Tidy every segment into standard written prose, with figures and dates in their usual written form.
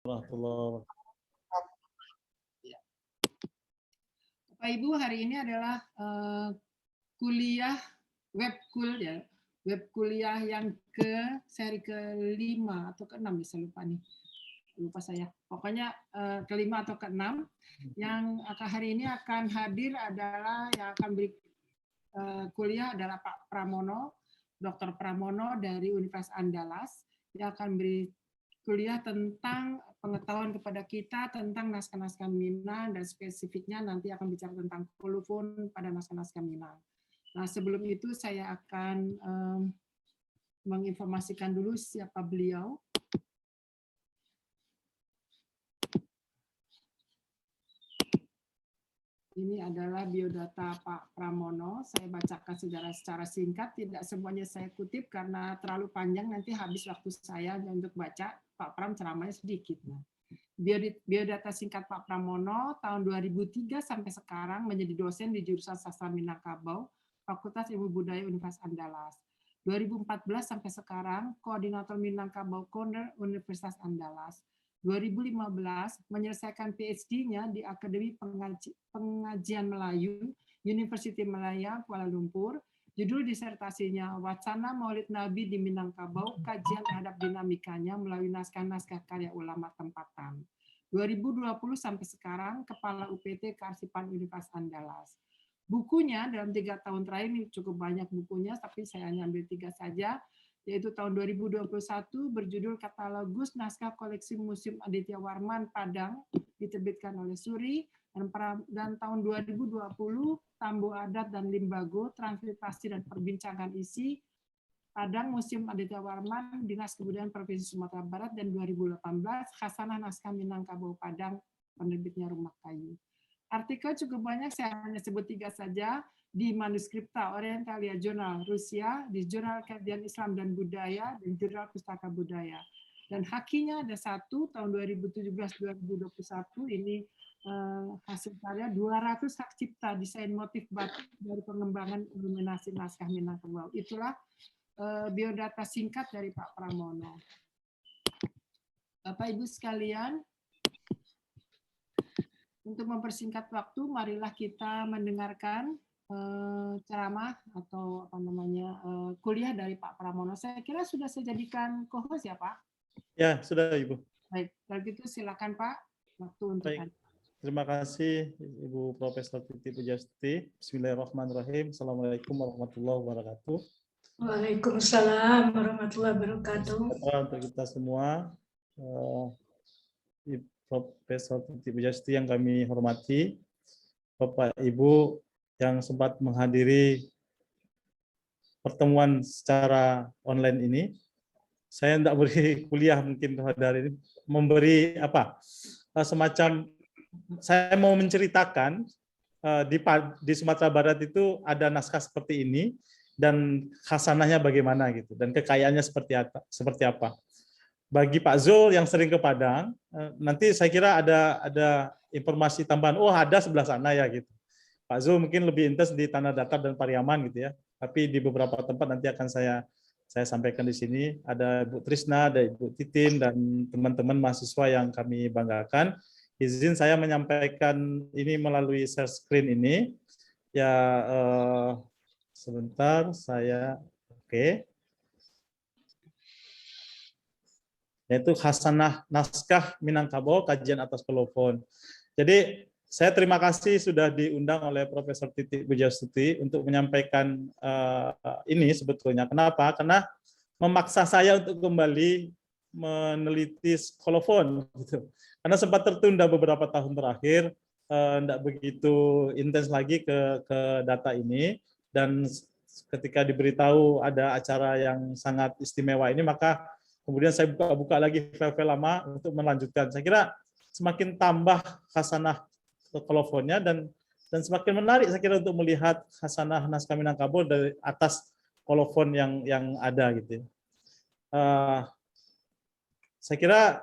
Warahmatullahi Bapak Ibu, hari ini adalah kuliah webkul ya, web kuliah yang seri ke-5 atau ke-6 bisa lupa saya. Pokoknya ke-5 atau ke-6 yang hari ini akan hadir adalah yang akan beri kuliah adalah Pak Pramono, Dr. Pramono dari Universitas Andalas yang akan beri kuliah tentang pengetahuan kepada kita tentang naskah-naskah Minang dan spesifiknya nanti akan bicara tentang kolofon pada naskah-naskah Minang. Nah, sebelum itu saya akan menginformasikan dulu siapa beliau. Ini adalah biodata Pak Pramono. Saya bacakan secara singkat, tidak semuanya saya kutip karena terlalu panjang, nanti habis waktu saya untuk baca. Pak Pram ceramahnya sedikit. Biodata singkat Pak Pramono tahun 2003 sampai sekarang menjadi dosen di jurusan Sastra Minangkabau, Fakultas Ilmu Budaya Universitas Andalas. 2014 sampai sekarang koordinator Minangkabau Corner Universitas Andalas. 2015 menyelesaikan PhD-nya di Akademi Pengajian Melayu University Malaya Kuala Lumpur. Judul disertasinya Wacana Maulid Nabi di Minangkabau, kajian terhadap dinamikanya melalui naskah-naskah karya ulama tempatan. 2020 sampai sekarang Kepala UPT Kearsipan Universitas Andalas. Bukunya dalam 3 tahun terakhir ini cukup banyak bukunya, tapi saya hanya ambil 3 saja, yaitu tahun 2021 berjudul Katalogus Naskah Koleksi Museum Aditya Warman Padang, diterbitkan oleh Suri, dan tahun 2020 Tambo Adat dan Limbago, Transliterasi dan Perbincangan Isi, Padang Museum Aditya Warman, Dinas Kebudayaan Provinsi Sumatera Barat, dan 2018 Khasanah Naskah Minangkabau Padang, penerbitnya Rumah Kayu. Artikel cukup banyak, saya hanya sebut 3 saja, di Manuskripta Orientalia Jurnal Rusia, di Jurnal Kajian Islam dan Budaya, dan Jurnal Pustaka Budaya. Dan hakinya ada 1 tahun 2017-2021, ini hasil karya 200 hak cipta desain motif batik dari pengembangan iluminasi naskah Minangkabau. Itulah biodata singkat dari Pak Pramono. Bapak Ibu sekalian, untuk mempersingkat waktu, marilah kita mendengarkan ceramah atau kuliah dari Pak Pramono. Saya kira sudah saya jadikan co-host ya Pak? Ya, sudah Ibu. Baik, kalau gitu silakan Pak, waktu untuk Anda. Terima kasih Ibu Profesor Titi Pujastuti. Bismillahirrahmanirrahim. Assalamualaikum warahmatullahi wabarakatuh. Waalaikumsalam warahmatullahi wabarakatuh. Untuk kita semua, Profesor Titi Pujastuti yang kami hormati, Bapak Ibu yang sempat menghadiri pertemuan secara online ini. Saya tidak beri kuliah mungkin pada hari ini, memberi semacam, saya mau menceritakan di Sumatera Barat itu ada naskah seperti ini dan khasanahnya bagaimana gitu, dan kekayaannya seperti apa. Bagi Pak Zul yang sering ke Padang, nanti saya kira ada informasi tambahan. Oh, ada sebelah sana ya gitu. Pak Zul mungkin lebih intens di Tanah Datar dan Pariaman gitu ya. Tapi di beberapa tempat nanti akan saya sampaikan di sini. Ada Ibu Trisna, ada Ibu Titin dan teman-teman mahasiswa yang kami banggakan. Izin saya menyampaikan ini melalui share screen ini. Ya, sebentar saya oke. Yaitu Khasanah Naskah Minangkabau, kajian atas kolofon. Jadi saya terima kasih sudah diundang oleh Profesor Titi Pujastuti untuk menyampaikan ini sebetulnya. Kenapa? Karena memaksa saya untuk kembali meneliti kolofon. Gitu. Karena sempat tertunda beberapa tahun terakhir, tidak begitu intens lagi ke data ini. Dan ketika diberitahu ada acara yang sangat istimewa ini, maka kemudian saya buka lagi file-file lama untuk melanjutkan. Saya kira semakin tambah khasanah kolofonnya dan semakin menarik saya kira untuk melihat khasanah naskah Minangkabau dari atas kolofon yang ada gitu. Saya kira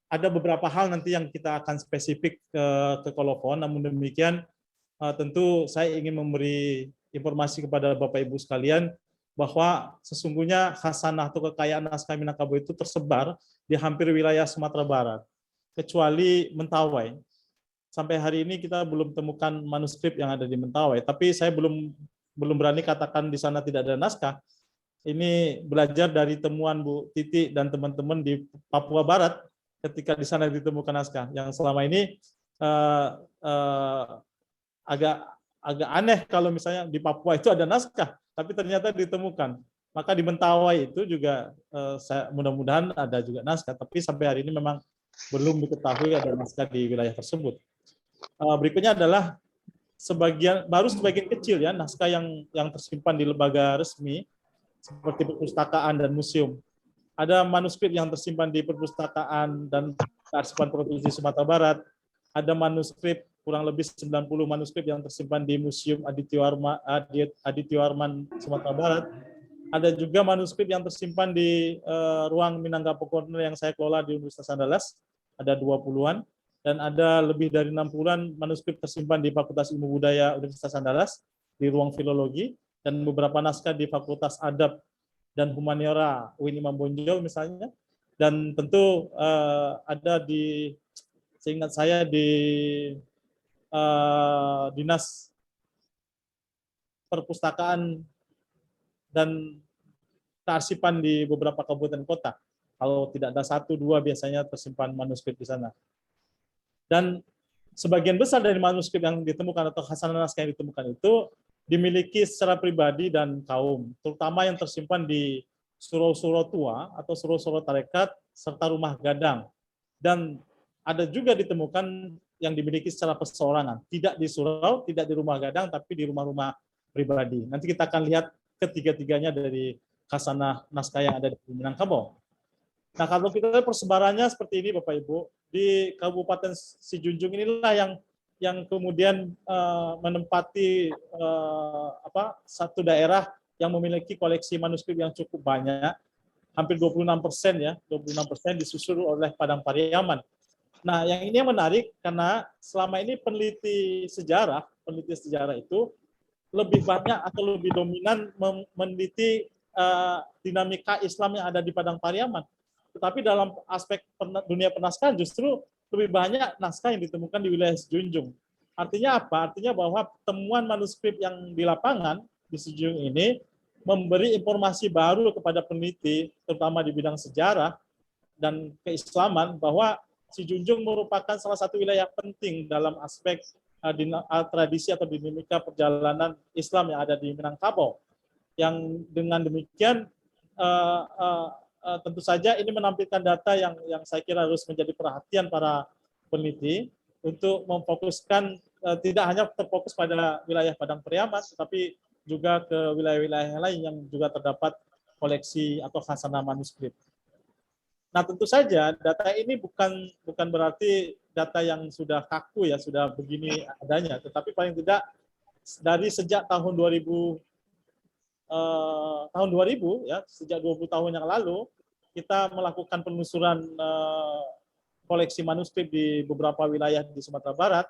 ada beberapa hal nanti yang kita akan spesifik ke kolofon. Namun demikian tentu saya ingin memberi informasi kepada Bapak Ibu sekalian bahwa sesungguhnya khasanah atau kekayaan naskah Minangkabau itu tersebar di hampir wilayah Sumatera Barat, kecuali Mentawai. Sampai hari ini kita belum temukan manuskrip yang ada di Mentawai, tapi saya belum berani katakan di sana tidak ada naskah. Ini belajar dari temuan Bu Titi dan teman-teman di Papua Barat ketika di sana ditemukan naskah. Yang selama ini agak aneh kalau misalnya di Papua itu ada naskah, tapi ternyata ditemukan. Maka di Mentawai itu juga mudah-mudahan ada juga naskah, tapi sampai hari ini memang belum diketahui ada naskah di wilayah tersebut. Berikutnya adalah baru sebagian kecil ya naskah yang tersimpan di lembaga resmi seperti perpustakaan dan museum. Ada manuskrip yang tersimpan di perpustakaan dan kearsipan Provinsi Sumatera Barat. Ada manuskrip kurang lebih 90 manuskrip yang tersimpan di Museum Adityawarman Sumatera Barat. Ada juga manuskrip yang tersimpan di ruang Minangkabau Corner yang saya kelola di Universitas Andalas, ada 20-an, dan ada lebih dari 60-an manuskrip tersimpan di Fakultas Ilmu Budaya Universitas Andalas di ruang filologi, dan beberapa naskah di Fakultas Adab dan Humaniora UIN Imam Bonjol misalnya, dan tentu ada di, seingat saya di Dinas Perpustakaan dan kearsipan di beberapa kabupaten kota. Kalau tidak ada 1-2 biasanya tersimpan manuskrip di sana. Dan sebagian besar dari manuskrip yang ditemukan atau khasanah naskah yang ditemukan itu dimiliki secara pribadi dan kaum, terutama yang tersimpan di surau-surau tua atau surau-surau tarekat serta rumah gadang. Dan ada juga ditemukan yang dimiliki secara perseorangan, tidak di surau, tidak di rumah gadang, tapi di rumah-rumah pribadi. Nanti kita akan lihat ketiga-tiganya dari khasanah naskah yang ada di Minangkabau. Nah, kalau kita lihat persebarannya seperti ini, Bapak Ibu, di Kabupaten Sijunjung inilah yang kemudian menempati satu daerah yang memiliki koleksi manuskrip yang cukup banyak, hampir 26% ya, 26% disusul oleh Padang Pariaman. Nah, yang ini yang menarik karena selama ini peneliti sejarah itu lebih banyak atau lebih dominan meneliti dinamika Islam yang ada di Padang Pariaman. Tetapi dalam aspek dunia penaskahan justru lebih banyak naskah yang ditemukan di wilayah Sijunjung. Artinya apa? Artinya bahwa temuan manuskrip yang di lapangan di Sijunjung ini memberi informasi baru kepada peneliti, terutama di bidang sejarah dan keislaman, bahwa Sijunjung merupakan salah satu wilayah penting dalam aspek tradisi atau dinamika perjalanan Islam yang ada di Minangkabau. Yang dengan demikian tentu saja ini menampilkan data yang saya kira harus menjadi perhatian para peneliti untuk memfokuskan, tidak hanya terfokus pada wilayah Padang Pariaman, tetapi juga ke wilayah-wilayah lain yang juga terdapat koleksi atau khasanah manuskrip. Nah, tentu saja data ini bukan berarti data yang sudah kaku ya, sudah begini adanya, tetapi paling tidak dari sejak tahun 2000 ya, sejak 20 tahun yang lalu kita melakukan penelusuran koleksi manuskrip di beberapa wilayah di Sumatera Barat.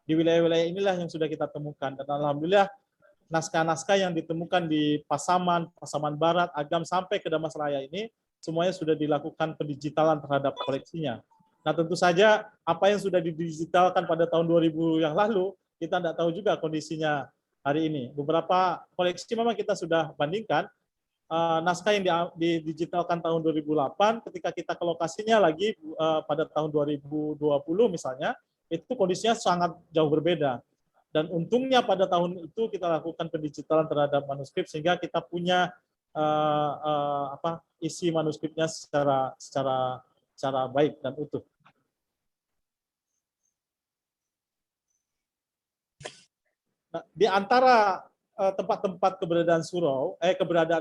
Di wilayah-wilayah inilah yang sudah kita temukan, dan alhamdulillah naskah-naskah yang ditemukan di Pasaman Barat, Agam sampai ke Damasraya ini semuanya sudah dilakukan pendigitalan terhadap koleksinya. Nah, tentu saja apa yang sudah didigitalkan pada tahun 2000 yang lalu, kita tidak tahu juga kondisinya hari ini. Beberapa koleksi memang kita sudah bandingkan, naskah yang didigitalkan tahun 2008, ketika kita ke lokasinya lagi pada tahun 2020 misalnya, itu kondisinya sangat jauh berbeda. Dan untungnya pada tahun itu kita lakukan pendigitalan terhadap manuskrip, sehingga kita punya isi manuskripnya secara baik dan utuh. Nah, di antara tempat-tempat keberadaan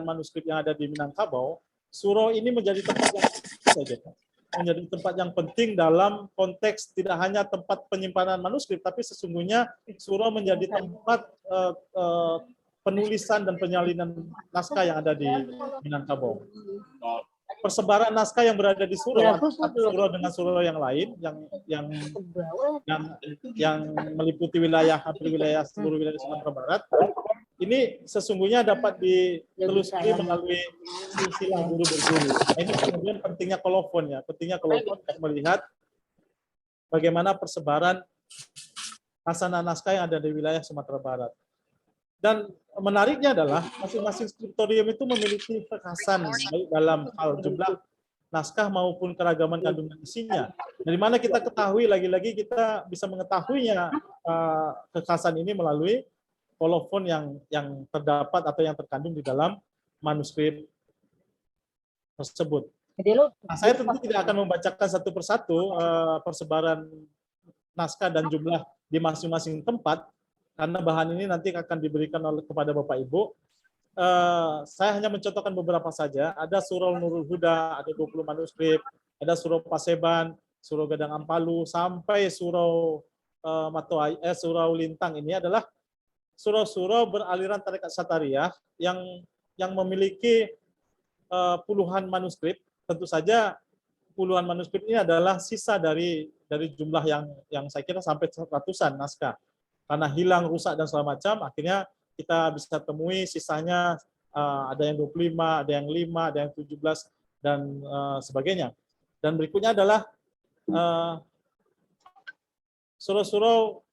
manuskrip yang ada di Minangkabau, surau ini menjadi tempat yang penting dalam konteks tidak hanya tempat penyimpanan manuskrip, tapi sesungguhnya surau menjadi tempat penulisan dan penyalinan naskah yang ada di Minangkabau. Persebaran naskah yang berada di surau, surau dengan surau yang lain, yang meliputi seluruh wilayah Sumatera Barat, ini sesungguhnya dapat ditelusuri melalui silsilah guru berguru. Nah, ini kemudian pentingnya kolofon ya, pentingnya kolofon untuk melihat bagaimana persebaran hasanah naskah yang ada di wilayah Sumatera Barat. Dan menariknya adalah masing-masing skriptorium itu memiliki kekhasan baik dalam hal jumlah naskah maupun keragaman kandungan isinya. Dari mana kita ketahui, lagi-lagi kita bisa mengetahuinya kekhasan ini melalui kolofon yang terdapat atau yang terkandung di dalam manuskrip tersebut. Nah, saya tentu tidak akan membacakan satu persatu persebaran naskah dan jumlah di masing-masing tempat, karena bahan ini nanti akan diberikan kepada Bapak Ibu. Saya hanya mencontohkan beberapa saja. Ada Surau Nurul Huda, ada 20 manuskrip, ada Surau Paseban, Surau Gadang Ampalu, sampai Surau Surau Lintang. Ini adalah surau-surau beraliran tarekat Satariyah yang memiliki puluhan manuskrip. Tentu saja puluhan manuskrip ini adalah sisa dari jumlah yang saya kira sampai ratusan naskah. Karena hilang, rusak dan segala macam, akhirnya kita bisa temui sisanya ada yang 25, ada yang 5, ada yang 17 dan sebagainya. Dan berikutnya adalah surau-surau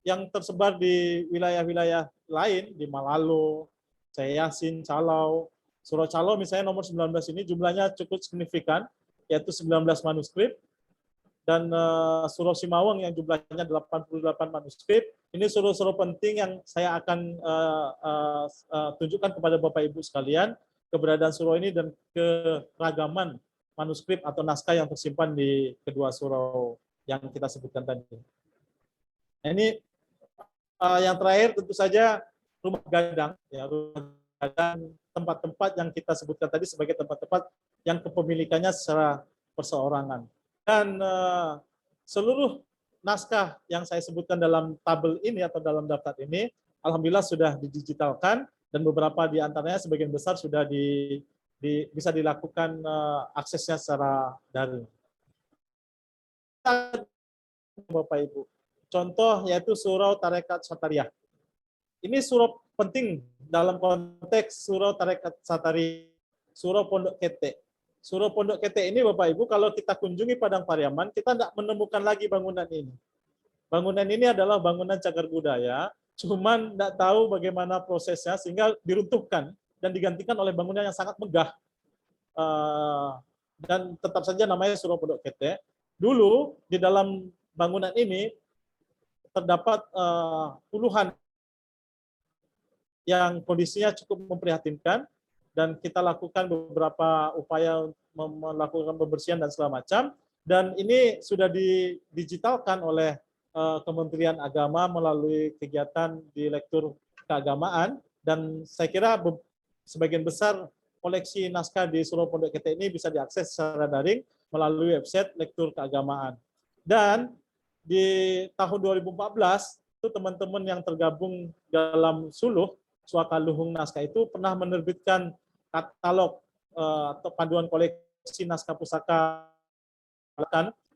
yang tersebar di wilayah-wilayah lain, di Malalo, Yasin, Calau. Surau Calau misalnya nomor 19 ini jumlahnya cukup signifikan, yaitu 19 manuskrip. Dan Surau Simawang yang jumlahnya 88 manuskrip. Ini surau-surau penting yang saya akan tunjukkan kepada Bapak Ibu sekalian, keberadaan surau ini dan keragaman manuskrip atau naskah yang tersimpan di kedua surau yang kita sebutkan tadi. Nah, ini yang terakhir tentu saja rumah gadang, ya, rumah gadang, tempat-tempat yang kita sebutkan tadi sebagai tempat-tempat yang kepemilikannya secara perseorangan. Dan seluruh naskah yang saya sebutkan dalam tabel ini atau dalam daftar ini, alhamdulillah sudah didigitalkan dan beberapa di antaranya sebagian besar sudah bisa dilakukan aksesnya secara daring. Bapak Ibu, contoh yaitu Surau Tarekat Satariyah. Ini surau penting dalam konteks Surau Tarekat Satariyah, Surau Pondok Kete. Surau Pondok Kete ini Bapak Ibu, kalau kita kunjungi Padang Pariaman, kita tidak menemukan lagi bangunan ini. Bangunan ini adalah bangunan cagar budaya, cuman tidak tahu bagaimana prosesnya sehingga diruntuhkan dan digantikan oleh bangunan yang sangat megah. Dan tetap saja namanya Surau Pondok Kete. Dulu di dalam bangunan ini terdapat puluhan yang kondisinya cukup memprihatinkan, dan kita lakukan beberapa upaya melakukan pembersihan dan segala macam. Dan ini sudah didigitalkan oleh Kementerian Agama melalui kegiatan di lektur keagamaan, dan saya kira sebagian besar koleksi naskah di Surau Pondok Kete ini bisa diakses secara daring melalui website lektur keagamaan. Dan di tahun 2014 itu teman-teman yang tergabung dalam Suluh Suaka Luhung Naskah itu pernah menerbitkan katalog atau panduan koleksi naskah pusaka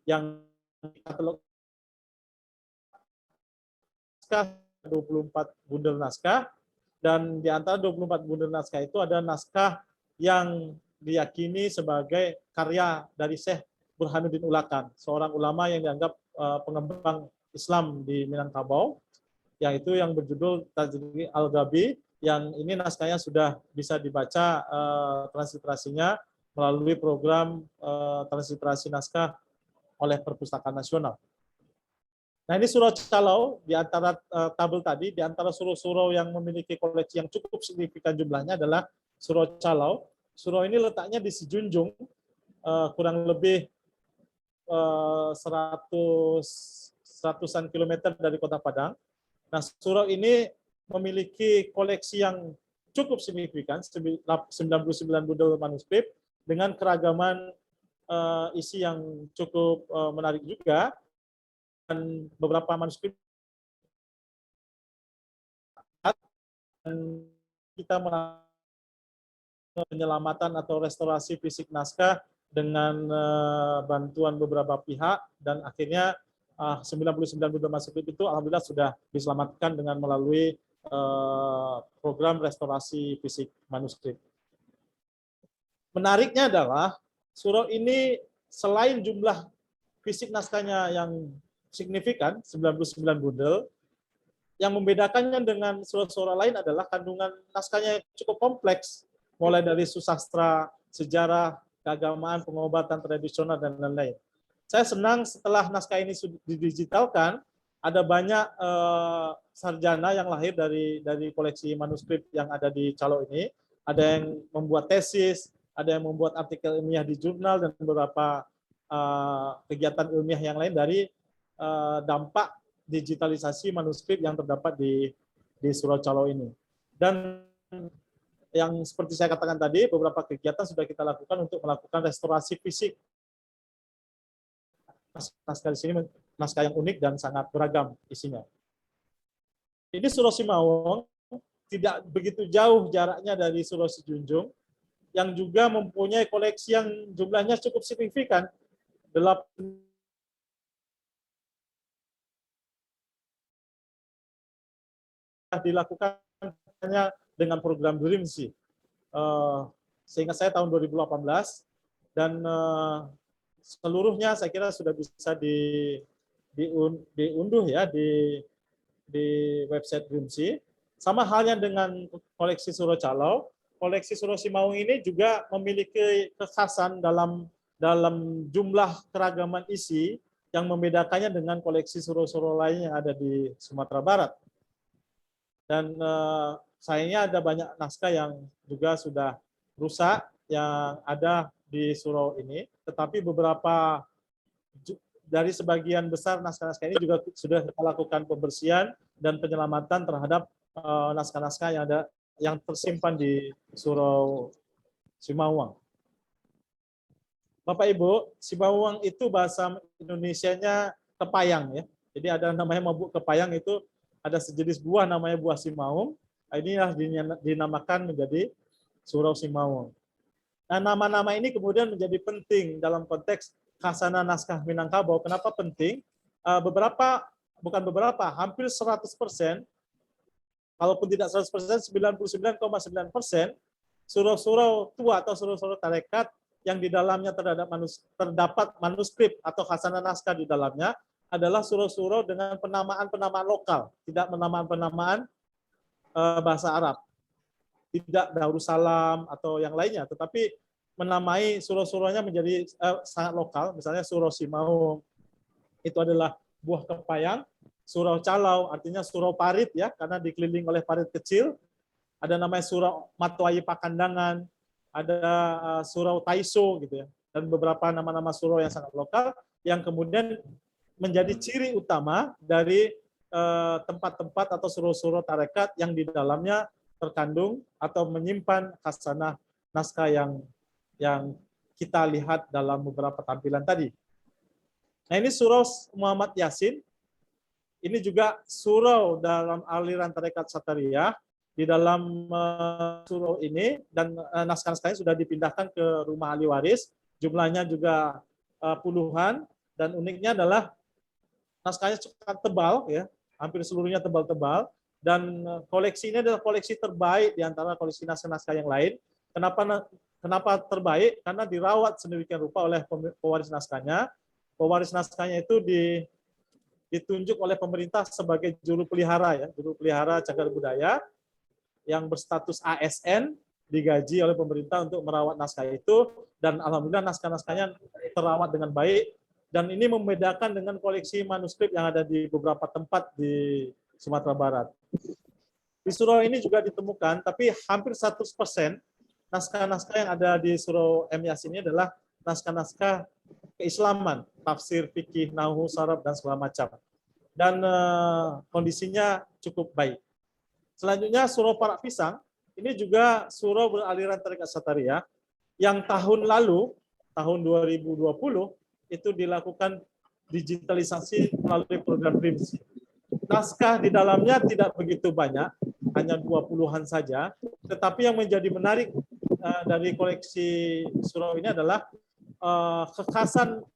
yang katalog naskah 24 bundel naskah, dan di antara 24 bundel naskah itu ada naskah yang diyakini sebagai karya dari Syekh Burhanuddin Ulakan, seorang ulama yang dianggap pengembang Islam di Minangkabau, yaitu yang berjudul Tajrid Al-Ghabi, yang ini naskahnya sudah bisa dibaca transliterasinya melalui program transliterasi naskah oleh Perpustakaan Nasional. Nah, ini Surau Calau di antara tabel tadi, di antara surau-surau yang memiliki koleksi yang cukup signifikan jumlahnya adalah Surau Calau. Surau ini letaknya di Sijunjung, kurang lebih 100-an kilometer dari Kota Padang. Nah, surau ini memiliki koleksi yang cukup signifikan, 99 bundel manuskrip dengan keragaman isi yang cukup menarik juga, dan beberapa manuskrip dan kita melakukan penyelamatan atau restorasi fisik naskah dengan bantuan beberapa pihak, dan akhirnya 99 bundel manuskrip itu alhamdulillah sudah diselamatkan dengan melalui program restorasi fisik manuskrip. Menariknya adalah surau ini selain jumlah fisik naskahnya yang signifikan, 99 bundel, yang membedakannya dengan surau-surau lain adalah kandungan naskahnya yang cukup kompleks, mulai dari susastra, sejarah, keagamaan, pengobatan tradisional, dan lain-lain. Saya senang setelah naskah ini sudah didigitalkan, ada banyak sarjana yang lahir dari koleksi manuskrip yang ada di Calo ini. Ada yang membuat tesis, ada yang membuat artikel ilmiah di jurnal, dan beberapa kegiatan ilmiah yang lain dari dampak digitalisasi manuskrip yang terdapat di Surau Calo ini. Dan yang seperti saya katakan tadi, beberapa kegiatan sudah kita lakukan untuk melakukan restorasi fisik. Naskah di sini naskah yang unik dan sangat beragam isinya. Ini Surau Simawong tidak begitu jauh jaraknya dari Surau Sijunjung, yang juga mempunyai koleksi yang jumlahnya cukup signifikan. Dilakukan hanya dengan program DREAMS, sehingga saya tahun 2018, dan seluruhnya saya kira sudah bisa diunduh ya di website DREAMS. Sama halnya dengan koleksi Surau Calo, koleksi Surau Simawong ini juga memiliki kekhasan dalam jumlah keragaman isi yang membedakannya dengan koleksi surau-surau lain yang ada di Sumatera Barat. Dan sayangnya ada banyak naskah yang juga sudah rusak yang ada di surau ini, tetapi beberapa dari sebagian besar naskah-naskah ini juga sudah kita lakukan pembersihan dan penyelamatan terhadap naskah-naskah yang tersimpan di Surau Simawong. Bapak Ibu, Simawong itu bahasa Indonesianya kepayang ya. Jadi ada namanya mabuk kepayang, itu ada sejenis buah namanya buah Simawong. Inilah dinamakan menjadi Surau Simawong. Nah, nama-nama ini kemudian menjadi penting dalam konteks khasanah naskah Minangkabau. Kenapa penting? Hampir 100%, kalaupun tidak 100%, 99,9% surau-surau tua atau surau-surau tarekat yang di dalamnya terdapat manuskrip atau khasanah naskah di dalamnya adalah surau-surau dengan penamaan-penamaan lokal, tidak penamaan-penamaan bahasa Arab, tidak Darussalam atau yang lainnya, tetapi menamai surau-suraunya menjadi sangat lokal. Misalnya Surau Simawong itu adalah buah kepayang, Surau Calo artinya surau parit ya, karena dikelilingi oleh parit kecil. Ada namanya Surau Matwayi Pakandangan, ada Surau Taiso gitu ya, dan beberapa nama-nama surau yang sangat lokal yang kemudian menjadi ciri utama dari tempat-tempat atau surau-surau tarekat yang di dalamnya terkandung atau menyimpan khasanah naskah yang kita lihat dalam beberapa tampilan tadi. Nah, ini Surau Muhammad Yasin. Ini juga surau dalam aliran tarekat Satariyah. Di dalam surau ini dan naskah-naskahnya sudah dipindahkan ke rumah ahli waris. Jumlahnya juga puluhan, dan uniknya adalah naskahnya cukup tebal ya, hampir seluruhnya tebal-tebal, dan koleksi ini adalah koleksi terbaik di antara koleksi naskah-naskah yang lain. Kenapa terbaik? Karena dirawat sedemikian rupa oleh pewaris naskahnya. Pewaris naskahnya itu ditunjuk oleh pemerintah sebagai juru pelihara ya, juru pelihara cagar budaya yang berstatus ASN, digaji oleh pemerintah untuk merawat naskah itu, dan alhamdulillah naskah-naskahnya terawat dengan baik, dan ini membedakan dengan koleksi manuskrip yang ada di beberapa tempat di Sumatera Barat. Di surau ini juga ditemukan, tapi hampir 100% naskah-naskah yang ada di Surau M. Yasin ini adalah naskah-naskah keislaman, tafsir, fikih, nahwu, saraf, dan segala macam. Dan kondisinya cukup baik. Selanjutnya Surau Parak Pisang, ini juga surau beraliran tarekat Satariyah yang tahun lalu, tahun 2020, itu dilakukan digitalisasi melalui program DREAMS. Naskah di dalamnya tidak begitu banyak, hanya 20-an saja, tetapi yang menjadi menarik dari koleksi surau ini adalah kekhasan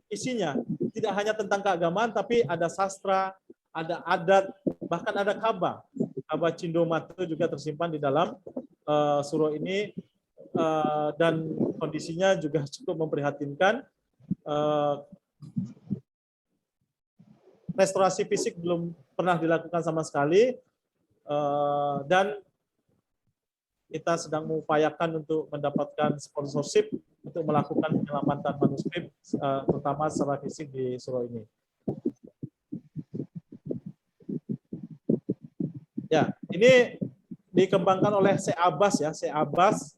isinya. Tidak hanya tentang keagamaan, tapi ada sastra, ada adat, bahkan ada kaba. Abacindo Mato juga tersimpan di dalam surau ini, dan kondisinya juga cukup memprihatinkan. Restorasi fisik belum pernah dilakukan sama sekali, dan kita sedang mengupayakan untuk mendapatkan sponsorship untuk melakukan penyelamatan manuskrip, terutama secara fisik di surau ini. Ya, ini dikembangkan oleh Syekh Abbas ya, Syekh Abbas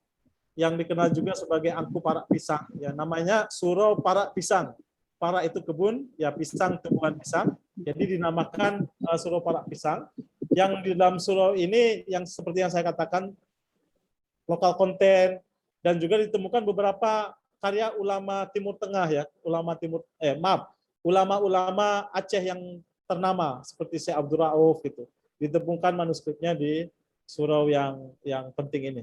yang dikenal juga sebagai Angku Parak Pisang. Ya, namanya Surau Parak Pisang. Parak itu kebun, ya pisang tumbuhan pisang. Jadi dinamakan Surau Parak Pisang. Yang di dalam surau ini yang seperti yang saya katakan lokal konten, dan juga ditemukan beberapa karya ulama Timur Tengah ya, ulama-ulama Aceh yang ternama seperti Syekh Abdul Rauf gitu. Ditemukan manuskripnya di surau yang penting ini.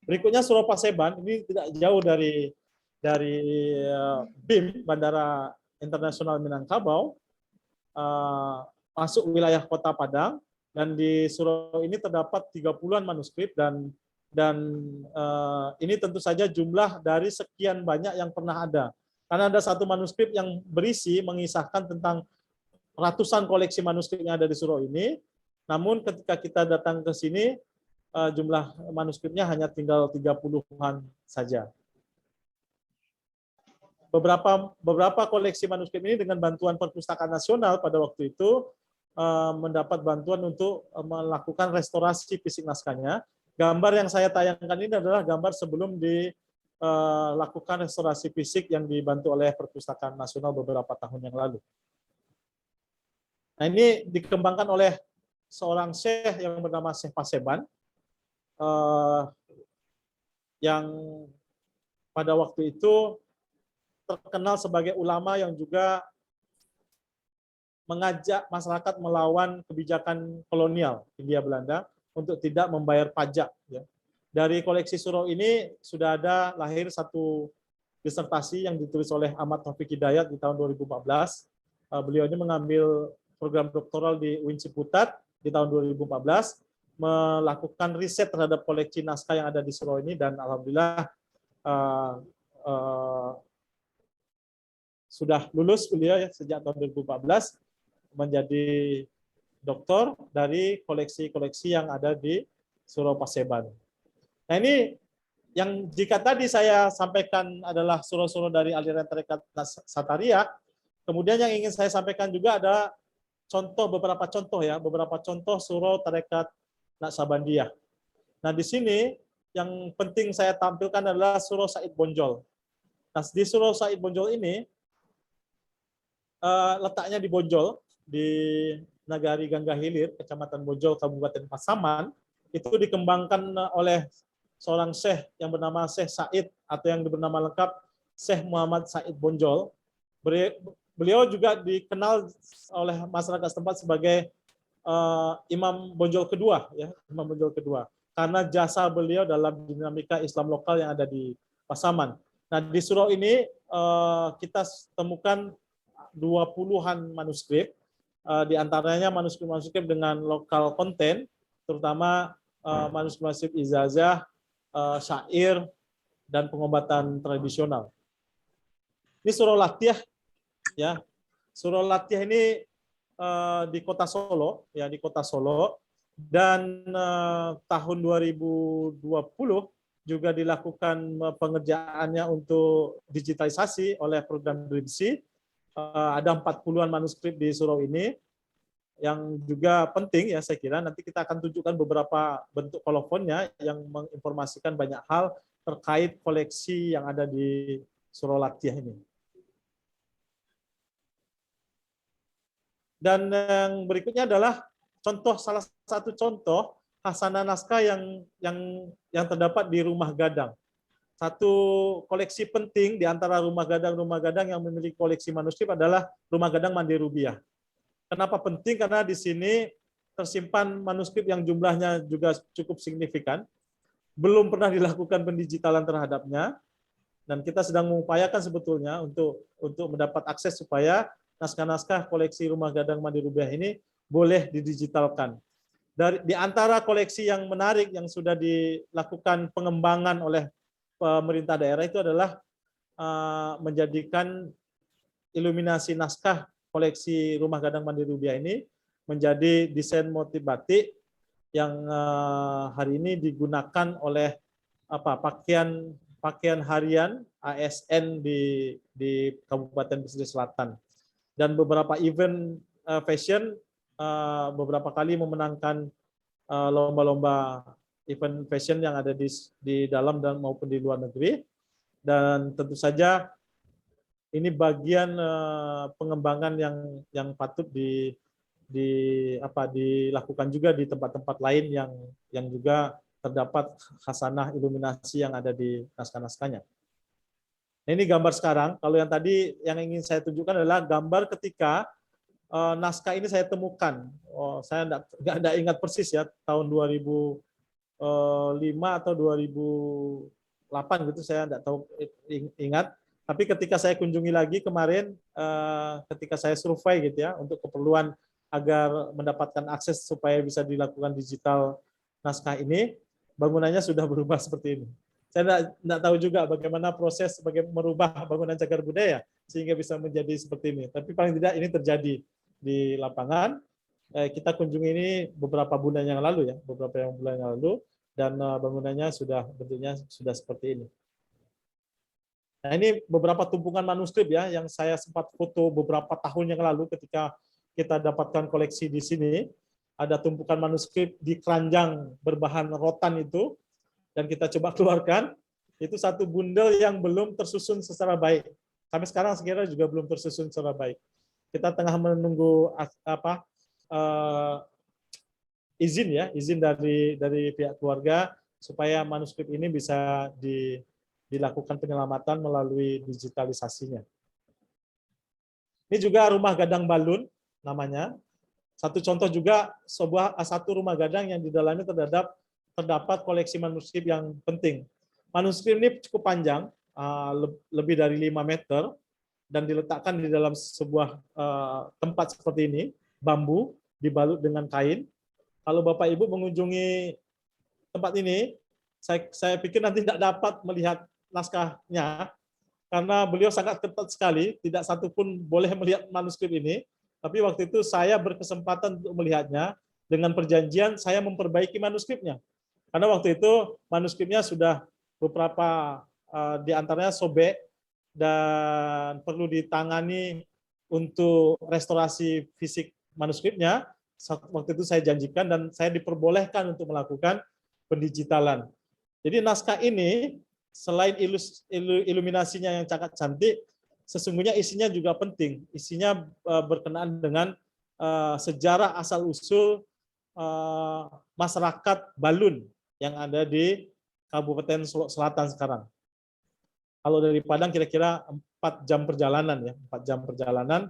Berikutnya Surau Paseban, ini tidak jauh dari BIM Bandara Internasional Minangkabau, masuk wilayah Kota Padang, dan di surau ini terdapat 30-an manuskrip, dan ini tentu saja jumlah dari sekian banyak yang pernah ada. Karena ada satu manuskrip yang berisi mengisahkan tentang ratusan koleksi manuskrip yang ada di surau ini. Namun ketika kita datang ke sini, jumlah manuskripnya hanya tinggal 30-an saja. Beberapa koleksi manuskrip ini dengan bantuan Perpustakaan Nasional pada waktu itu mendapat bantuan untuk melakukan restorasi fisik naskahnya. Gambar yang saya tayangkan ini adalah gambar sebelum dilakukan restorasi fisik yang dibantu oleh Perpustakaan Nasional beberapa tahun yang lalu. Nah, ini dikembangkan oleh seorang syekh yang bernama Syekh Paseban, yang pada waktu itu terkenal sebagai ulama yang juga mengajak masyarakat melawan kebijakan kolonial Hindia Belanda untuk tidak membayar pajak. Ya. Dari koleksi surau ini sudah ada lahir satu disertasi yang ditulis oleh Ahmad Taufik Hidayat di tahun 2014. Beliau ini mengambil program doktoral di UIN Ciputat di tahun 2014, melakukan riset terhadap koleksi naskah yang ada di surau ini, dan alhamdulillah sudah lulus beliau ya sejak tahun 2014 menjadi doktor dari koleksi-koleksi yang ada di Surau Paseban. Nah, ini yang jika tadi saya sampaikan adalah surau-surau dari aliran tarekat Sataria, kemudian yang ingin saya sampaikan juga ada beberapa contoh surau tarekat Naksabandiyah. Nah, di sini yang penting saya tampilkan adalah Surau Said Bonjol. Nah, di Surau Said Bonjol ini letaknya di Bonjol, di Nagari Gangga Hilir, Kecamatan Bonjol, Kabupaten Pasaman, itu dikembangkan oleh seorang syekh yang bernama Syekh Said, atau yang bernama lengkap Syekh Muhammad Said Bonjol. Beliau juga dikenal oleh masyarakat setempat sebagai Imam Bonjol kedua, ya, Imam Bonjol kedua, karena jasa beliau dalam dinamika Islam lokal yang ada di Pasaman. Nah, di surau ini kita temukan 20-an manuskrip, di antaranya manuskrip-manuskrip dengan lokal konten, terutama manuskrip ijazah, syair, dan pengobatan tradisional. Ini Surau Latiah, ya. Surau Latiah ini di Kota Solo, ya, di Kota Solo, dan tahun 2020 juga dilakukan pengerjaannya untuk digitalisasi oleh program DRIMSI. Ada 40-an manuskrip di surau ini yang juga penting, ya, saya kira nanti kita akan tunjukkan beberapa bentuk kolofonnya yang menginformasikan banyak hal terkait koleksi yang ada di Surau Latiah ini. Dan yang berikutnya adalah salah satu contoh hasanah naskah yang terdapat di Rumah Gadang. Satu koleksi penting di antara rumah gadang yang memiliki koleksi manuskrip adalah Rumah Gadang Mandi Rubiah. Kenapa penting? Karena di sini tersimpan manuskrip yang jumlahnya juga cukup signifikan. Belum pernah dilakukan pendigitalan terhadapnya, dan kita sedang mengupayakan sebetulnya untuk mendapat akses supaya naskah-naskah koleksi Rumah Gadang Mandi Rubiah ini boleh didigitalkan. di antara koleksi yang menarik yang sudah dilakukan pengembangan oleh pemerintah daerah itu adalah menjadikan iluminasi naskah koleksi Rumah Gadang Mandiri Rubiah ini menjadi desain motif batik yang hari ini digunakan oleh pakaian harian ASN di Kabupaten Pesisir Selatan, dan beberapa event fashion beberapa kali memenangkan lomba-lomba event fashion yang ada di dalam dan maupun di luar negeri. Dan tentu saja ini bagian pengembangan yang patut dilakukan juga di tempat-tempat lain yang juga terdapat khasanah iluminasi yang ada di naskah-naskahnya. Nah, ini gambar sekarang. Kalau yang tadi yang ingin saya tunjukkan adalah gambar ketika naskah ini saya temukan. Saya nggak ingat persis ya, tahun 2005 atau 2008 gitu, saya nggak tahu ingat. Tapi ketika saya kunjungi lagi kemarin, ketika saya survei gitu ya, untuk keperluan agar mendapatkan akses supaya bisa dilakukan digital naskah ini, bangunannya sudah berubah seperti ini. Saya tidak tahu juga bagaimana proses merubah bangunan cagar budaya sehingga bisa menjadi seperti ini. Tapi paling tidak ini terjadi di lapangan. Kita kunjungi ini beberapa bulan yang lalu ya, bulan yang lalu, dan bangunannya bentuknya sudah seperti ini. Nah, ini beberapa tumpukan manuskrip ya yang saya sempat foto beberapa tahun yang lalu ketika kita dapatkan koleksi di sini. Ada tumpukan manuskrip di keranjang berbahan rotan itu, dan kita coba keluarkan. Itu satu bundel yang belum tersusun secara baik. Sampai sekarang sekiranya juga belum tersusun secara baik. Kita tengah menunggu izin dari pihak keluarga supaya manuskrip ini bisa dilakukan penyelamatan melalui digitalisasinya. Ini juga Rumah Gadang Balun namanya. Satu contoh juga satu rumah gadang yang di dalamnya terdapat koleksi manuskrip yang penting. Manuskrip ini cukup panjang, lebih dari 5 meter, dan diletakkan di dalam sebuah tempat seperti ini, bambu dibalut dengan kain. Kalau Bapak Ibu mengunjungi tempat ini, saya pikir nanti tidak dapat melihat naskahnya, karena beliau sangat ketat sekali, tidak satu pun boleh melihat manuskrip ini. Tapi waktu itu saya berkesempatan untuk melihatnya, dengan perjanjian saya memperbaiki manuskripnya. Karena waktu itu manuskripnya sudah beberapa diantaranya sobek dan perlu ditangani untuk restorasi fisik manuskripnya. Waktu itu saya janjikan dan saya diperbolehkan untuk melakukan pendigitalan. Jadi naskah ini selain iluminasinya yang sangat cantik, sesungguhnya isinya juga penting. Isinya berkenaan dengan sejarah asal-usul masyarakat Balun yang ada di Kabupaten Selatan sekarang. Kalau dari Padang kira-kira 4 jam perjalanan ya, 4 jam perjalanan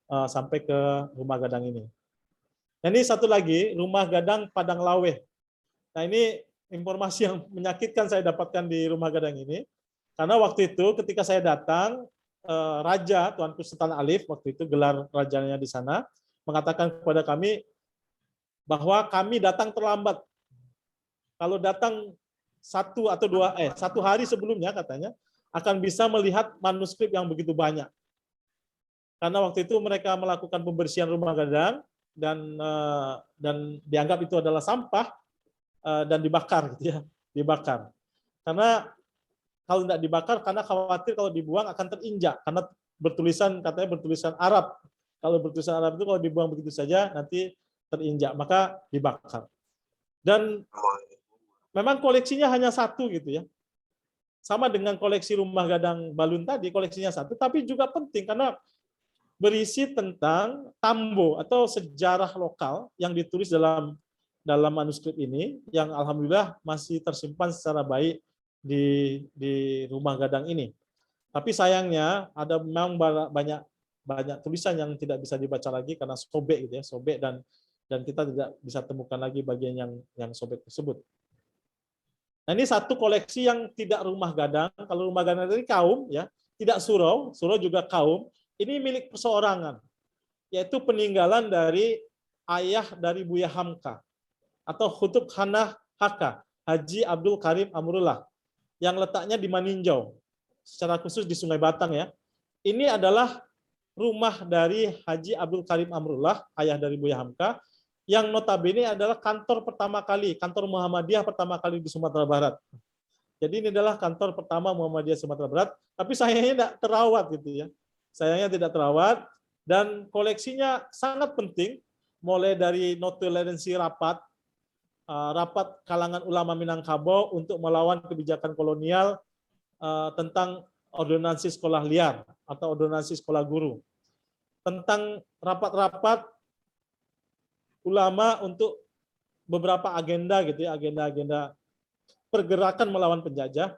sampai ke Rumah Gadang ini. Nah, ini satu lagi, Rumah Gadang Padang Laweh. Nah, ini informasi yang menyakitkan saya dapatkan di Rumah Gadang ini, karena waktu itu ketika saya datang, Raja Tuanku Sultan Alif, waktu itu gelar rajanya di sana, mengatakan kepada kami bahwa kami datang terlambat. Kalau datang satu hari sebelumnya katanya akan bisa melihat manuskrip yang begitu banyak. Karena waktu itu mereka melakukan pembersihan Rumah Gadang dan dianggap itu adalah sampah dan dibakar gitu ya, dibakar. Karena kalau tidak dibakar, karena khawatir kalau dibuang akan terinjak, karena katanya bertulisan Arab. Kalau bertulisan Arab itu kalau dibuang begitu saja nanti terinjak, maka dibakar. Dan memang koleksinya hanya satu gitu ya. Sama dengan koleksi Rumah Gadang Balun tadi, koleksinya satu, tapi juga penting karena berisi tentang tambo atau sejarah lokal yang ditulis dalam manuskrip ini, yang alhamdulillah masih tersimpan secara baik di Rumah Gadang ini. Tapi sayangnya ada memang banyak tulisan yang tidak bisa dibaca lagi karena sobek gitu ya, sobek dan kita tidak bisa temukan lagi bagian yang sobek tersebut. Nah, ini satu koleksi yang tidak Rumah Gadang. Kalau Rumah Gadang ini kaum ya, tidak surau juga kaum. Ini milik perseorangan, yaitu peninggalan dari ayah dari Buya Hamka. atau Khutub Khanah HK, Haji Abdul Karim Amrullah, yang letaknya di Maninjau, secara khusus di Sungai Batang ya. Ini adalah rumah dari Haji Abdul Karim Amrullah, ayah dari Buya Hamka, yang notabene adalah kantor pertama kali, kantor Muhammadiyah pertama kali di Sumatera Barat. Jadi ini adalah kantor pertama Muhammadiyah Sumatera Barat, tapi sayangnya tidak terawat gitu ya. Sayangnya tidak terawat, dan koleksinya sangat penting, mulai dari notulensi rapat kalangan ulama Minangkabau untuk melawan kebijakan kolonial tentang ordonansi sekolah liar atau ordonansi sekolah guru, tentang rapat-rapat ulama untuk beberapa agenda gitu ya, agenda-agenda pergerakan melawan penjajah,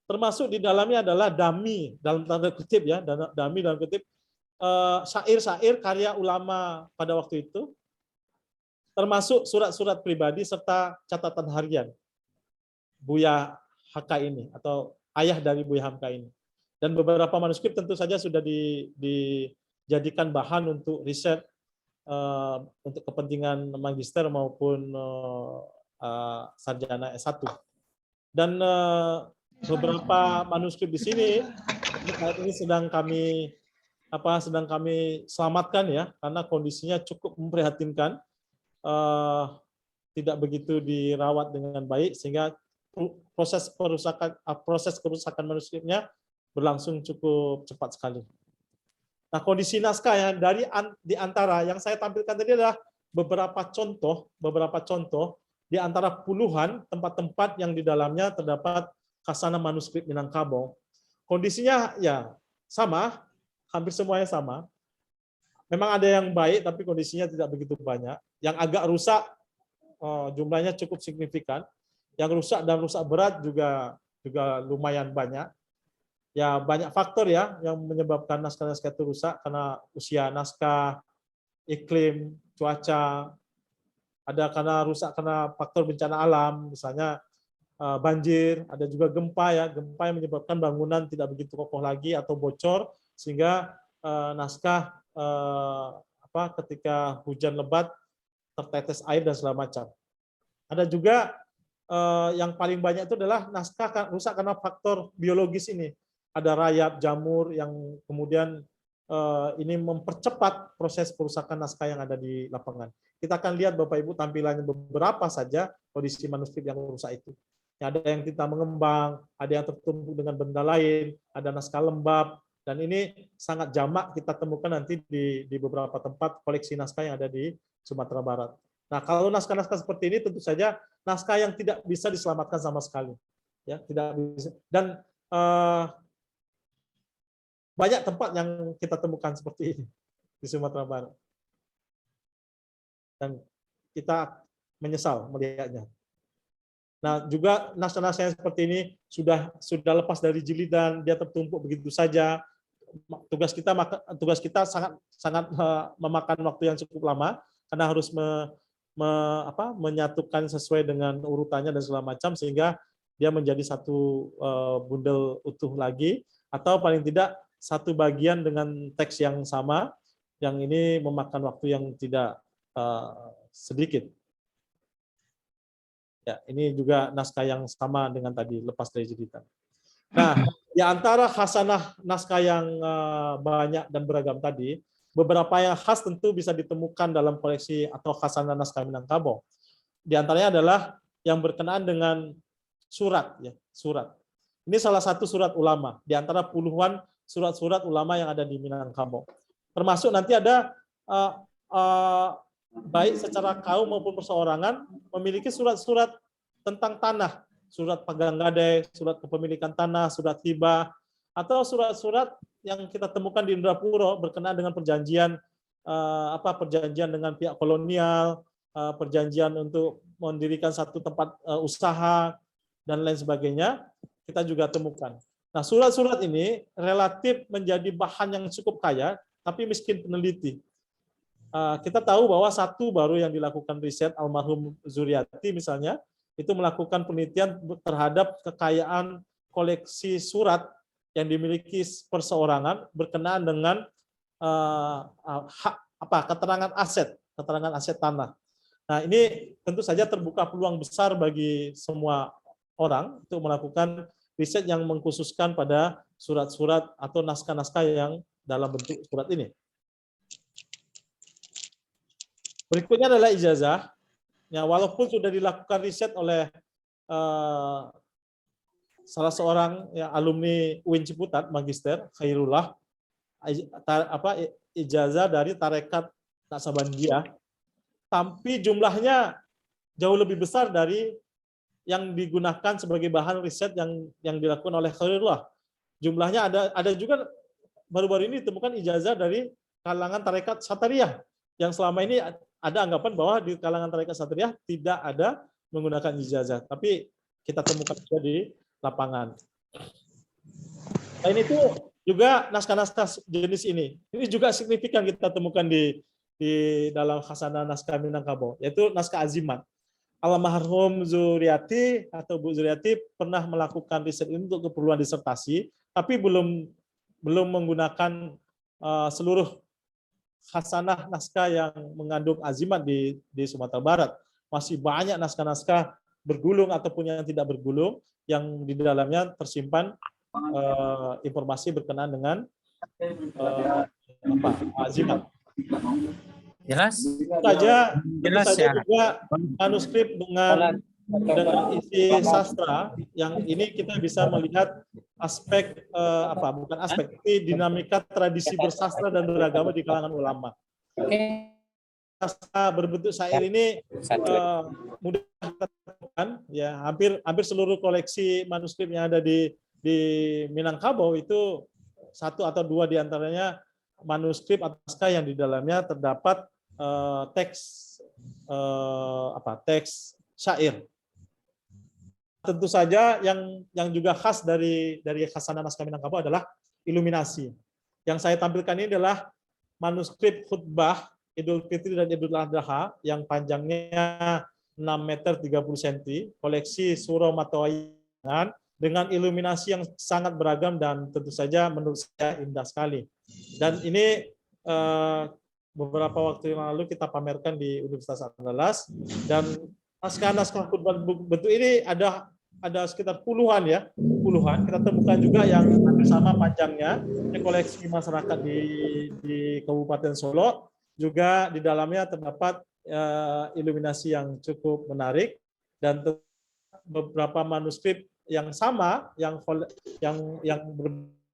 termasuk di dalamnya adalah dami dalam tanda kutip ya, dami dalam kutip syair-syair karya ulama pada waktu itu, termasuk surat-surat pribadi serta catatan harian Buya Hamka ini atau ayah dari Buya Hamka ini. Dan beberapa manuskrip tentu saja sudah dijadikan bahan untuk riset untuk kepentingan magister maupun sarjana S1. Dan beberapa manuskrip di sini saat ini sedang kami selamatkan ya, karena kondisinya cukup memprihatinkan. Tidak begitu dirawat dengan baik sehingga proses kerusakan manuskripnya berlangsung cukup cepat sekali. Nah, kondisi naskah yang di antara yang saya tampilkan tadi adalah beberapa contoh di antara puluhan tempat-tempat yang di dalamnya terdapat khasanah manuskrip Minangkabau. Kondisinya ya sama, hampir semuanya sama. Memang ada yang baik, tapi kondisinya tidak begitu banyak. Yang agak rusak, jumlahnya cukup signifikan. Yang rusak dan rusak berat juga lumayan banyak. Ya banyak faktor ya yang menyebabkan naskah-naskah itu rusak, karena usia naskah, iklim, cuaca. Ada karena rusak karena faktor bencana alam, misalnya banjir. Ada juga gempa ya, gempa yang menyebabkan bangunan tidak begitu kokoh lagi atau bocor, sehingga naskah ketika hujan lebat tertetes air dan segala macam. Ada juga yang paling banyak itu adalah naskah rusak karena faktor biologis ini. Ada rayap, jamur yang kemudian ini mempercepat proses kerusakan naskah yang ada di lapangan. Kita akan lihat Bapak Ibu tampilannya beberapa saja kondisi manuskrip yang rusak itu. Ada yang tinta mengembang, ada yang tertumpuk dengan benda lain, ada naskah lembab. Dan ini sangat jamak kita temukan nanti di beberapa tempat koleksi naskah yang ada di Sumatera Barat. Nah, kalau naskah-naskah seperti ini tentu saja naskah yang tidak bisa diselamatkan sama sekali, ya tidak bisa. Dan banyak tempat yang kita temukan seperti ini di Sumatera Barat. Dan kita menyesal melihatnya. Nah, juga naskah-naskah yang seperti ini sudah lepas dari jilidan, dia tertumpuk begitu saja. Tugas kita sangat memakan waktu yang cukup lama, karena harus menyatukan sesuai dengan urutannya dan segala macam, sehingga dia menjadi satu bundel utuh lagi, atau paling tidak satu bagian dengan teks yang sama, yang ini memakan waktu yang tidak sedikit. Ya, ini juga naskah yang sama dengan tadi, lepas dari jilidan. Nah, di antara khasanah naskah yang banyak dan beragam tadi, beberapa yang khas tentu bisa ditemukan dalam koleksi atau khasanah naskah Minangkabau. Di antaranya adalah yang berkenaan dengan surat, ya, surat. Ini salah satu surat ulama di antara puluhan surat-surat ulama yang ada di Minangkabau. Termasuk nanti ada baik secara kaum maupun perseorangan memiliki surat-surat tentang tanah. Surat pegang gadai, surat kepemilikan tanah, surat hibah, atau surat-surat yang kita temukan di Indrapuro berkenaan dengan perjanjian perjanjian dengan pihak kolonial, perjanjian untuk mendirikan satu tempat usaha dan lain sebagainya, kita juga temukan. Nah, surat-surat ini relatif menjadi bahan yang cukup kaya, tapi miskin peneliti. Kita tahu bahwa satu baru yang dilakukan riset, almarhum Zuriati misalnya, itu melakukan penelitian terhadap kekayaan koleksi surat yang dimiliki perseorangan berkenaan dengan keterangan aset tanah. Nah, ini tentu saja terbuka peluang besar bagi semua orang untuk melakukan riset yang mengkhususkan pada surat-surat atau naskah-naskah yang dalam bentuk surat ini. Berikutnya adalah ijazah. Ya, walaupun sudah dilakukan riset oleh salah seorang ya, alumni UIN Ciputat, Magister Khairullah, ijazah dari Tarekat Naksabandia, tapi jumlahnya jauh lebih besar dari yang digunakan sebagai bahan riset yang dilakukan oleh Khairullah. Jumlahnya ada juga baru-baru ini ditemukan ijazah dari kalangan Tarekat Satariyah, yang selama ini ada anggapan bahwa di kalangan Tarekat Satariyah tidak ada menggunakan ijazah, tapi kita temukan juga di lapangan. Selain itu juga naskah-naskah jenis ini juga signifikan kita temukan di dalam Khasanah Naskah Minangkabau, yaitu naskah azimat. Almarhum Zuriati atau Bu Zuriati pernah melakukan riset ini untuk keperluan disertasi, tapi belum menggunakan seluruh khasanah naskah yang mengandung azimat di Sumatera Barat. Masih banyak naskah-naskah bergulung ataupun yang tidak bergulung yang di dalamnya tersimpan informasi berkenaan dengan azimat. Jelas? Saja Ya. juga manuskrip dengan isi sastra yang ini kita bisa melihat aspek bukan aspek, tapi dinamika tradisi bersastra dan beragama di kalangan ulama. Sastra berbentuk syair ini mudah ditemukan, ya hampir seluruh koleksi manuskrip yang ada di Minangkabau itu satu atau dua diantaranya manuskrip atau naskah yang di dalamnya terdapat teks syair. Tentu saja yang juga khas dari Khasanah Naskah Minangkabau adalah iluminasi. Yang saya tampilkan ini adalah manuskrip khutbah Idul Fitri dan Idul Adha yang panjangnya 6 meter 30 cm, koleksi surau Matawayangan dengan iluminasi yang sangat beragam dan tentu saja menurut saya indah sekali. Dan ini beberapa waktu yang lalu kita pamerkan di Universitas Andalas, dan naskah-naskah khutbah bentuk ini ada sekitar puluhan. Kita temukan juga yang sama panjangnya, ini koleksi masyarakat di Kabupaten Solo, juga di dalamnya terdapat iluminasi yang cukup menarik, dan beberapa manuskrip yang sama yang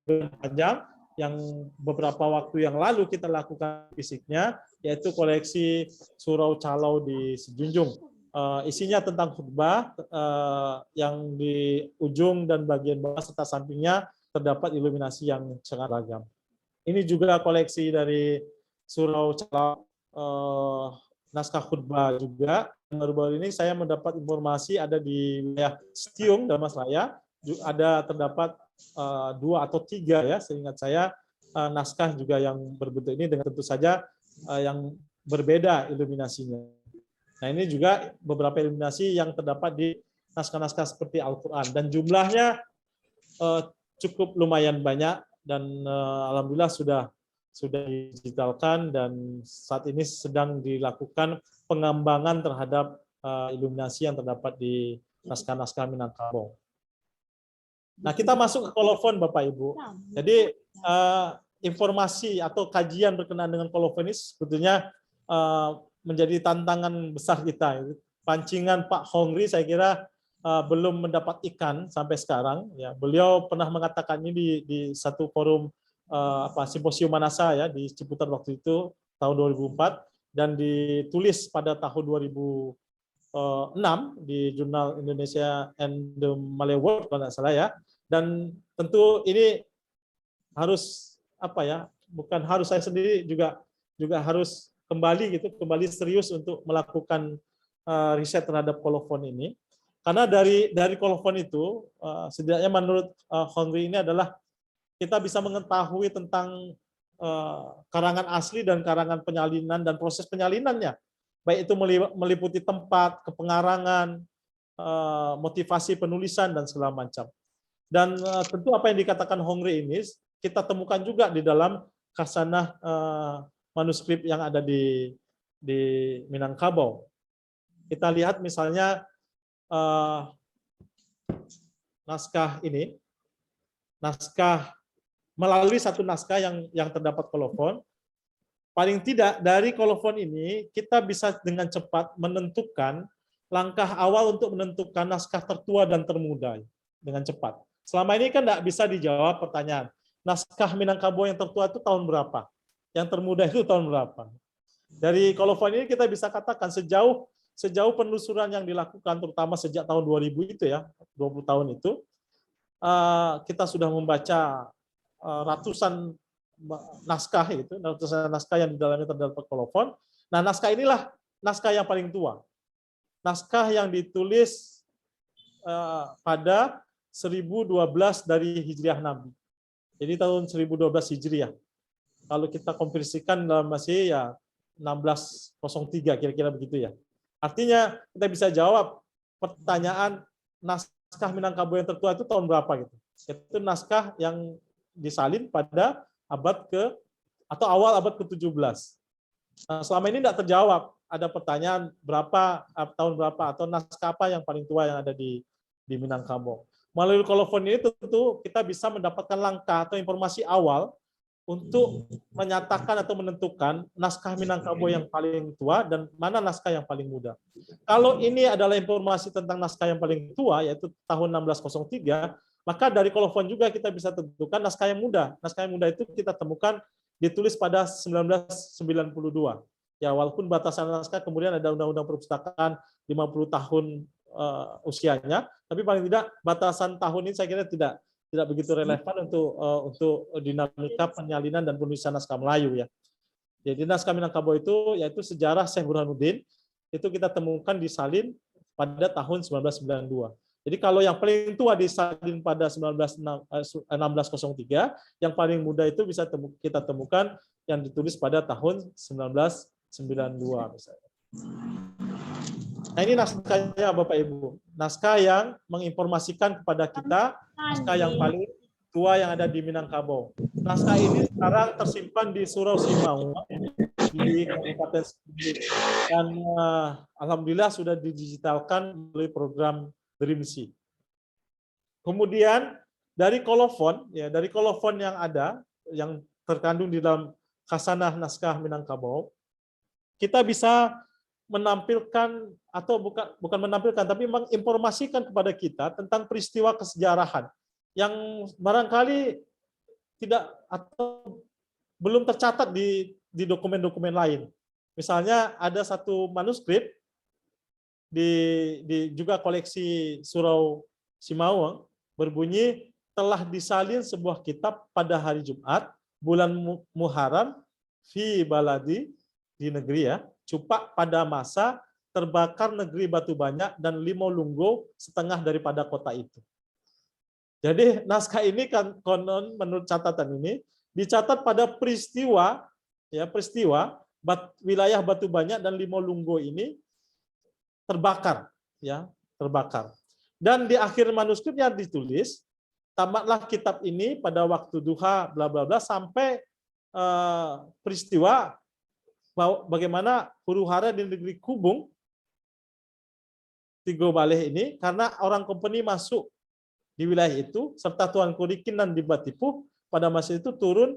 berpanjang yang beberapa waktu yang lalu kita lakukan fisiknya, yaitu koleksi Surau Calau di Sejunjung. Isinya tentang khutbah, yang di ujung dan bagian bawah serta sampingnya terdapat iluminasi yang sangat beragam. Ini juga koleksi dari Surau Calau, naskah khutbah juga. Baru-baru ini saya mendapat informasi ada di wilayah Setiung, Damasraya, ada terdapat 2 atau 3 ya, seingat saya, naskah juga yang berbentuk ini dengan tentu saja yang berbeda iluminasinya. Nah, ini juga beberapa iluminasi yang terdapat di naskah-naskah seperti Al-Quran, dan jumlahnya cukup lumayan banyak, dan alhamdulillah sudah digitalkan, dan saat ini sedang dilakukan pengembangan terhadap iluminasi yang terdapat di naskah-naskah Minangkabau. Nah, kita masuk ke kolofon, Bapak Ibu. Jadi informasi atau kajian berkenaan dengan kolofon ini sebetulnya menjadi tantangan besar kita. Pancingan Pak Hongri saya kira belum mendapat ikan sampai sekarang. Ya, beliau pernah mengatakan ini di satu forum simposium Manasa ya di Ciputat waktu itu tahun 2004, dan ditulis pada tahun 2006 di Jurnal Indonesia and the Malay World kalau nggak salah ya. Dan tentu ini harus bukan harus, saya sendiri juga harus kembali serius untuk melakukan riset terhadap kolofon ini, karena dari kolofon itu setidaknya menurut Hongri ini adalah kita bisa mengetahui tentang karangan asli dan karangan penyalinan dan proses penyalinannya, baik itu meliputi tempat, kepengarangan, motivasi penulisan dan segala macam. Dan tentu apa yang dikatakan Hongri ini kita temukan juga di dalam khasanah manuskrip yang ada di Minangkabau. Kita lihat misalnya naskah ini, naskah melalui satu naskah yang terdapat kolofon. Paling tidak dari kolofon ini kita bisa dengan cepat menentukan langkah awal untuk menentukan naskah tertua dan termuda dengan cepat. Selama ini kan tidak bisa dijawab pertanyaan, naskah Minangkabau yang tertua itu tahun berapa? Yang termuda itu tahun berapa? Dari kolofon ini kita bisa katakan sejauh penelusuran yang dilakukan, terutama sejak tahun 2000 itu ya, 20 tahun itu, kita sudah membaca ratusan naskah itu, ratusan naskah yang di dalamnya terdapat kolofon. Nah, naskah inilah naskah yang paling tua. Naskah yang ditulis pada 1012 dari Hijriah Nabi. Jadi tahun 1012 Hijriah. Kalau kita konversikan dalam masih ya 1603 kira-kira begitu ya. Artinya kita bisa jawab pertanyaan naskah Minangkabau yang tertua itu tahun berapa gitu. Itu naskah yang disalin pada abad atau awal abad ke-17. Nah, selama ini tidak terjawab. Ada pertanyaan tahun berapa atau naskah apa yang paling tua yang ada di Minangkabau. Melalui kolofon ini tentu kita bisa mendapatkan langkah atau informasi awal untuk menyatakan atau menentukan naskah Minangkabau yang paling tua dan mana naskah yang paling muda. Kalau ini adalah informasi tentang naskah yang paling tua, yaitu tahun 1603, maka dari kolofon juga kita bisa tentukan naskah yang muda. Naskah yang muda itu kita temukan ditulis pada 1992. Ya, walaupun batasan naskah kemudian ada Undang-Undang Perpustakaan 50 tahun usianya, tapi paling tidak batasan tahun ini saya kira tidak begitu relevan untuk dinamika penyalinan dan penulisan naskah Melayu ya. Jadi naskah Minangkabau itu yaitu sejarah Syekh Burhanuddin itu kita temukan disalin pada tahun 1992. Jadi kalau yang paling tua disalin pada 1603, yang paling muda itu bisa kita temukan yang ditulis pada tahun 1992 misalnya. Nah, ini naskahnya Bapak Ibu. Naskah yang menginformasikan kepada kita naskah yang paling tua yang ada di Minangkabau. Naskah ini sekarang tersimpan di Surau Simau di Kabupaten Sigi. Dan alhamdulillah sudah didigitalkan melalui program Dreamsea. Kemudian dari kolofon yang ada yang terkandung di dalam Khasanah Naskah Minangkabau, kita bisa menampilkan atau bukan menampilkan tapi menginformasikan kepada kita tentang peristiwa kesejarahan yang barangkali tidak atau belum tercatat di dokumen-dokumen lain. Misalnya ada satu manuskrip di juga koleksi Surau Simau berbunyi telah disalin sebuah kitab pada hari Jumat bulan Muharram fi baladi di negeri ya. Cupak pada masa terbakar negeri Batu Banyak dan Limau Lunggo setengah daripada kota itu. Jadi naskah ini kan konon menurut catatan ini dicatat pada peristiwa wilayah Batu Banyak dan Limau Lunggo ini terbakar ya, terbakar. Dan di akhir manuskripnya ditulis tamatlah kitab ini pada waktu duha bla bla bla sampai peristiwa bagaimana huru-hara di negeri Kubung Tigo Baleh ini karena orang kompeni masuk di wilayah itu serta Tuan Kurikin dan Dibatipuh pada masa itu turun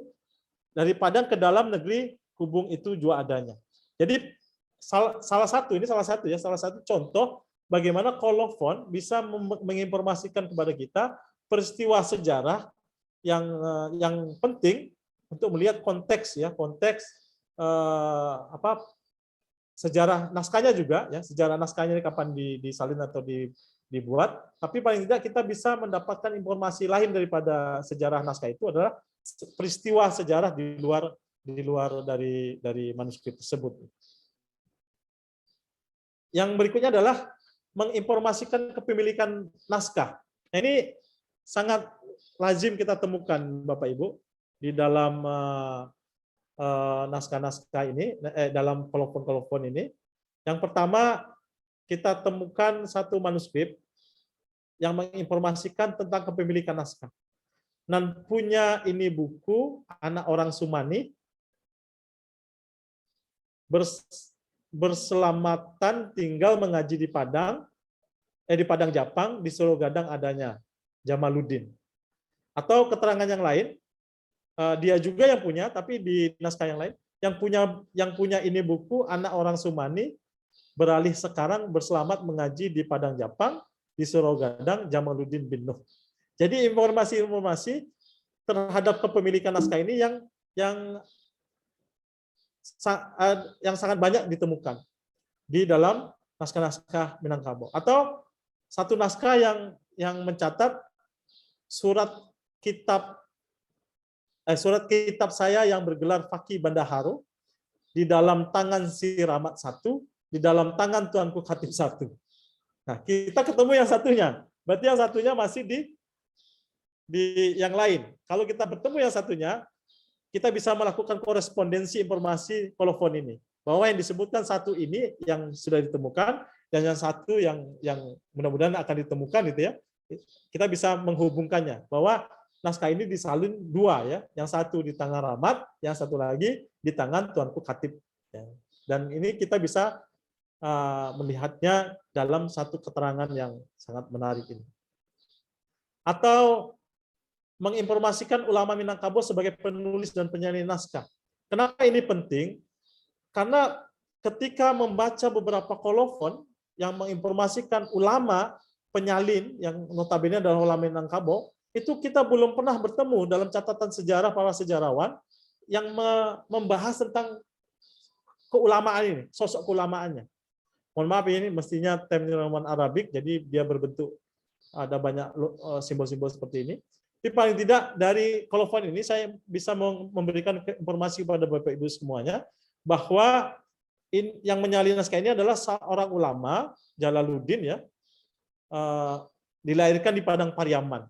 dari padang ke dalam negeri Kubung itu jua adanya. Jadi salah satu contoh bagaimana kolofon bisa menginformasikan kepada kita peristiwa sejarah yang penting untuk melihat konteks sejarah naskahnya juga ya, sejarah naskahnya kapan disalin atau dibuat, tapi paling tidak kita bisa mendapatkan informasi lain daripada sejarah naskah itu adalah peristiwa sejarah di luar dari manuskrip tersebut. Yang berikutnya adalah menginformasikan kepemilikan naskah. Nah, ini sangat lazim kita temukan Bapak Ibu di dalam naskah-naskah ini, dalam kolofon-kolofon ini. Yang pertama, kita temukan satu manuskrip yang menginformasikan tentang kepemilikan naskah. Dan punya ini buku anak orang Sumani berselamatan tinggal mengaji di Padang Japang, di Suro Gadang adanya Jamaluddin. Atau keterangan yang lain, dia juga yang punya, tapi di naskah yang lain, yang punya ini buku anak orang Sumani beralih sekarang berselamat mengaji di Padang Japang, di Suro Gadang Jamaluddin bin Nuh. Jadi informasi-informasi terhadap kepemilikan naskah ini yang sangat banyak ditemukan di dalam naskah-naskah Minangkabau. Atau satu naskah yang mencatat surat kitab saya yang bergelar Fakih Bandaharu di dalam tangan si Ramat 1, di dalam tangan Tuanku Khatib 1. Nah, kita ketemu yang satunya. Berarti yang satunya masih di yang lain. Kalau kita bertemu yang satunya, kita bisa melakukan korespondensi informasi kolofon ini. Bahwa yang disebutkan satu ini yang sudah ditemukan, dan yang satu yang mudah-mudahan akan ditemukan gitu ya. Kita bisa menghubungkannya bahwa naskah ini disalin dua ya, yang satu di tangan Ramat, yang satu lagi di tangan Tuanku Khatib. Dan ini kita bisa melihatnya dalam satu keterangan yang sangat menarik ini. Atau menginformasikan ulama Minangkabau sebagai penulis dan penyalin naskah. Kenapa ini penting? Karena ketika membaca beberapa kolofon yang menginformasikan ulama penyalin yang notabene adalah ulama Minangkabau, itu kita belum pernah bertemu dalam catatan sejarah para sejarawan yang membahas tentang keulamaan ini, sosok keulamaannya. Mohon maaf ini mestinya terminologi Arabik, jadi dia berbentuk ada banyak simbol-simbol seperti ini. Tapi paling tidak dari kolofon ini saya bisa memberikan informasi kepada Bapak Ibu semuanya bahwa yang menyalin naskah ini adalah seorang ulama Jalaluddin ya, dilahirkan di Padang Pariaman.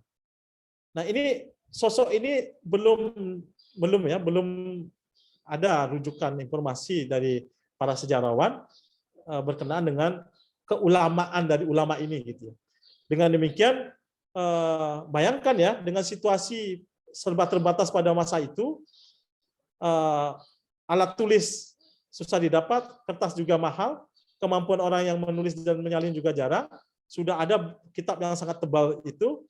Nah ini sosok ini belum ada rujukan informasi dari para sejarawan berkenaan dengan keulamaan dari ulama ini gitu. Dengan demikian bayangkan ya dengan situasi serba terbatas pada masa itu, alat tulis susah didapat, kertas juga mahal, kemampuan orang yang menulis dan menyalin juga jarang, sudah ada kitab yang sangat tebal itu,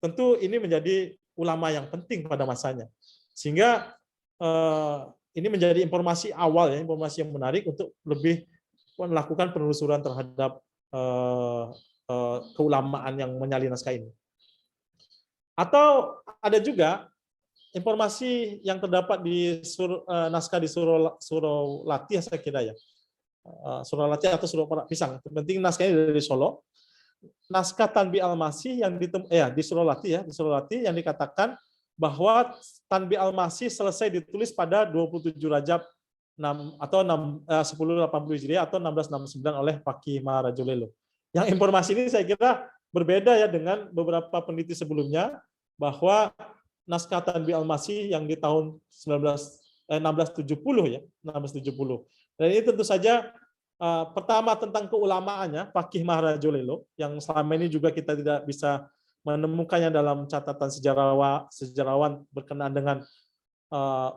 tentu ini menjadi ulama yang penting pada masanya. Sehingga ini menjadi informasi awal ya, informasi yang menarik untuk lebih melakukan penelusuran terhadap keulamaan yang menyalin naskah ini. Atau ada juga informasi yang terdapat di naskah di Suro Latih saya kira ya. Suro Latih atau Suro Perak Pisang. Penting naskahnya dari Solo. Naskah Tanbi Al-Masih yang di Suro Latih ya, di Suro Latih yang dikatakan bahwa Tanbi Al-Masih selesai ditulis pada 27 Rajab 1080 Hijriah atau 1669 oleh Fakih Maharajulelo. Yang informasi ini saya kira berbeda ya dengan beberapa peneliti sebelumnya, bahwa naskah Tanbi Al-Masih yang di tahun 1670 ya, 1670. Dan ini tentu saja pertama tentang keulamaannya Fakih Maharajulelo yang selama ini juga kita tidak bisa menemukannya dalam catatan sejarawan berkenaan dengan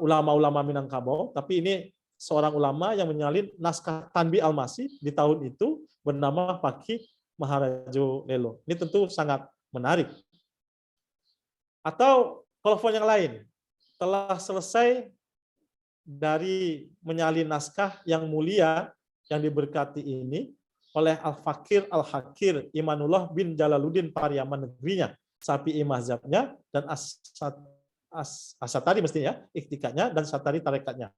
ulama-ulama Minangkabau, tapi ini seorang ulama yang menyalin naskah Tanbi Al-Masih di tahun itu bernama Fakih Maharajulelo. Ini tentu sangat menarik. Atau kolofon yang lain, telah selesai dari menyalin naskah yang mulia yang diberkati ini oleh Al-Fakir Al-Hakir Imanullah bin Jalaluddin Pariaman negerinya, Sapi'i mazhabnya, dan Asatari mestinya iktikatnya, dan Satari tarekatnya.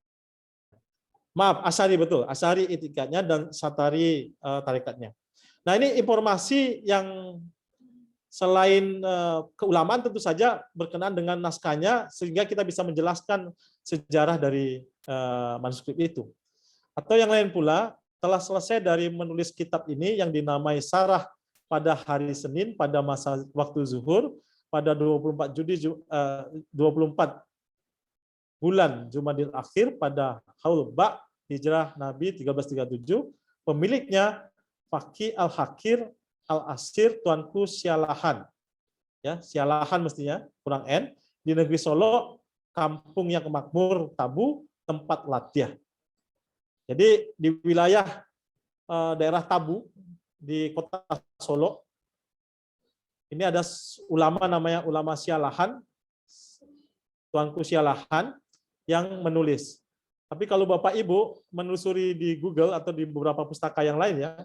Maaf, Asari betul, Asari iktikatnya dan Satari tarekatnya. Nah ini informasi yang selain keulamaan tentu saja berkenaan dengan naskahnya sehingga kita bisa menjelaskan sejarah dari manuskrip itu. Atau yang lain pula, telah selesai dari menulis kitab ini yang dinamai Sarah pada hari Senin pada masa waktu zuhur pada 24 bulan Jumadil Akhir pada Haul Ba Hijrah Nabi 1337. Pemiliknya Fakih Al-Hakir Al-Asir Tuanku Sialahan. Ya, Sialahan mestinya, kurang N, di negeri Solo, kampung yang makmur Tabu, tempat latihan. Jadi di wilayah daerah Tabu di kota Solo, ini ada ulama namanya ulama Sialahan, Tuanku Sialahan, yang menulis. Tapi kalau Bapak Ibu menelusuri di Google atau di beberapa pustaka yang lain ya,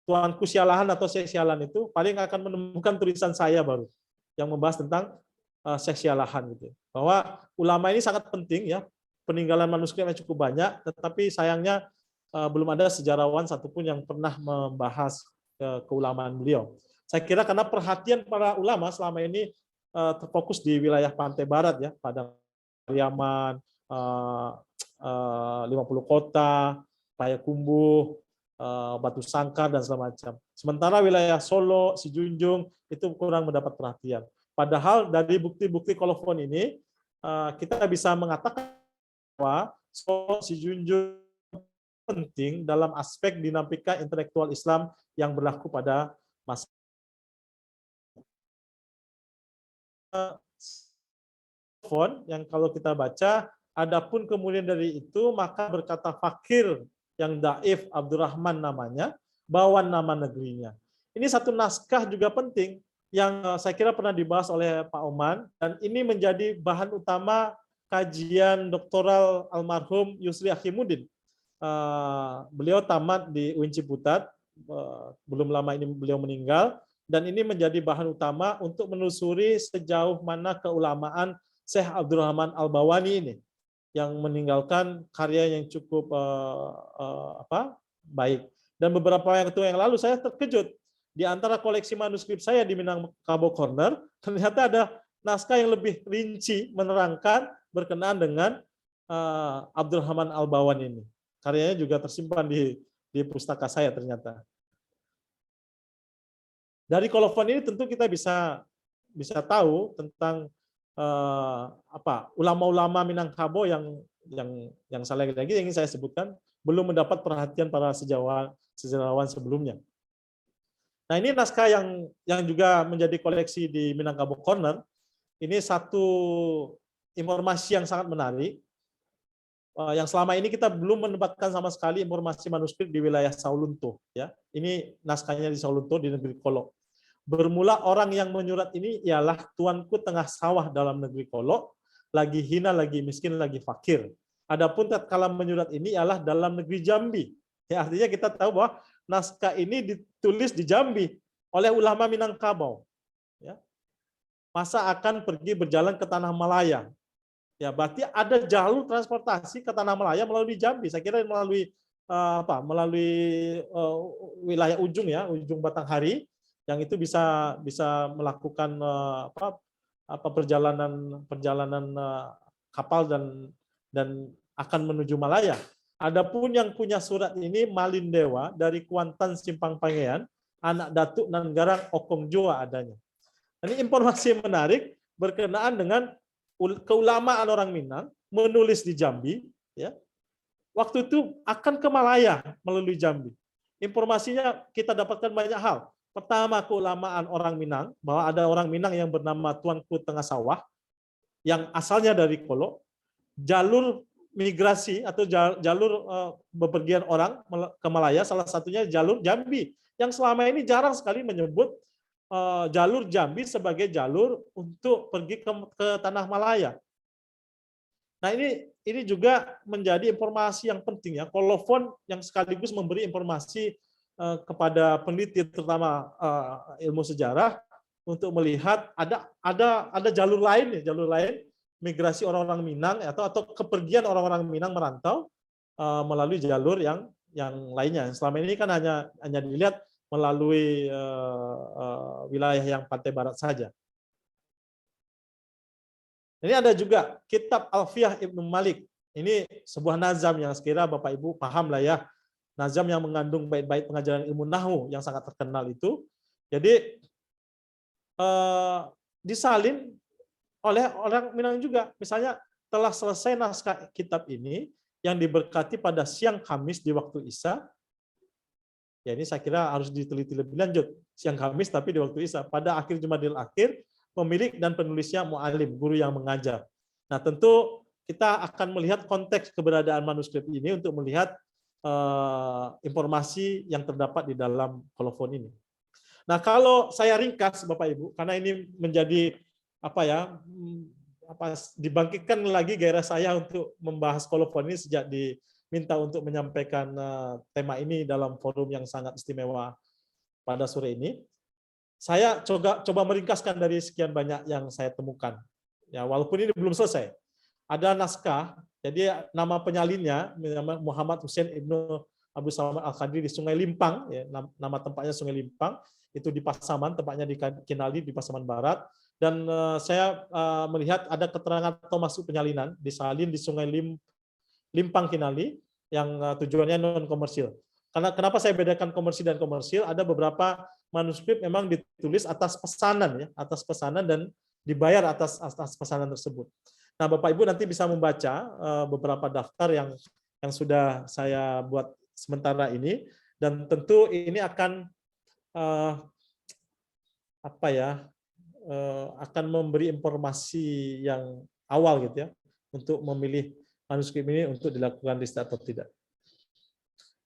Tuanku Sialahan atau Syekh Sialan itu paling akan menemukan tulisan saya baru yang membahas tentang Syekh Sialahan gitu. Bahwa ulama ini sangat penting ya, peninggalan manuskripnya cukup banyak, tetapi sayangnya belum ada sejarawan satupun yang pernah membahas keulamaan beliau. Saya kira karena perhatian para ulama selama ini terfokus di wilayah pantai barat ya, Padang Pariaman, 50 kota, Payakumbuh, Batu Sangkar dan segala macam. Sementara wilayah Solo, Sijunjung itu kurang mendapat perhatian. Padahal dari bukti-bukti kolofon ini kita bisa mengatakan bahwa Solo, Sijunjung penting dalam aspek dinamika intelektual Islam yang berlaku pada masa yang kalau kita baca, adapun kemudian dari itu maka berkata fakir yang daif Abdurrahman namanya, bawa nama negerinya. Ini satu naskah juga penting yang saya kira pernah dibahas oleh Pak Oman, dan ini menjadi bahan utama kajian doktoral almarhum Yusri Hakimuddin. Beliau tamat di UIN Ciputat, belum lama ini beliau meninggal, dan ini menjadi bahan utama untuk menelusuri sejauh mana keulamaan Syekh Abdurrahman Al-Bawani ini yang meninggalkan karya yang cukup baik. Dan beberapa waktu yang lalu saya terkejut, di antara koleksi manuskrip saya di Minangkabau Corner ternyata ada naskah yang lebih rinci menerangkan berkenaan dengan Abdurrahman Al-Bawani ini. Karyanya juga tersimpan di pustaka saya ternyata. Dari kolofon ini tentu kita bisa tahu tentang ulama-ulama Minangkabau yang saya lagi ingin saya sebutkan belum mendapat perhatian para sejarawan sebelumnya. Nah, ini naskah yang juga menjadi koleksi di Minangkabau Corner. Ini satu informasi yang sangat menarik. Yang selama ini kita belum mendapatkan sama sekali informasi manuskrip di wilayah Saulunto. Ya, ini naskahnya di Saulunto di negeri Kolok. Bermula orang yang menyurat ini ialah tuanku tengah sawah dalam negeri Kolok, lagi hina, lagi miskin, lagi fakir. Adapun tatkala menyurat ini ialah dalam negeri Jambi. Ya, artinya kita tahu bahwa naskah ini ditulis di Jambi oleh ulama Minangkabau. Ya. Masa akan pergi berjalan ke Tanah Malaya. Ya, berarti ada jalur transportasi ke Tanah Malaya melalui Jambi. Saya kira melalui wilayah ujung ya, ujung Batanghari, yang itu bisa melakukan perjalanan kapal dan akan menuju Malaya. Adapun yang punya surat ini Malindewa dari Kuantan Simpang Pangean, anak Datuk Nanggarang Okong Joa adanya. Ini informasi menarik berkenaan dengan keulamaan orang Minang menulis di Jambi, ya. Waktu itu akan ke Malaya melalui Jambi. Informasinya kita dapatkan banyak hal. Pertama, keulamaan orang Minang, bahwa ada orang Minang yang bernama Tuanku Tengah Sawah, yang asalnya dari Kolok, jalur migrasi atau jalur bepergian orang ke Malaya, salah satunya jalur Jambi, yang selama ini jarang sekali menyebut jalur Jambi sebagai jalur untuk pergi ke Tanah Malaya. Nah, ini juga menjadi informasi yang penting ya, kolofon yang sekaligus memberi informasi kepada peneliti terutama ilmu sejarah untuk melihat ada jalur lain migrasi orang-orang Minang atau kepergian orang-orang Minang merantau melalui jalur yang lainnya. Selama ini kan hanya dilihat melalui wilayah yang pantai barat saja. Ini ada juga kitab Alfiyah Ibnu Malik. Ini sebuah nazam yang sekira Bapak Ibu paham lah ya. Nazam yang mengandung bait-bait pengajaran ilmu nahwu yang sangat terkenal itu. Jadi disalin oleh orang Minang juga. Misalnya telah selesai naskah kitab ini yang diberkati pada siang Kamis di waktu Isya. Ya, ini saya kira harus diteliti lebih lanjut. Siang Kamis tapi di waktu Isya. Pada akhir Jumadil Akhir, pemilik dan penulisnya mu'alim, guru yang mengajar. Nah, tentu kita akan melihat konteks keberadaan manuskrip ini untuk melihat informasi yang terdapat di dalam kolofon ini. Nah, kalau saya ringkas Bapak Ibu, karena ini menjadi dibangkitkan lagi gairah saya untuk membahas kolofon ini sejak diminta untuk menyampaikan tema ini dalam forum yang sangat istimewa pada sore ini. Saya coba meringkaskan dari sekian banyak yang saya temukan. Ya, walaupun ini belum selesai. Ada naskah, jadi nama penyalinnya Muhammad Hussein Ibnu Abu Salamah Al-Khadri di Sungai Limpang, ya, nama tempatnya Sungai Limpang, itu di Pasaman, tempatnya di Kinali di Pasaman Barat. Dan saya melihat ada keterangan atau masuk penyalinan disalin di Sungai Limpang Kinali yang tujuannya non komersil. Karena kenapa saya bedakan komersil dan komersil? Ada beberapa manuskrip memang ditulis atas pesanan, ya, atas pesanan dan dibayar atas pesanan tersebut. Nah, Bapak Ibu nanti bisa membaca beberapa daftar yang sudah saya buat sementara ini, dan tentu ini akan akan memberi informasi yang awal gitu ya untuk memilih manuskrip ini untuk dilakukan riset atau tidak.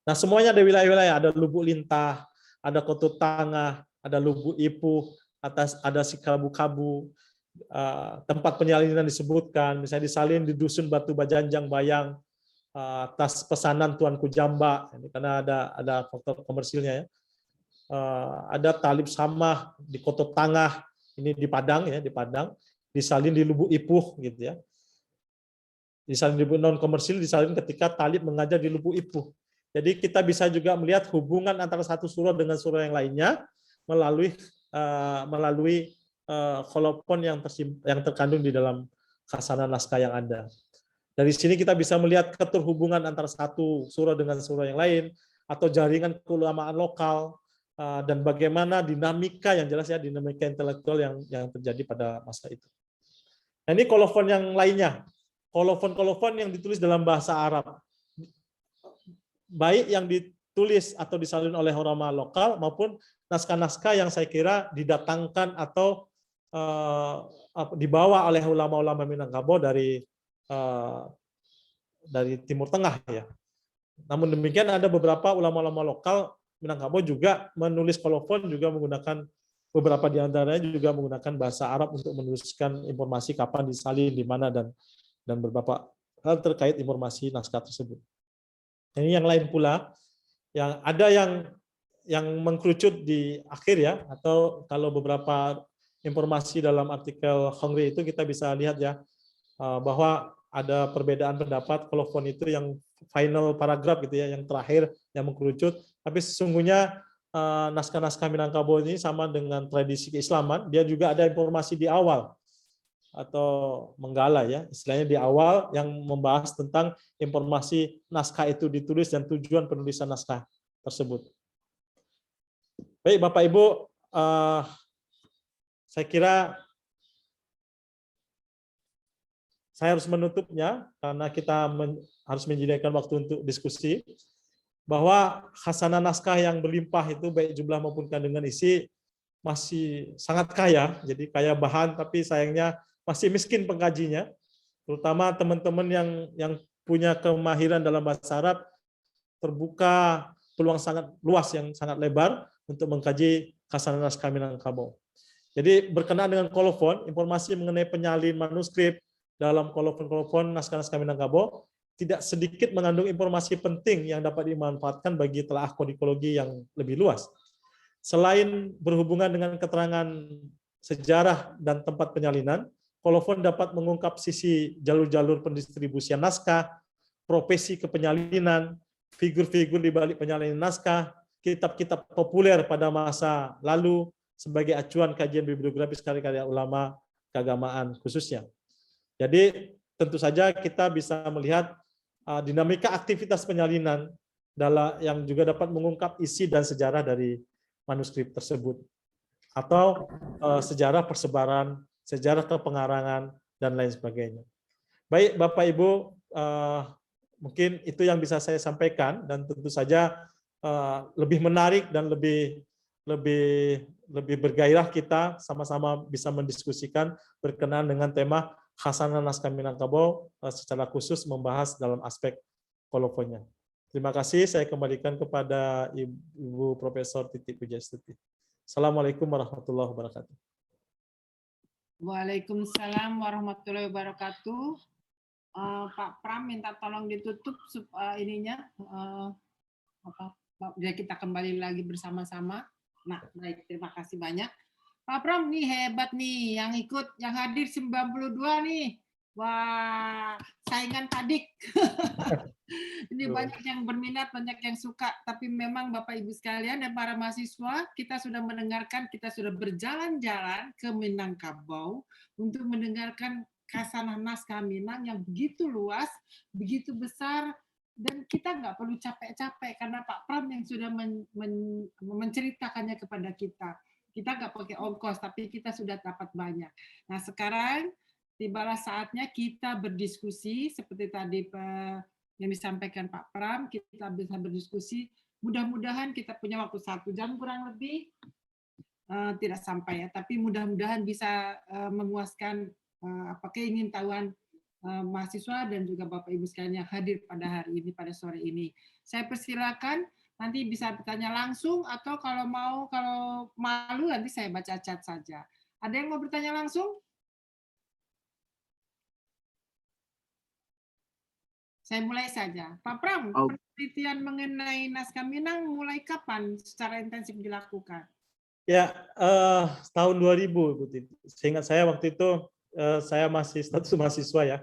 Nah, semuanya ada wilayah-wilayah, ada Lubuk Lintah, ada Kota Tangah, ada Lubuk Ipuh, ada Sikabu-Kabu, tempat penyalinan disebutkan, misalnya disalin di Dusun Batu Bajanjang Bayang, atas pesanan Tuanku Jamba, ini karena ada faktor komersilnya ya. Ada Talib Samah di Kota Tangah, ini di Padang ya, di Padang, disalin di Lubuk Ipuh gitu ya. Disalin di non komersil, disalin ketika Talib mengajar di Lubuk Ipuh. Jadi kita bisa juga melihat hubungan antara satu surah dengan surah yang lainnya melalui kolofon yang terkandung di dalam khasanah naskah yang ada. Dari sini kita bisa melihat keterhubungan antara satu surah dengan surah yang lain, atau jaringan keulamaan lokal, dan bagaimana dinamika yang jelas ya, dinamika intelektual yang terjadi pada masa itu. Nah, ini kolofon yang lainnya, kolofon-kolofon yang ditulis dalam bahasa Arab, baik yang ditulis atau disalin oleh ulama lokal maupun naskah-naskah yang saya kira didatangkan atau dibawa oleh ulama-ulama Minangkabau dari Timur Tengah ya. Namun demikian ada beberapa ulama-ulama lokal Minangkabau juga menulis kolofon, juga menggunakan beberapa di antaranya juga menggunakan bahasa Arab untuk menuliskan informasi kapan disalin, di mana, dan beberapa hal terkait informasi naskah tersebut. Ini yang lain pula, yang ada yang mengkerucut di akhir ya, atau kalau beberapa informasi dalam artikel Hongri itu kita bisa lihat ya, bahwa ada perbedaan pendapat kolofon itu yang final paragraf gitu ya, yang terakhir yang mengkerucut. Tapi sesungguhnya naskah-naskah Minangkabau ini sama dengan tradisi keislaman, dia juga ada informasi di awal atau menggala ya, istilahnya di awal yang membahas tentang informasi naskah itu ditulis dan tujuan penulisan naskah tersebut. Baik Bapak Ibu, saya kira saya harus menutupnya karena kita harus menyediakan waktu untuk diskusi, bahwa khasanah naskah yang berlimpah itu baik jumlah maupun kandungan isi masih sangat kaya, jadi kaya bahan, tapi sayangnya masih miskin pengkajinya, terutama teman-teman yang punya kemahiran dalam bahasa Arab, terbuka peluang sangat luas yang sangat lebar untuk mengkaji khasanah naskah Minangkabau. Jadi berkenaan dengan kolofon, informasi mengenai penyalin manuskrip dalam kolofon-kolofon naskah-naskah Minangkabau tidak sedikit mengandung informasi penting yang dapat dimanfaatkan bagi telaah kodikologi yang lebih luas. Selain berhubungan dengan keterangan sejarah dan tempat penyalinan, kolofon dapat mengungkap sisi jalur-jalur pendistribusian naskah, profesi kepenyalinan, figur-figur di balik penyalinan naskah, kitab-kitab populer pada masa lalu sebagai acuan kajian bibliografis karya-karya ulama keagamaan khususnya. Jadi tentu saja kita bisa melihat dinamika aktivitas penyalinan yang juga dapat mengungkap isi dan sejarah dari manuskrip tersebut, atau sejarah persebaran, sejarah kepengarangan, dan lain sebagainya. Baik Bapak Ibu, mungkin itu yang bisa saya sampaikan, dan tentu saja lebih menarik dan lebih bergairah kita sama-sama bisa mendiskusikan berkenaan dengan tema khasanah naskah Minangkabau secara khusus membahas dalam aspek kolofonnya. Terima kasih. Saya kembalikan kepada Ibu Profesor Titi Pujastuti. Assalamualaikum warahmatullahi wabarakatuh. Waalaikumsalam warahmatullahi wabarakatuh. Pak Pram minta tolong ditutup ininya, biar kita kembali lagi bersama-sama. Nah, baik, terima kasih banyak. Pak Pram nih hebat nih, yang hadir 92 nih. Wah, saingan Padik. Ini banyak yang berminat, banyak yang suka. Tapi memang Bapak Ibu sekalian dan para mahasiswa, kita sudah mendengarkan, kita sudah berjalan-jalan ke Minangkabau untuk mendengarkan khasanah naskah Minang yang begitu luas, begitu besar, dan kita nggak perlu capek-capek karena Pak Pram yang sudah menceritakannya kepada kita. Kita nggak pakai ongkos, tapi kita sudah dapat banyak. Nah sekarang tibalah saatnya kita berdiskusi seperti tadi yang disampaikan Pak Pram, kita bisa berdiskusi. Mudah-mudahan kita punya waktu 1 jam kurang lebih, tidak sampai ya, tapi mudah-mudahan bisa memuaskan keingintahuan mahasiswa dan juga Bapak Ibu sekalian yang hadir pada hari ini, pada sore ini. Saya persilakan nanti bisa bertanya langsung atau kalau malu nanti saya baca chat saja. Ada yang mau bertanya langsung? Saya mulai saja. Pak Pram, penelitian mengenai naskah Minang mulai kapan secara intensif dilakukan? Ya, tahun 2000, Bu Titi. Seingat saya waktu itu saya masih status mahasiswa ya,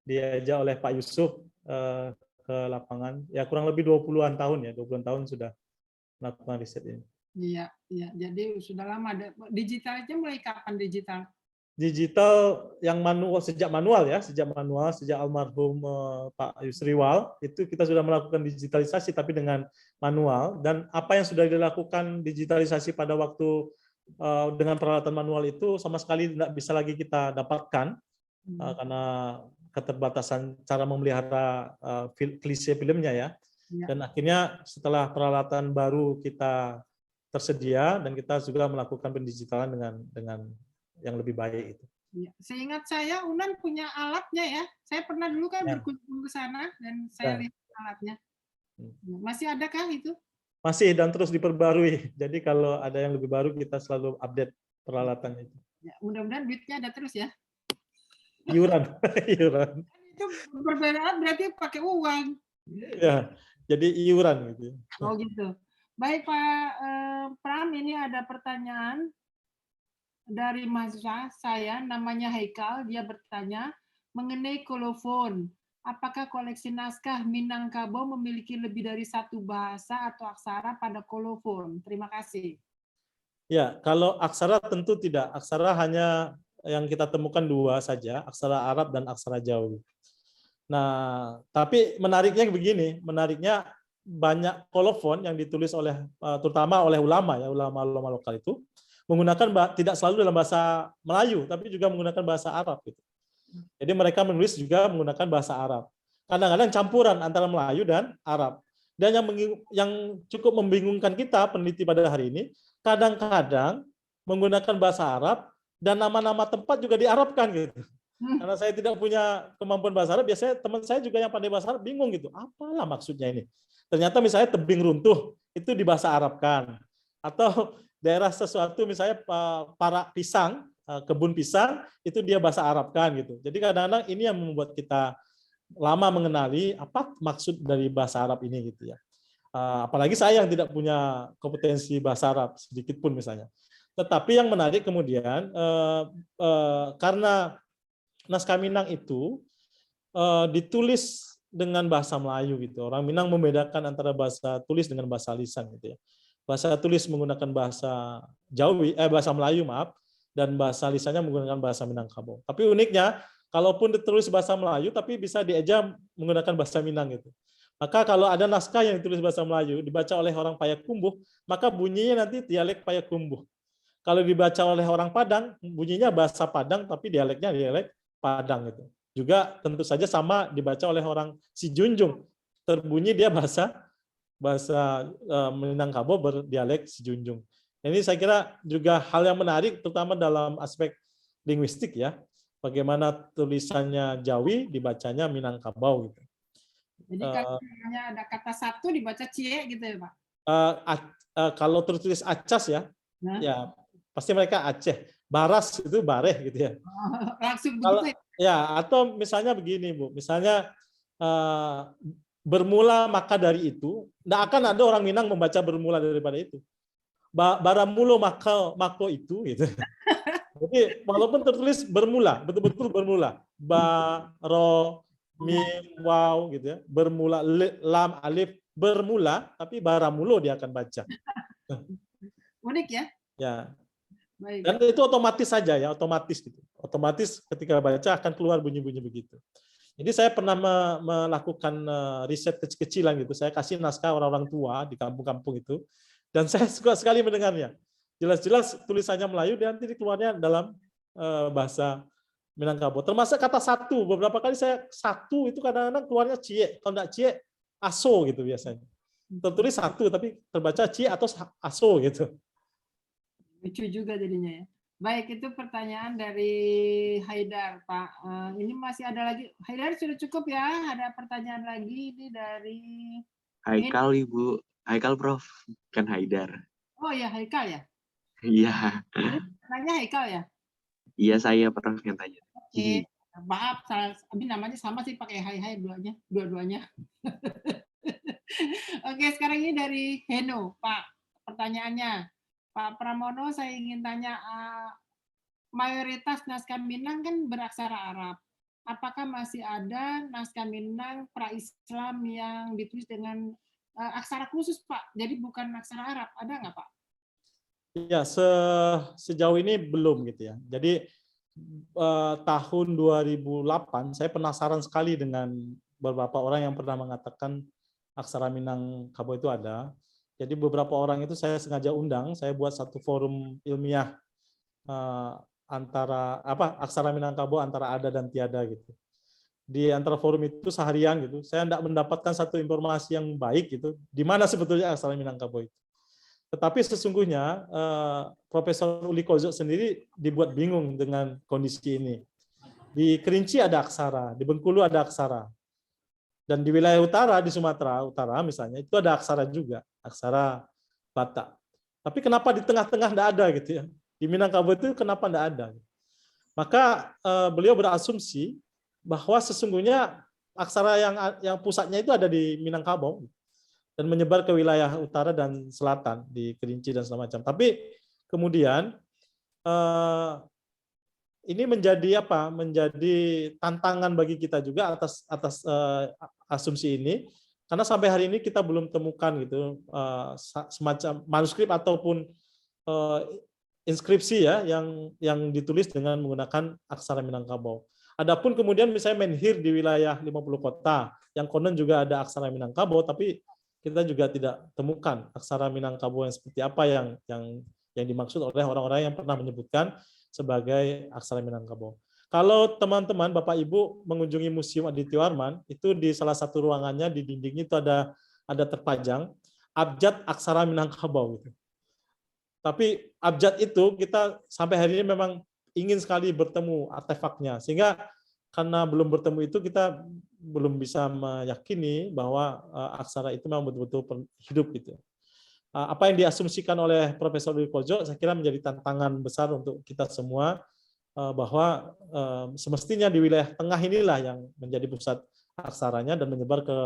diajak oleh Pak Yusuf ke lapangan. Ya kurang lebih 20-an tahun ya, 20-an tahun sudah melakukan riset ini. Iya, iya. Jadi sudah lama. Digital aja mulai kapan digital? Digital yang sejak manual, sejak almarhum Pak Yusriwal itu kita sudah melakukan digitalisasi tapi dengan manual, dan apa yang sudah dilakukan digitalisasi pada waktu dengan peralatan manual itu sama sekali tidak bisa lagi kita dapatkan karena keterbatasan cara memelihara klise filmnya ya. Dan akhirnya setelah peralatan baru kita tersedia dan kita juga melakukan pendigitalan dengan yang lebih baik itu. Ya, seingat saya UNAN punya alatnya ya. Saya pernah dulu kan berkunjung ke sana dan saya lihat alatnya. Masih adakah itu? Masih dan terus diperbarui. Jadi kalau ada yang lebih baru kita selalu update peralatan itu. Ya, mudah-mudahan duitnya ada terus ya. Iuran, iuran. Itu perbedaan berarti pakai uang. Ya, jadi iuran gitu. Oh gitu. Baik Pak Pram, ini ada pertanyaan dari mahasiswa saya, namanya Haikal. Dia bertanya mengenai kolofon. Apakah koleksi naskah Minangkabau memiliki lebih dari 1 bahasa atau aksara pada kolofon? Terima kasih. Ya, kalau aksara tentu tidak. Aksara hanya yang kita temukan 2 saja, aksara Arab dan aksara Jawi. Nah, tapi menariknya begini, menariknya banyak kolofon yang ditulis oleh terutama oleh ulama ya, ulama lokal itu menggunakan tidak selalu dalam bahasa Melayu, tapi juga menggunakan bahasa Arab gitu. Jadi mereka menulis juga menggunakan bahasa Arab. Kadang-kadang campuran antara Melayu dan Arab. Dan yang cukup membingungkan kita peneliti pada hari ini, kadang-kadang menggunakan bahasa Arab dan nama-nama tempat juga diarabkan gitu. Karena saya tidak punya kemampuan bahasa Arab, biasanya teman saya juga yang pandai bahasa Arab bingung gitu. Apalah maksudnya ini? Ternyata misalnya tebing runtuh itu di bahasa Arabkan. Atau daerah sesuatu misalnya para pisang, kebun pisang itu dia bahasa Arabkan gitu. Jadi kadang-kadang ini yang membuat kita lama mengenali apa maksud dari bahasa Arab ini gitu ya. Apalagi saya yang tidak punya kompetensi bahasa Arab sedikit pun misalnya. Tetapi yang menarik kemudian karena naskah Minang itu ditulis dengan bahasa Melayu gitu. Orang Minang membedakan antara bahasa tulis dengan bahasa lisan gitu ya. Bahasa tulis menggunakan bahasa Jawi, bahasa Melayu maaf, dan bahasa lisannya menggunakan bahasa Minangkabau. Tapi uniknya, kalaupun ditulis bahasa Melayu, tapi bisa dieja menggunakan bahasa Minang gitu. Maka kalau ada naskah yang ditulis bahasa Melayu, dibaca oleh orang Payakumbuh, maka bunyinya nanti dialek Payakumbuh. Kalau dibaca oleh orang Padang, bunyinya bahasa Padang, tapi dialeknya dialek Padang gitu. Juga tentu saja sama dibaca oleh orang Sijunjung, terbunyi dia bahasa Minangkabau berdialek Sijunjung. Ini saya kira juga hal yang menarik, terutama dalam aspek linguistik ya, bagaimana tulisannya Jawi dibacanya Minangkabau gitu. Jadi kalau misalnya ada kata satu dibaca cie gitu ya Pak? Kalau tertulis acas ya, Nah, ya pasti mereka Aceh. Baras itu bareh gitu ya. langsung Kalau begitu ya? ya, atau misalnya begini Bu, misalnya bermula maka dari itu, tidak akan ada orang Minang membaca bermula daripada itu. Baramulo mako itu gitu. Jadi walaupun tertulis bermula, betul-betul bermula, ba, ro, mim, waw gitu ya, bermula, lam, alif, bermula, tapi baramulo dia akan baca. Unik ya? Ya, Baik. dan itu otomatis saja ya, otomatis gitu. Otomatis ketika baca akan keluar bunyi-bunyi begitu. Jadi saya pernah melakukan riset kecil-kecilan gitu. Saya kasih naskah orang-orang tua di kampung-kampung itu, dan saya suka sekali mendengarnya. Jelas-jelas tulisannya Melayu dan nanti keluarnya dalam bahasa Minangkabau. Termasuk kata satu. Beberapa kali saya satu itu kadang-kadang keluarnya cie. Kalau enggak cie, aso gitu biasanya. Tertulis satu tapi terbaca cie atau aso gitu. Lucu juga jadinya ya. Baik, itu pertanyaan dari Haidar, Pak. Ini masih ada lagi. Haidar sudah cukup ya? Ada pertanyaan lagi ini dari Haikal Ibu, Haikal Prof, kan Haidar. Oh ya, Haikal ya? Iya, Ini nanya Haikal ya? iya saya Prof yang tanya. Oke, maaf, ini namanya sama sih pakai hai dua-duanya. Oke, sekarang ini dari Heno, Pak. Pertanyaannya, Pak Pramono, saya ingin tanya, mayoritas naskah Minang kan beraksara Arab. Apakah masih ada naskah Minang pra-Islam yang ditulis dengan aksara khusus, Pak? Jadi bukan aksara Arab, ada nggak, Pak? Ya, sejauh ini belum gitu ya. Jadi tahun 2008 saya penasaran sekali dengan beberapa orang yang pernah mengatakan aksara Minangkabau itu ada. Jadi beberapa orang itu saya sengaja undang, saya buat satu forum ilmiah antara aksara Minangkabau antara ada dan tiada gitu. Di antara forum itu seharian gitu, saya tidak mendapatkan satu informasi yang baik gitu, di mana sebetulnya aksara Minangkabau itu. Tetapi sesungguhnya Profesor Uli Kozo sendiri dibuat bingung dengan kondisi ini. Di Kerinci ada aksara, di Bengkulu ada aksara. Dan di wilayah utara, di Sumatera Utara misalnya, itu ada aksara juga, aksara Batak. Tapi kenapa di tengah-tengah tidak ada gitu ya? Di Minangkabau itu kenapa tidak ada? Maka beliau berasumsi bahwa sesungguhnya aksara yang pusatnya itu ada di Minangkabau dan menyebar ke wilayah utara dan selatan di Kerinci dan segala macam. Tapi kemudian ini menjadi menjadi tantangan bagi kita juga atas asumsi ini, karena sampai hari ini kita belum temukan gitu semacam manuskrip ataupun inskripsi ya yang ditulis dengan menggunakan aksara Minangkabau. Adapun kemudian misalnya menhir di wilayah 50 kota yang konon juga ada aksara Minangkabau, tapi kita juga tidak temukan aksara Minangkabau yang seperti apa yang dimaksud oleh orang-orang yang pernah menyebutkan sebagai aksara Minangkabau. Kalau teman-teman, Bapak Ibu mengunjungi Museum Aditya Warman, itu di salah satu ruangannya di dinding itu ada terpajang abjad aksara Minangkabau. Tapi abjad itu kita sampai hari ini memang ingin sekali bertemu artefaknya, sehingga karena belum bertemu itu kita belum bisa meyakini bahwa aksara itu memang betul-betul hidup gitu. Apa yang diasumsikan oleh Profesor Uli Kozo saya kira menjadi tantangan besar untuk kita semua, bahwa semestinya di wilayah tengah inilah yang menjadi pusat aksaranya dan menyebar ke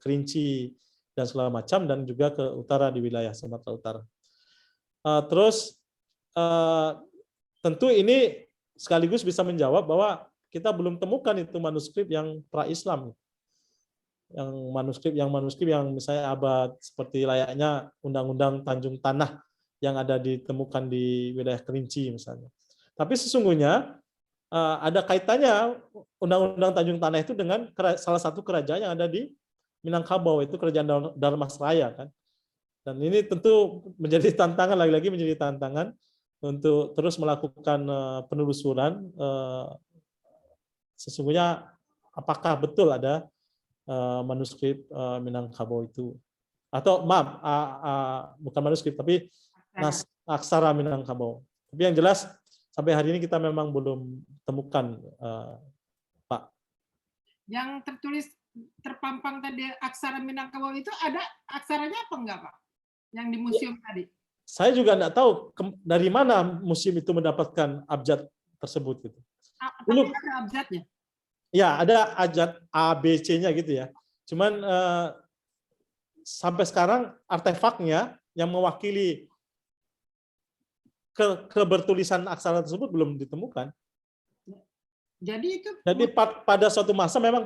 Kerinci dan segala macam, dan juga ke utara di wilayah Sumatera Utara. Terus tentu ini sekaligus bisa menjawab bahwa kita belum temukan itu manuskrip yang pra-Islam, yang manuskrip yang misalnya abad seperti layaknya Undang-Undang Tanjung Tanah yang ada ditemukan di wilayah Kerinci misalnya. Tapi sesungguhnya ada kaitannya Undang-Undang Tanjung Tanah itu dengan salah satu kerajaan yang ada di Minangkabau, itu Kerajaan Darmasraya kan. Dan ini tentu menjadi tantangan, lagi-lagi menjadi tantangan untuk terus melakukan penelusuran sesungguhnya apakah betul ada manuskrip Minangkabau itu, atau maaf bukan manuskrip tapi aksara Minangkabau. Tapi yang jelas sampai hari ini kita memang belum temukan, Pak. Yang tertulis terpampang tadi aksara Minangkabau itu ada aksaranya apa enggak, Pak? Yang di museum tadi. Saya juga nggak tahu dari mana museum itu mendapatkan abjad tersebut gitu. Tapi ada abjadnya. Ya, ada abjad A, B, C-nya gitu ya. Cuman sampai sekarang artefaknya yang mewakili kebertulisan aksara tersebut belum ditemukan. Jadi itu pada suatu masa memang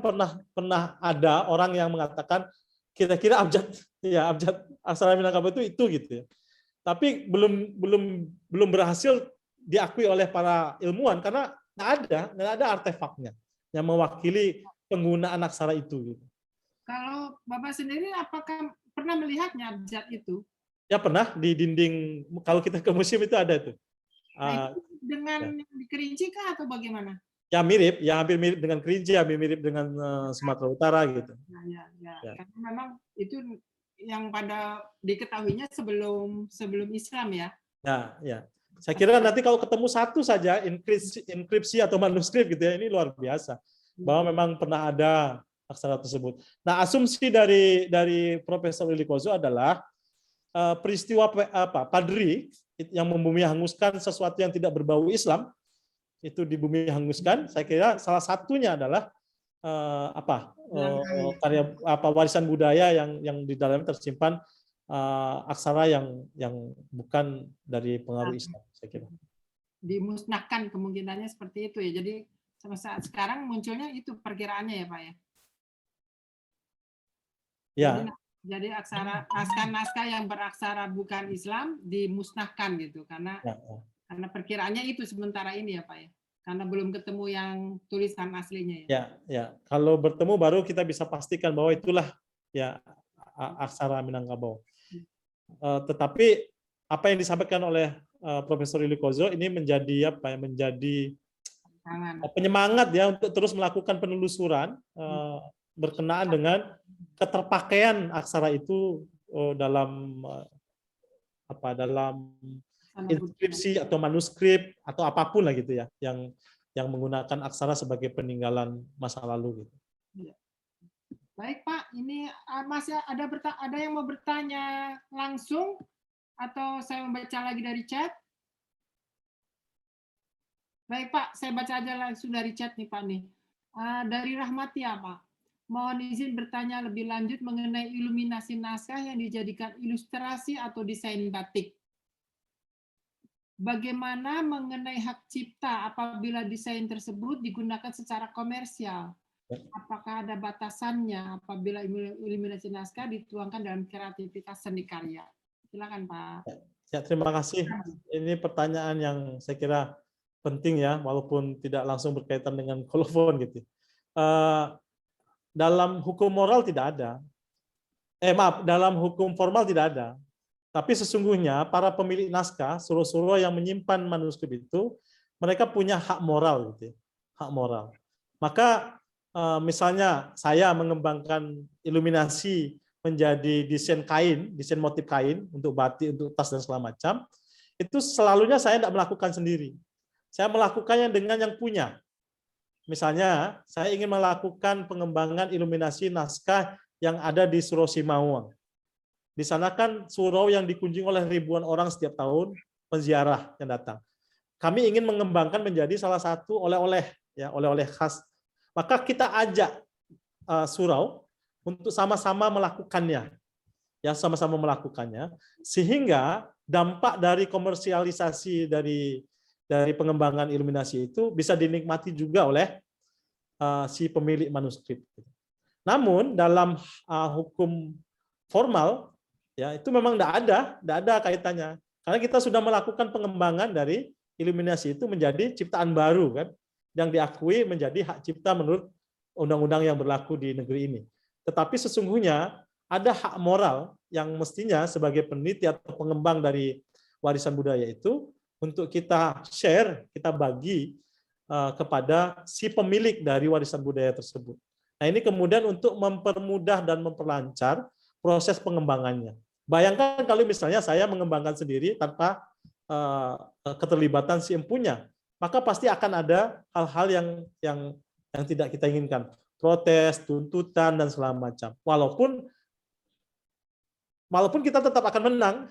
pernah ada orang yang mengatakan kira-kira abjad aksara Minangkabau itu gitu ya. Tapi belum berhasil diakui oleh para ilmuwan karena nggak ada artefaknya yang mewakili penggunaan aksara itu. Gitu. Kalau Bapak sendiri apakah pernah melihatnya abjad itu? Ya pernah di dinding, kalau kita ke museum itu ada itu. Nah, itu dengan dikerinci kah atau bagaimana? Ya mirip, ya hampir mirip dengan Kerinci, hampir mirip dengan Sumatera Utara gitu. Ya. Karena memang itu yang pada diketahuinya sebelum Islam ya. Ya. Saya kira nanti kalau ketemu satu saja inskripsi atau manuskrip gitu ya, ini luar biasa. Bahwa memang pernah ada aksara tersebut. Nah, asumsi dari Profesor Willy Kozo adalah peristiwa Padri yang membumi hanguskan sesuatu yang tidak berbau Islam itu di bumi hanguskan. Saya kira salah satunya adalah warisan budaya yang di dalamnya tersimpan aksara yang bukan dari pengaruh Islam, saya kira. Dimusnahkan kemungkinannya seperti itu ya. Jadi sampai saat sekarang munculnya itu perkiraannya ya, Pak ya. Ya. Jadi naskah yang beraksara bukan Islam dimusnahkan gitu karena perkiraannya itu sementara ini ya, Pak ya. Karena belum ketemu yang tulisan aslinya ya. Ya. Kalau bertemu baru kita bisa pastikan bahwa itulah ya aksara Minangkabau. Tetapi apa yang disampaikan oleh Profesor Willy Kozo ini menjadi penyemangat ya untuk terus melakukan penelusuran berkenaan dengan keterpakaian aksara itu dalam inskripsi atau manuskrip atau apapun lah gitu ya yang menggunakan aksara sebagai peninggalan masa lalu gitu. Baik Pak, ini masih ada yang mau bertanya langsung atau saya membaca lagi dari chat? Baik Pak, saya baca aja langsung dari chat nih Pak nih. Dari Rahmati ya Pak. Mohon izin bertanya lebih lanjut mengenai iluminasi naskah yang dijadikan ilustrasi atau desain batik. Bagaimana mengenai hak cipta apabila desain tersebut digunakan secara komersial? Apakah ada batasannya apabila iluminasi naskah dituangkan dalam kreativitas seni karya? Silakan Pak. Ya, terima kasih. Ini pertanyaan yang saya kira penting ya, walaupun tidak langsung berkaitan dengan kolofon gitu. Dalam hukum moral tidak ada. Dalam hukum formal tidak ada. Tapi sesungguhnya para pemilik naskah, suro-suro yang menyimpan manuskrip itu, mereka punya hak moral gitu ya. Hak moral. Maka misalnya saya mengembangkan iluminasi menjadi desain kain, desain motif kain untuk batik, untuk tas dan segala macam, itu selalunya saya tidak melakukan sendiri. Saya melakukannya dengan yang punya. Misalnya, saya ingin melakukan pengembangan iluminasi naskah yang ada di Surau Simawang. Di sana kan surau yang dikunjungi oleh ribuan orang setiap tahun, penziarah yang datang. Kami ingin mengembangkan menjadi salah satu oleh-oleh, ya, oleh-oleh khas. Maka kita ajak surau untuk sama-sama melakukannya, ya, sama-sama melakukannya, sehingga dampak dari komersialisasi dari pengembangan iluminasi itu bisa dinikmati juga oleh si pemilik manuskrip. Namun dalam hukum formal ya itu memang tidak ada kaitannya, karena kita sudah melakukan pengembangan dari iluminasi itu menjadi ciptaan baru kan, yang diakui menjadi hak cipta menurut undang-undang yang berlaku di negeri ini. Tetapi sesungguhnya ada hak moral yang mestinya sebagai peneliti atau pengembang dari warisan budaya itu untuk kita share, kita bagi kepada si pemilik dari warisan budaya tersebut. Nah ini kemudian untuk mempermudah dan memperlancar proses pengembangannya. Bayangkan kalau misalnya saya mengembangkan sendiri tanpa keterlibatan si empunya, maka pasti akan ada hal-hal yang tidak kita inginkan. protes, tuntutan, dan segala macam. Walaupun kita tetap akan menang,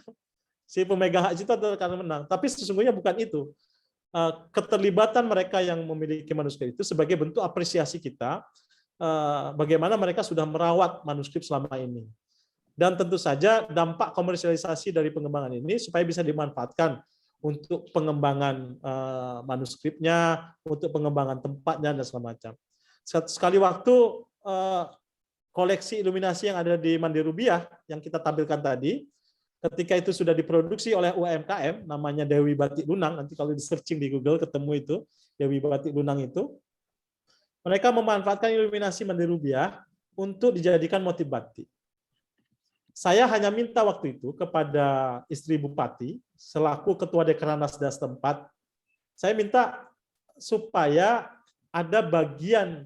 si pemegang hak cipta tetap akan menang, tapi sesungguhnya bukan itu. Keterlibatan mereka yang memiliki manuskrip itu sebagai bentuk apresiasi kita, bagaimana mereka sudah merawat manuskrip selama ini. Dan tentu saja dampak komersialisasi dari pengembangan ini supaya bisa dimanfaatkan untuk pengembangan manuskripnya, untuk pengembangan tempatnya, dan segala macam. Sekali waktu koleksi iluminasi yang ada di Mandi Rubiah yang kita tampilkan tadi, ketika itu sudah diproduksi oleh UMKM, namanya Dewi Batik Lunang, nanti kalau di searching di Google ketemu itu, Dewi Batik Lunang itu, mereka memanfaatkan iluminasi Mandi Rubiah untuk dijadikan motif batik. Saya hanya minta waktu itu kepada istri Bupati, selaku Ketua Dekranasda setempat, saya minta supaya ada bagian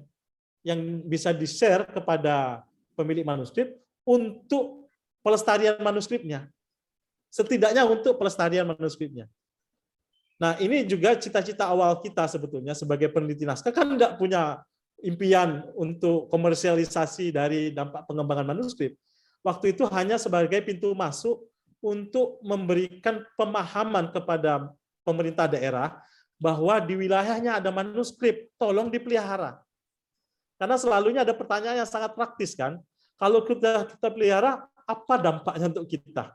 yang bisa di-share kepada pemilik manuskrip untuk pelestarian manuskripnya. Setidaknya untuk pelestarian manuskripnya. Nah, ini juga cita-cita awal kita sebetulnya sebagai peneliti naskah, kan nggak punya impian untuk komersialisasi dari dampak pengembangan manuskrip. Waktu itu hanya sebagai pintu masuk untuk memberikan pemahaman kepada pemerintah daerah bahwa di wilayahnya ada manuskrip, tolong dipelihara. Karena selalunya ada pertanyaan yang sangat praktis kan, kalau kita pelihara, apa dampaknya untuk kita?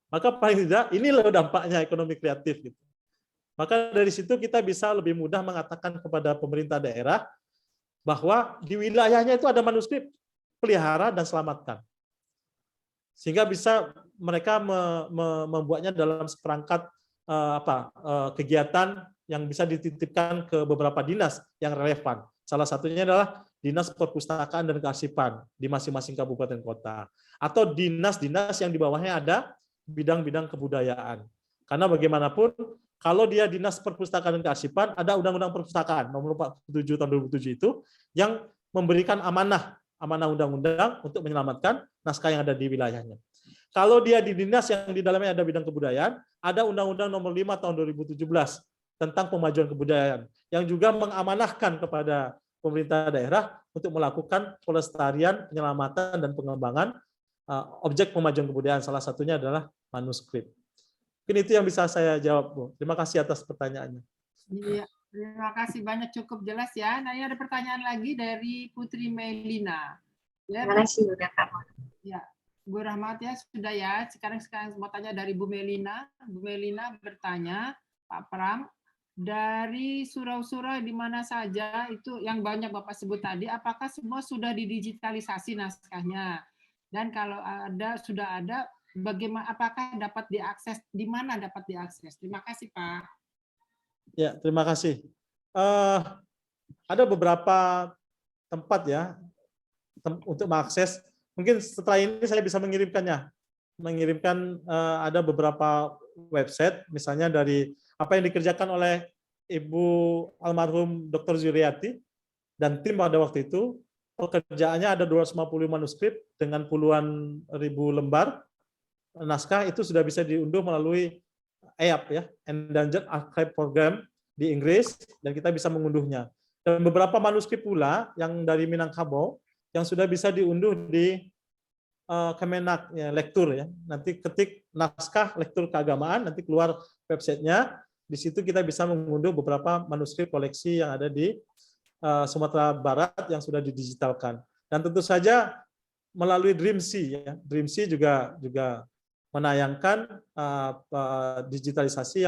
Maka paling tidak, ini loh dampaknya ekonomi kreatif. Gitu. Maka dari situ kita bisa lebih mudah mengatakan kepada pemerintah daerah bahwa di wilayahnya itu ada manuskrip, pelihara dan selamatkan. Sehingga bisa mereka membuatnya dalam seperangkat kegiatan yang bisa dititipkan ke beberapa dinas yang relevan. Salah satunya adalah Dinas Perpustakaan dan Kearsipan di masing-masing kabupaten kota. Atau dinas-dinas yang di bawahnya ada bidang-bidang kebudayaan. Karena bagaimanapun, kalau dia Dinas Perpustakaan dan Kearsipan, ada Undang-Undang Perpustakaan nomor 47 tahun 2007 itu yang memberikan amanah undang-undang untuk menyelamatkan naskah yang ada di wilayahnya. Kalau dia di dinas yang di dalamnya ada bidang kebudayaan, ada Undang-Undang nomor 5 tahun 2017 tentang pemajuan kebudayaan yang juga mengamanahkan kepada pemerintah daerah untuk melakukan pelestarian, penyelamatan, dan pengembangan objek pemajuan kebudayaan. Salah satunya adalah manuskrip. Mungkin itu yang bisa saya jawab, Bu. Terima kasih atas pertanyaannya. Iya, terima kasih banyak, cukup jelas ya. Nah, ini ada pertanyaan lagi dari Putri Melina. Ya, Terima kasih, udah Kak. ya, Bu Rahmat ya, sudah ya. Sekarang mau tanya dari Bu Melina. Bu Melina bertanya, Pak Pram, dari surau-surau di mana saja itu yang banyak Bapak sebut tadi, apakah semua sudah didigitalisasi naskahnya? Dan kalau sudah ada, bagaimana, apakah dapat diakses, di mana dapat diakses? Terima kasih, Pak. Ya, terima kasih. Ada beberapa tempat ya untuk mengakses. Mungkin setelah ini saya bisa mengirimkannya. Ada beberapa website, misalnya dari apa yang dikerjakan oleh Ibu almarhum Dr. Zuriati dan tim pada waktu itu. Pekerjaannya ada 250 manuskrip dengan puluhan ribu lembar naskah, itu sudah bisa diunduh melalui EAP ya, Endangered Archive Program di Inggris, dan kita bisa mengunduhnya. Dan beberapa manuskrip pula yang dari Minangkabau yang sudah bisa diunduh di Kemenak ya, lektur ya. Nanti ketik naskah lektur keagamaan, nanti keluar websitenya. Di situ kita bisa mengunduh beberapa manuskrip koleksi yang ada di Sumatera Barat yang sudah didigitalkan. Dan tentu saja melalui Dreamsea ya. Dreamsea juga menayangkan digitalisasi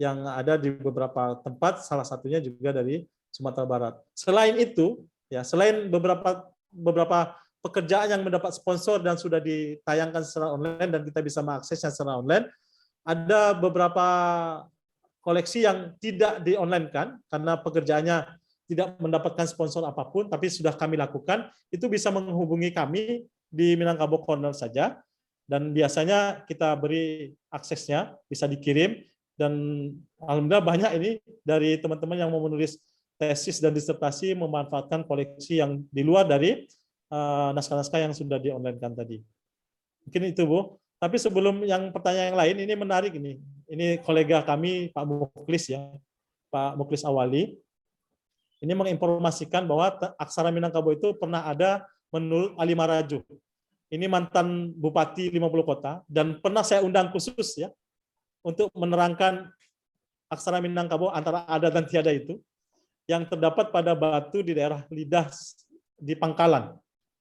yang ada di beberapa tempat, salah satunya juga dari Sumatera Barat. Selain itu, ya selain beberapa pekerjaan yang mendapat sponsor dan sudah ditayangkan secara online dan kita bisa mengaksesnya secara online, ada beberapa koleksi yang tidak di-online-kan karena pekerjaannya tidak mendapatkan sponsor apapun, tapi sudah kami lakukan. Itu bisa menghubungi kami di Minangkabau Corner saja, dan biasanya kita beri aksesnya, bisa dikirim, dan alhamdulillah banyak ini dari teman-teman yang mau menulis tesis dan disertasi memanfaatkan koleksi yang di luar dari naskah-naskah yang sudah di-online-kan tadi. Mungkin itu, Bu. Tapi sebelum yang pertanyaan yang lain, ini menarik ini. Ini kolega kami, Pak Muklis ya, Pak Muklis Awali. Ini menginformasikan bahwa aksara Minangkabau itu pernah ada menurut Ali Marajo. Ini mantan bupati 50 kota dan pernah saya undang khusus ya untuk menerangkan aksara Minangkabau antara ada dan tiada itu yang terdapat pada batu di daerah Lidah di Pangkalan.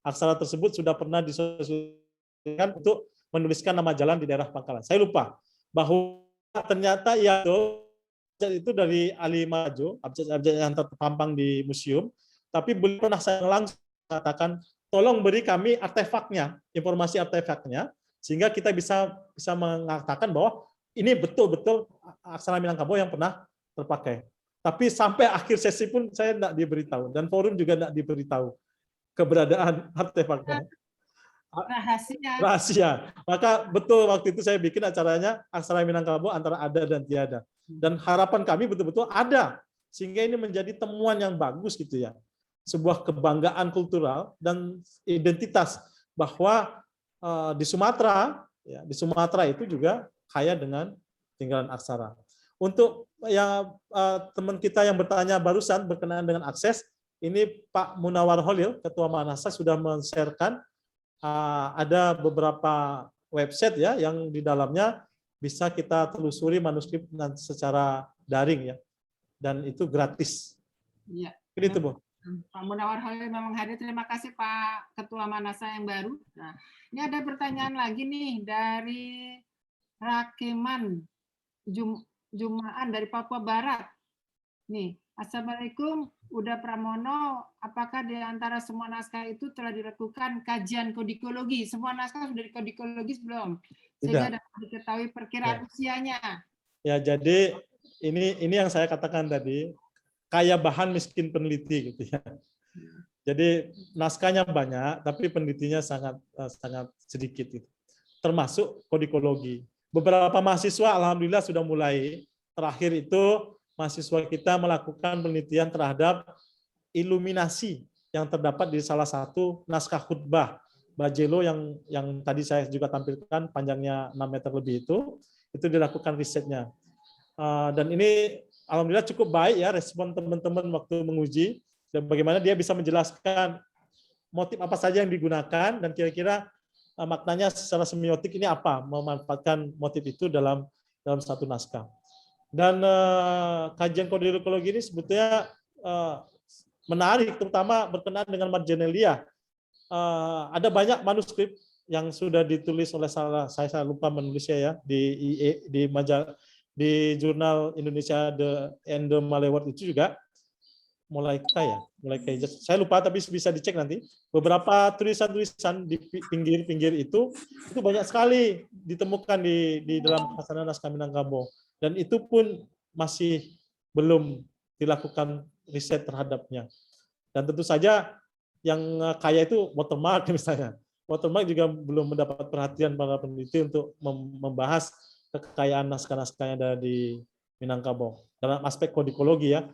Aksara tersebut sudah pernah disesuaikan untuk menuliskan nama jalan di daerah Pangkalan. Saya lupa bahwa ternyata itu dari Ali Marajo, abjad-abjad yang terpampang di museum, tapi belum pernah saya langsung katakan, tolong beri kami artefaknya, informasi artefaknya, sehingga kita bisa mengatakan bahwa ini betul-betul aksara Minangkabau yang pernah terpakai. Tapi sampai akhir sesi pun saya tidak diberitahu, dan forum juga tidak diberitahu keberadaan artefaknya. Rahasia. Maka betul waktu itu saya bikin acaranya aksara Minangkabau antara ada dan tiada. Dan harapan kami betul-betul ada, sehingga ini menjadi temuan yang bagus gitu ya. Sebuah kebanggaan kultural dan identitas bahwa di Sumatera, ya, di Sumatera itu juga kaya dengan tinggalan aksara. Untuk yang teman kita yang bertanya barusan berkenaan dengan akses, ini Pak Munawar Holil, Ketua Manasa sudah men-sharekan ada beberapa website ya yang di dalamnya bisa kita telusuri manuskrip secara daring ya, dan itu gratis. Iya. Itu Bu. Pak Munawar Holil memang hadir. Terima kasih Pak Ketua Manasa yang baru. Nah, ini ada pertanyaan lagi nih dari Rakeman Jumaan dari Papua Barat. Nih, Assalamualaikum, Uda Pramono, apakah di antara semua naskah itu telah dilakukan kajian kodikologi? Semua naskah sudah dikodikologis belum? Sehingga dapat diketahui perkiraan usianya. Ya, jadi ini yang saya katakan tadi, kaya bahan miskin peneliti gitu ya. Jadi naskahnya banyak, tapi penelitinya sangat sedikit gitu. Termasuk kodikologi. Beberapa mahasiswa alhamdulillah sudah mulai. Terakhir itu mahasiswa kita melakukan penelitian terhadap iluminasi yang terdapat di salah satu naskah khutbah Bajelo yang tadi saya juga tampilkan panjangnya 6 meter lebih itu dilakukan risetnya. Dan ini alhamdulillah cukup baik ya respon teman-teman waktu menguji dan bagaimana dia bisa menjelaskan motif apa saja yang digunakan dan kira-kira maknanya secara semiotik ini apa, memanfaatkan motif itu dalam satu naskah. Dan kajian kodikologi ini sebetulnya menarik, terutama berkenaan dengan marginalia. Ada banyak manuskrip yang sudah ditulis oleh saya lupa menulisnya ya di majalah di jurnal Indonesia and the Malay World itu juga mulai kaya. Saya lupa tapi bisa dicek nanti. Beberapa tulisan-tulisan di pinggir-pinggir itu banyak sekali ditemukan di dalam Khasanah Naskah Minangkabau. Dan itu pun masih belum dilakukan riset terhadapnya. Dan tentu saja yang kaya itu watermark misalnya. Watermark juga belum mendapat perhatian para peneliti untuk membahas kekayaan naskah-naskah yang ada di Minangkabau. Dalam aspek kodikologi ya.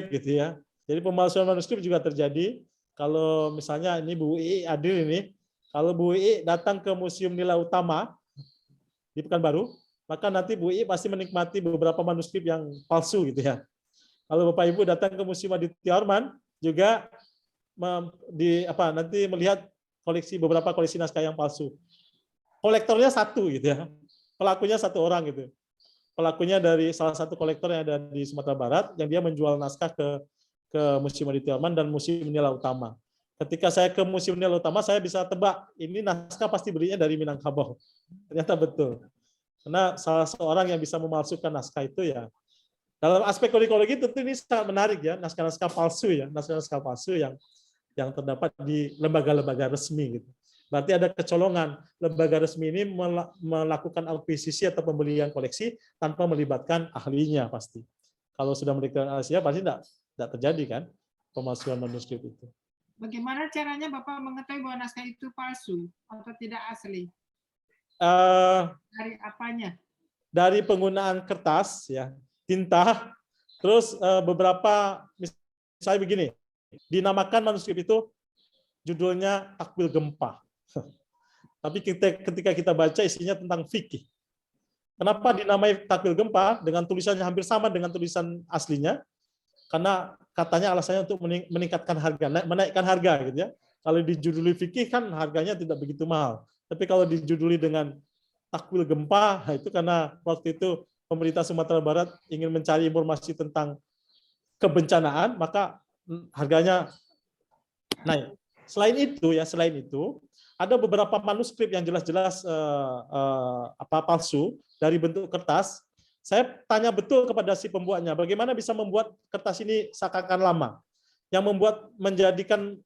Gitu ya. Jadi pemalsuan manuskrip juga terjadi. Kalau misalnya ini Bu Ii Adil ini, kalau Bu Ii datang ke Museum Nila Utama di Pekanbaru, maka nanti Bu Ii pasti menikmati beberapa manuskrip yang palsu gitu ya. Kalau Bapak Ibu datang ke Museum Aditya Orman juga nanti melihat beberapa koleksi naskah yang palsu. Kolektornya satu gitu ya. Pelakunya satu orang gitu. Pelakunya dari salah satu kolektor yang ada di Sumatera Barat yang dia menjual naskah ke Museum Aditya Orman dan Museum Nila Utama. Ketika saya ke Museum Nila Utama, saya bisa tebak ini naskah pasti belinya dari Minangkabau. Ternyata betul. Karena salah seorang yang bisa memalsukan naskah itu ya. Dalam aspek kodikologi tentu ini sangat menarik ya, naskah-naskah palsu ya, naskah-naskah palsu yang terdapat di lembaga-lembaga resmi gitu. Berarti ada kecolongan, lembaga resmi ini melakukan akuisisi atau pembelian koleksi tanpa melibatkan ahlinya pasti. Kalau sudah melibatkan ahlinya pasti tidak terjadi kan pemalsuan manuskrip itu. Bagaimana caranya Bapak mengetahui bahwa naskah itu palsu atau tidak asli? Dari apanya? Dari penggunaan kertas, ya, tinta, terus beberapa, misalnya begini, dinamakan manuskrip itu judulnya Takwil Gempa. Tapi ketika kita baca isinya tentang fikih. Kenapa dinamai takwil gempa dengan tulisannya hampir sama dengan tulisan aslinya? Karena katanya alasannya untuk meningkatkan harga, menaikkan harga gitu ya. Kalau dijuduli fikih kan harganya tidak begitu mahal. Tapi kalau dijuduli dengan takwil gempa, itu karena waktu itu pemerintah Sumatera Barat ingin mencari informasi tentang kebencanaan, maka harganya naik. Selain itu ada beberapa manuskrip yang jelas-jelas palsu dari bentuk kertas. Saya tanya betul kepada si pembuatnya, bagaimana bisa membuat kertas ini seakan-akan lama, yang membuat menjadikan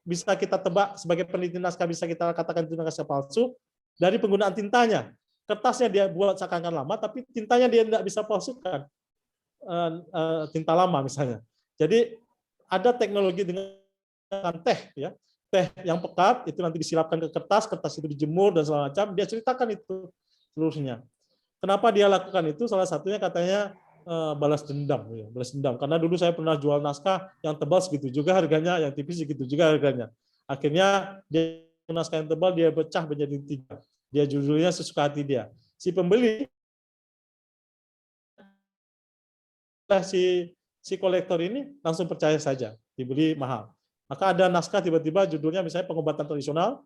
bisa kita tebak sebagai peneliti naskah, bisa kita katakan itu naskah palsu dari penggunaan tintanya. Kertasnya dia buat seakan-akan lama, tapi tintanya dia tidak bisa palsukan, tinta lama misalnya. Jadi ada teknologi dengan teh, ya, teh yang pekat itu nanti disirapkan ke kertas, kertas itu dijemur dan segala macam. Dia ceritakan itu seluruhnya. Kenapa dia lakukan itu? Salah satunya katanya balas dendam, ya, balas dendam. Karena dulu saya pernah jual naskah yang tebal segitu juga harganya, yang tipis segitu juga harganya. Akhirnya dia naskah yang tebal dia pecah menjadi 3. Dia judulnya sesuka hati dia. Si pembeli, si kolektor ini langsung percaya saja, dibeli mahal. Maka ada naskah tiba-tiba judulnya misalnya pengobatan tradisional,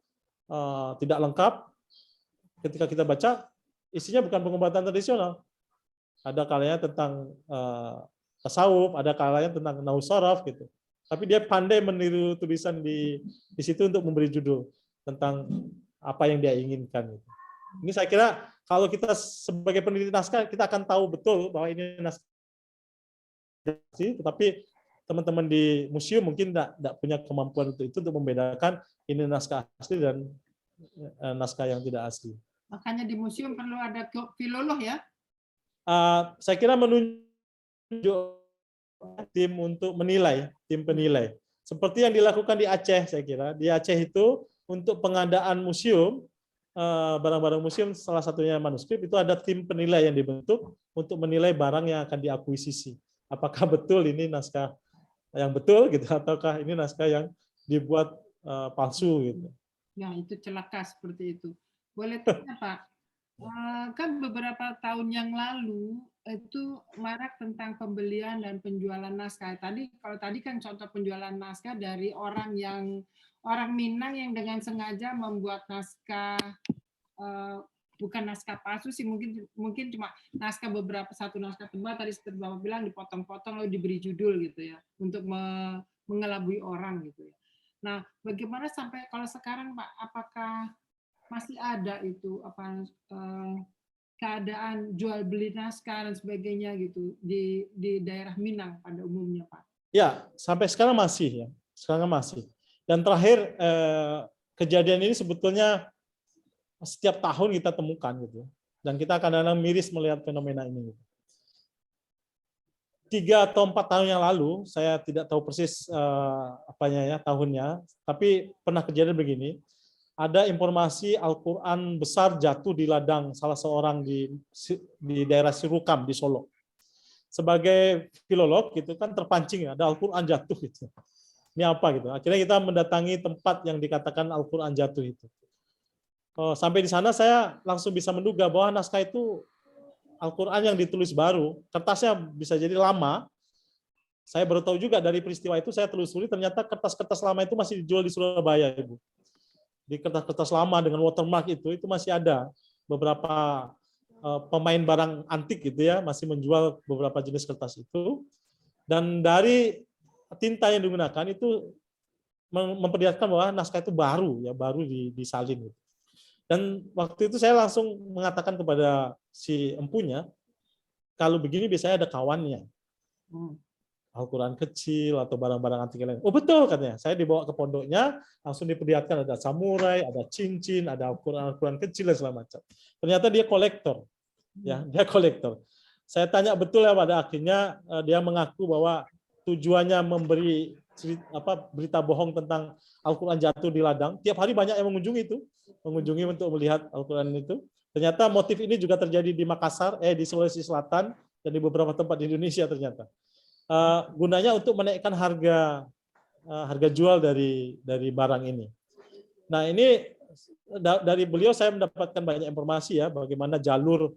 tidak lengkap. Ketika kita baca, isinya bukan pengobatan tradisional. Ada kalanya tentang tasawuf, ada kalanya tentang nausaraf gitu. Tapi dia pandai meniru tulisan di situ untuk memberi judul tentang apa yang dia inginkan. Ini saya kira kalau kita sebagai peneliti naskah kita akan tahu betul bahwa ini naskah, tetapi teman-teman di museum mungkin tidak punya kemampuan untuk itu, untuk membedakan ini naskah asli dan naskah yang tidak asli. Makanya di museum perlu ada filolog ya? Saya kira menunjuk tim untuk menilai, tim penilai. Seperti yang dilakukan di Aceh, saya kira. Di Aceh itu untuk pengadaan museum, barang-barang museum, salah satunya manuskrip, itu ada tim penilai yang dibentuk untuk menilai barang yang akan diakuisisi. Apakah betul ini naskah yang betul gitu, ataukah ini naskah yang dibuat palsu gitu. Ya, itu celaka seperti itu. Boleh tanya Pak, kan beberapa tahun yang lalu itu marak tentang pembelian dan penjualan naskah. Kalau tadi kan contoh penjualan naskah dari orang Minang yang dengan sengaja membuat naskah, bukan naskah palsu sih, mungkin cuma naskah satu naskah tebal tadi seperti Bapak bilang dipotong-potong lalu diberi judul gitu ya, untuk mengelabui orang gitu ya. Nah, bagaimana sampai kalau sekarang Pak, apakah masih ada itu keadaan jual beli naskah dan sebagainya gitu di daerah Minang pada umumnya Pak? Ya, sampai sekarang masih ya. Sekarang masih. Dan terakhir kejadian ini sebetulnya setiap tahun kita temukan gitu. Dan kita kadang-kadang miris melihat fenomena ini. 3 atau 4 tahun yang lalu, saya tidak tahu persis tahunnya, tapi pernah kejadian begini. Ada informasi Al-Quran besar jatuh di ladang salah seorang di daerah Sirukam di Solo. Sebagai filolog gitu kan terpancing, ada Al-Quran jatuh gitu. Ini apa gitu. Akhirnya kita mendatangi tempat yang dikatakan Al-Quran jatuh itu. Sampai di sana saya langsung bisa menduga bahwa naskah itu Al-Quran yang ditulis baru, kertasnya bisa jadi lama. Saya baru tahu juga dari peristiwa itu, saya telusuri ternyata kertas-kertas lama itu masih dijual di Surabaya, Ibu. Di kertas-kertas lama dengan watermark itu masih ada beberapa pemain barang antik gitu ya, masih menjual beberapa jenis kertas itu. Dan dari tinta yang digunakan itu memperlihatkan bahwa naskah itu baru ya, baru disalin gitu. Dan waktu itu saya langsung mengatakan kepada si empunya, kalau begini biasanya ada kawannya. Al-Quran kecil atau barang-barang antik lain. Oh betul katanya. Saya dibawa ke pondoknya, langsung diperlihatkan ada samurai, ada cincin, ada Al-Quran kecil dan segala macam. Ternyata dia kolektor. Ya, dia kolektor. Saya tanya betul ya, pada akhirnya dia mengaku bahwa tujuannya memberi berita bohong tentang Al-Quran jatuh di ladang. Tiap hari banyak yang mengunjungi untuk melihat Al-Quran itu. Ternyata motif ini juga terjadi di Makassar, di Sulawesi Selatan, dan di beberapa tempat di Indonesia ternyata. Gunanya untuk menaikkan harga jual dari barang ini. Nah ini dari beliau saya mendapatkan banyak informasi ya, bagaimana jalur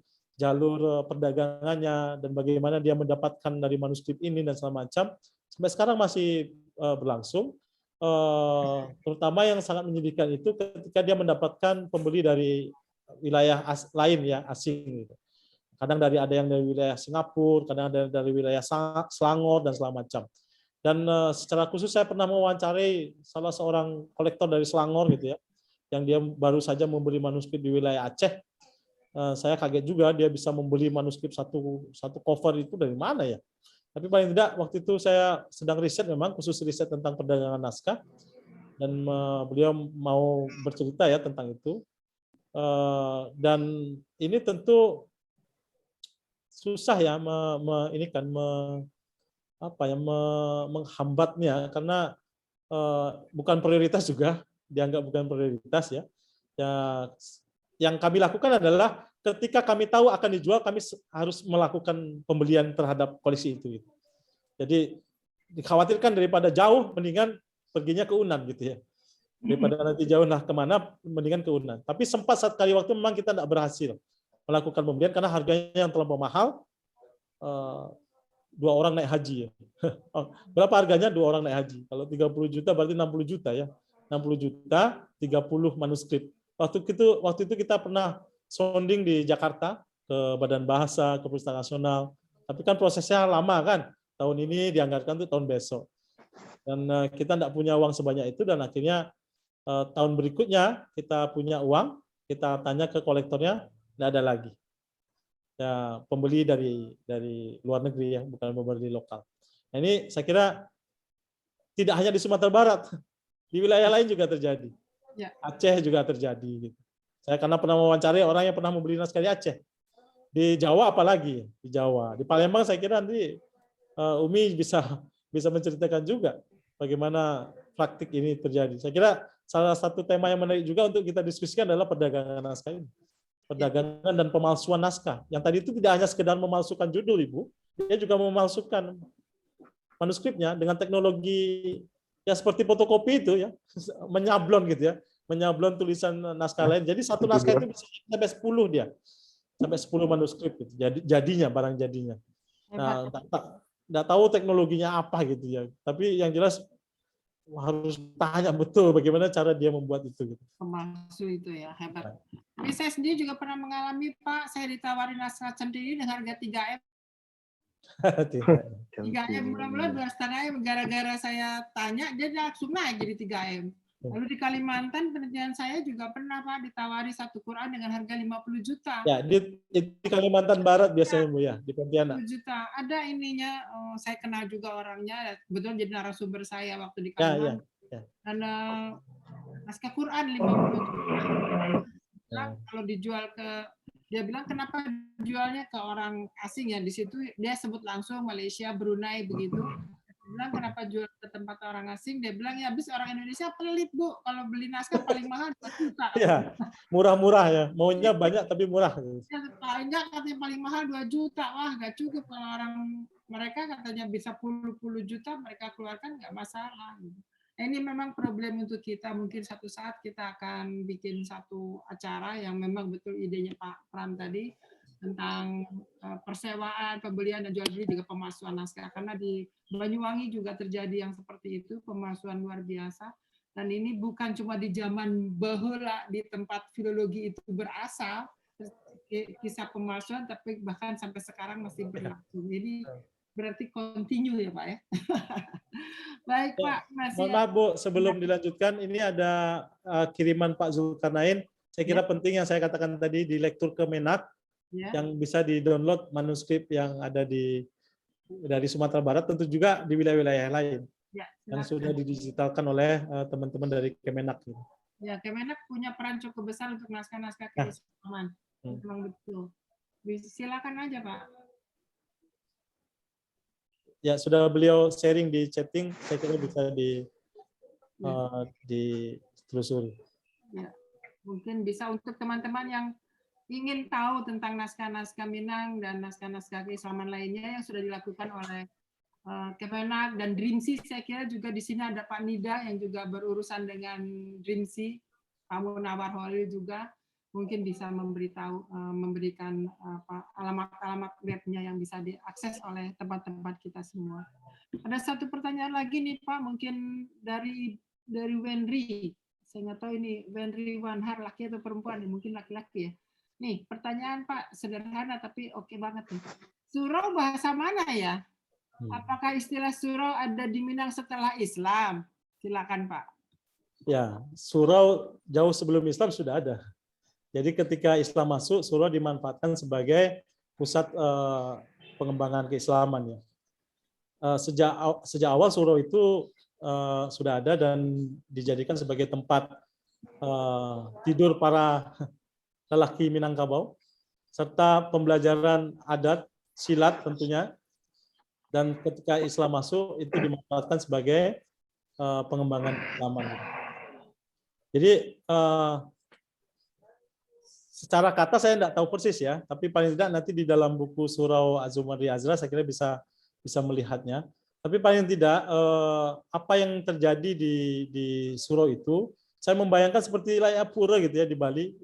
perdagangannya dan bagaimana dia mendapatkan dari manuskrip ini dan segala macam. Sampai sekarang masih berlangsung. Terutama yang sangat menyedihkan itu ketika dia mendapatkan pembeli dari wilayah lain ya, asing gitu. Kadang ada yang dari wilayah Singapura, kadang ada dari wilayah Selangor dan segala macam. Dan secara khusus saya pernah mewawancarai salah seorang kolektor dari Selangor gitu ya, yang dia baru saja membeli manuskrip di wilayah Aceh. Saya kaget juga dia bisa membeli manuskrip satu cover itu dari mana ya. Tapi paling tidak waktu itu saya sedang riset, memang khusus riset tentang perdagangan naskah, dan beliau mau bercerita ya tentang itu. Dan ini tentu susah ya menghambatnya, karena bukan prioritas juga, dianggap bukan prioritas ya. Yang kami lakukan adalah ketika kami tahu akan dijual, kami harus melakukan pembelian terhadap koleksi itu. Jadi dikhawatirkan daripada jauh, mendingan perginya ke Unan gitu ya. Daripada nanti jauh nah kemana, mendingan ke Unan. Tapi sempat saat kali waktu memang kita tidak berhasil melakukan pembelian karena harganya yang terlalu mahal. 2 orang naik haji ya. Berapa harganya 2 orang naik haji? Kalau 30 juta berarti 60 juta ya. 60 juta, 30 manuskrip. Waktu itu kita pernah sounding di Jakarta ke Badan Bahasa, ke Perpustakaan Nasional. Tapi kan prosesnya lama kan. Tahun ini dianggarkan tuh tahun besok. Dan kita tidak punya uang sebanyak itu, dan akhirnya tahun berikutnya kita punya uang, kita tanya ke kolektornya, tidak ada lagi. Ya, pembeli dari luar negeri ya, bukan pembeli lokal. Nah, ini saya kira tidak hanya di Sumatera Barat, di wilayah lain juga terjadi. Ya. Aceh juga terjadi. Gitu. Saya karena pernah mewawancari orang yang pernah membeli naskah di Aceh. Di Jawa apalagi, di Jawa. Di Palembang saya kira nanti Umi bisa menceritakan juga bagaimana praktik ini terjadi. Saya kira salah satu tema yang menarik juga untuk kita diskusikan adalah perdagangan naskah ini. Perdagangan dan pemalsuan naskah. Yang tadi itu tidak hanya sekedar memalsukan judul, Ibu, dia juga memalsukan manuskripnya dengan teknologi ya seperti fotokopi itu ya, menyablon gitu ya, menyablon tulisan naskah lain. Jadi satu naskah itu bisa sampai 10 dia. Sampai 10 manuskrip gitu. Jadinya barang jadinya. Nah, enggak tahu teknologinya apa gitu ya. Tapi yang jelas harus tanya betul bagaimana cara dia membuat itu gitu. Pemalsu itu ya, hebat. Tapi saya sendiri juga pernah mengalami, Pak, saya ditawarin naskah sendiri dengan harga 3M. 3M mula-mula 2,5M, gara-gara saya tanya dia langsung naik jadi 3M. Lalu di Kalimantan penelitian saya juga pernah, Pak, ditawari satu Quran dengan harga 50 juta. Ya, di Kalimantan Barat biasanya Bu ya, di Pontianak. 50 juta. Ada ininya, saya kenal juga orangnya, betul jadi narasumber saya waktu di Ya. Kalimantan. Dan naskah Quran 50 juta. Kalau dijual ke, dia bilang kenapa jualnya ke orang asing ya, di situ dia sebut langsung Malaysia, Brunei begitu. Dia bilang kenapa jual ke tempat orang asing, dia bilang ya habis orang Indonesia pelit Bu, kalau beli naskah paling mahal 2 juta. Ya, murah-murah ya, maunya banyak tapi murah. Ya, paling enggak katanya paling mahal 2 juta, wah nggak cukup kalau orang mereka katanya bisa puluh juta mereka keluarkan nggak masalah. Nah, ini memang problem untuk kita, mungkin satu saat kita akan bikin satu acara yang memang betul idenya Pak Pram tadi, tentang persewaan, pembelian dan jual beli juga pemalsuan naskah, karena di Banyuwangi juga terjadi yang seperti itu, pemalsuan luar biasa. Dan ini bukan cuma di zaman bahula di tempat filologi itu berasal kisah pemalsuan, tapi bahkan sampai sekarang masih berlangsung. Jadi berarti continue ya Pak ya. Baik Pak, masih. Mohon maaf Bu, sebelum dilanjutkan ini ada kiriman Pak Zulkarnain. Saya kira penting yang saya katakan tadi di lektur Kemenak, yang bisa di-download manuskrip yang ada dari Sumatera Barat, tentu juga di wilayah-wilayah lain yang sudah didigitalkan oleh teman-teman dari Kemenak. Ya, Kemenak punya peran cukup besar untuk naskah-naskah keislaman. Memang betul. Silakan aja Pak. Ya, sudah beliau sharing di chatting, saya kira bisa ditelusuri. Ya, mungkin bisa untuk teman-teman yang ingin tahu tentang naskah-naskah Minang dan naskah-naskah keislaman lainnya yang sudah dilakukan oleh Kemenak dan Dreamsy, saya kira juga di sini ada Pak Nida yang juga berurusan dengan Dreamsy. Pak Munawar Holil juga mungkin bisa memberikan alamat-alamat webnya yang bisa diakses oleh tempat-tempat kita semua. Ada satu pertanyaan lagi nih Pak, mungkin dari Wenry. Saya nggak tahu ini Wenry Wanhar laki atau perempuan, mungkin laki-laki ya. Nih pertanyaan Pak, sederhana tapi oke banget nih. Surau bahasa mana ya? Apakah istilah surau ada di Minang setelah Islam? Silakan Pak. Ya, surau jauh sebelum Islam sudah ada. Jadi ketika Islam masuk, surau dimanfaatkan sebagai pusat pengembangan keislaman ya. Sejak awal surau itu sudah ada dan dijadikan sebagai tempat tidur para lelaki Minangkabau, serta pembelajaran adat, silat tentunya. Dan ketika Islam masuk, itu dimanfaatkan sebagai pengembangan keislaman. Jadi secara kata saya tidak tahu persis ya, tapi paling tidak nanti di dalam buku Surau Az-Zumari Azra saya kira bisa melihatnya. Tapi paling tidak apa yang terjadi di surau itu, saya membayangkan seperti layar pura gitu ya di Bali,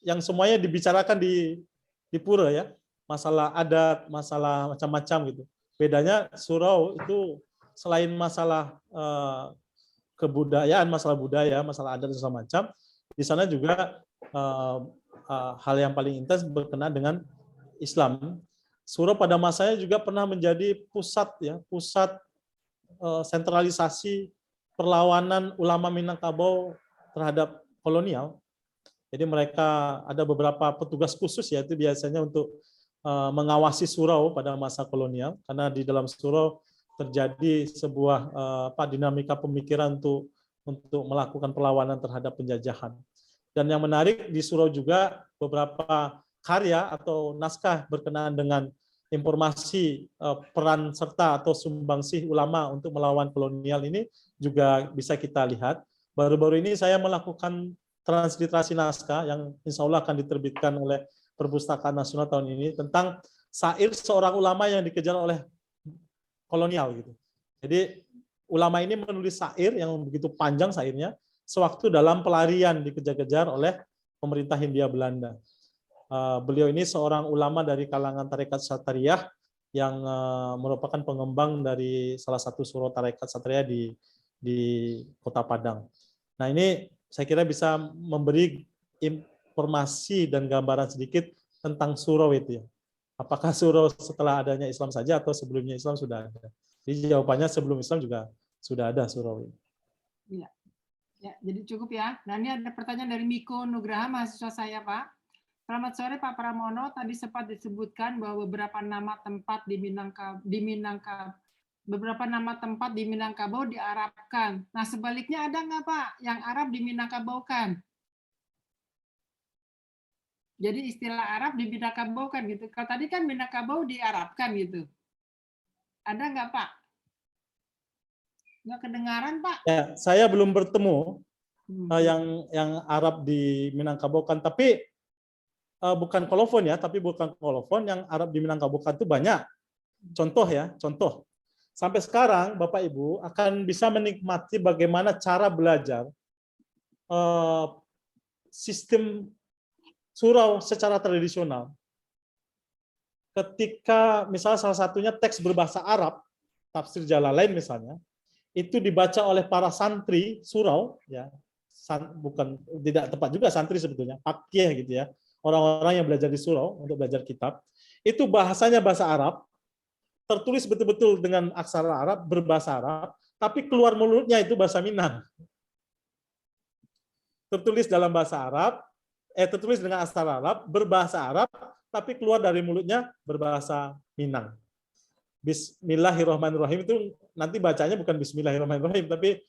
yang semuanya dibicarakan di pura ya, masalah adat, masalah macam-macam gitu. Bedanya surau itu selain masalah kebudayaan, masalah budaya, masalah adat dan segala macam, di sana juga hal yang paling intens berkenaan dengan Islam. Surau pada masanya juga pernah menjadi pusat sentralisasi perlawanan ulama Minangkabau terhadap kolonial. Jadi mereka ada beberapa petugas khusus ya, itu biasanya untuk mengawasi surau pada masa kolonial, karena di dalam surau terjadi sebuah dinamika pemikiran untuk melakukan perlawanan terhadap penjajahan. Dan yang menarik di surau juga beberapa karya atau naskah berkenaan dengan informasi peran serta atau sumbangsih ulama untuk melawan kolonial ini juga bisa kita lihat. Baru-baru ini saya melakukan transliterasi naskah yang insya Allah akan diterbitkan oleh Perpustakaan Nasional tahun ini tentang syair seorang ulama yang dikejar oleh kolonial gitu. Jadi ulama ini menulis syair yang begitu panjang syairnya sewaktu dalam pelarian dikejar-kejar oleh pemerintah Hindia Belanda. Beliau ini seorang ulama dari kalangan tarekat Satariyah yang merupakan pengembang dari salah satu surau tarekat Satariyah di Kota Padang. Nah ini saya kira bisa memberi informasi dan gambaran sedikit tentang surau itu ya. Apakah surau setelah adanya Islam saja atau sebelumnya Islam sudah ada? Jadi jawabannya sebelum Islam juga sudah ada surau ini. Iya. Ya, jadi cukup ya. Nah ini ada pertanyaan dari Miko Nugraha, mahasiswa saya Pak. Selamat sore Pak Pramono, tadi sempat disebutkan bahwa beberapa nama tempat di Minangkabau diarabkan. Nah sebaliknya ada nggak Pak yang Arab di Minangkabaukan? Jadi istilah Arab di Minangkabaukan gitu. Kalau tadi kan Minangkabau diarabkan gitu. Ada nggak Pak? Nggak kedengaran Pak? Ya, saya belum bertemu yang Arab di Minangkabaukan, tapi bukan kolofon ya, yang Arab di Minangkabaukan itu banyak. Contoh. Sampai sekarang Bapak Ibu akan bisa menikmati bagaimana cara belajar sistem surau secara tradisional. Ketika misalnya salah satunya teks berbahasa Arab, tafsir Jalalain misalnya, itu dibaca oleh para santri surau, ya, bukan tidak tepat juga santri sebetulnya, pakyeh gitu ya, orang-orang yang belajar di surau untuk belajar kitab, itu bahasanya bahasa Arab, tertulis betul-betul dengan aksara Arab, berbahasa Arab, tapi keluar mulutnya itu bahasa Minang. Tertulis dalam bahasa Arab, tertulis dengan aksara Arab, berbahasa Arab, tapi keluar dari mulutnya berbahasa Minang. Bismillahirrahmanirrahim itu nanti bacanya bukan Bismillahirrahmanirrahim, tapi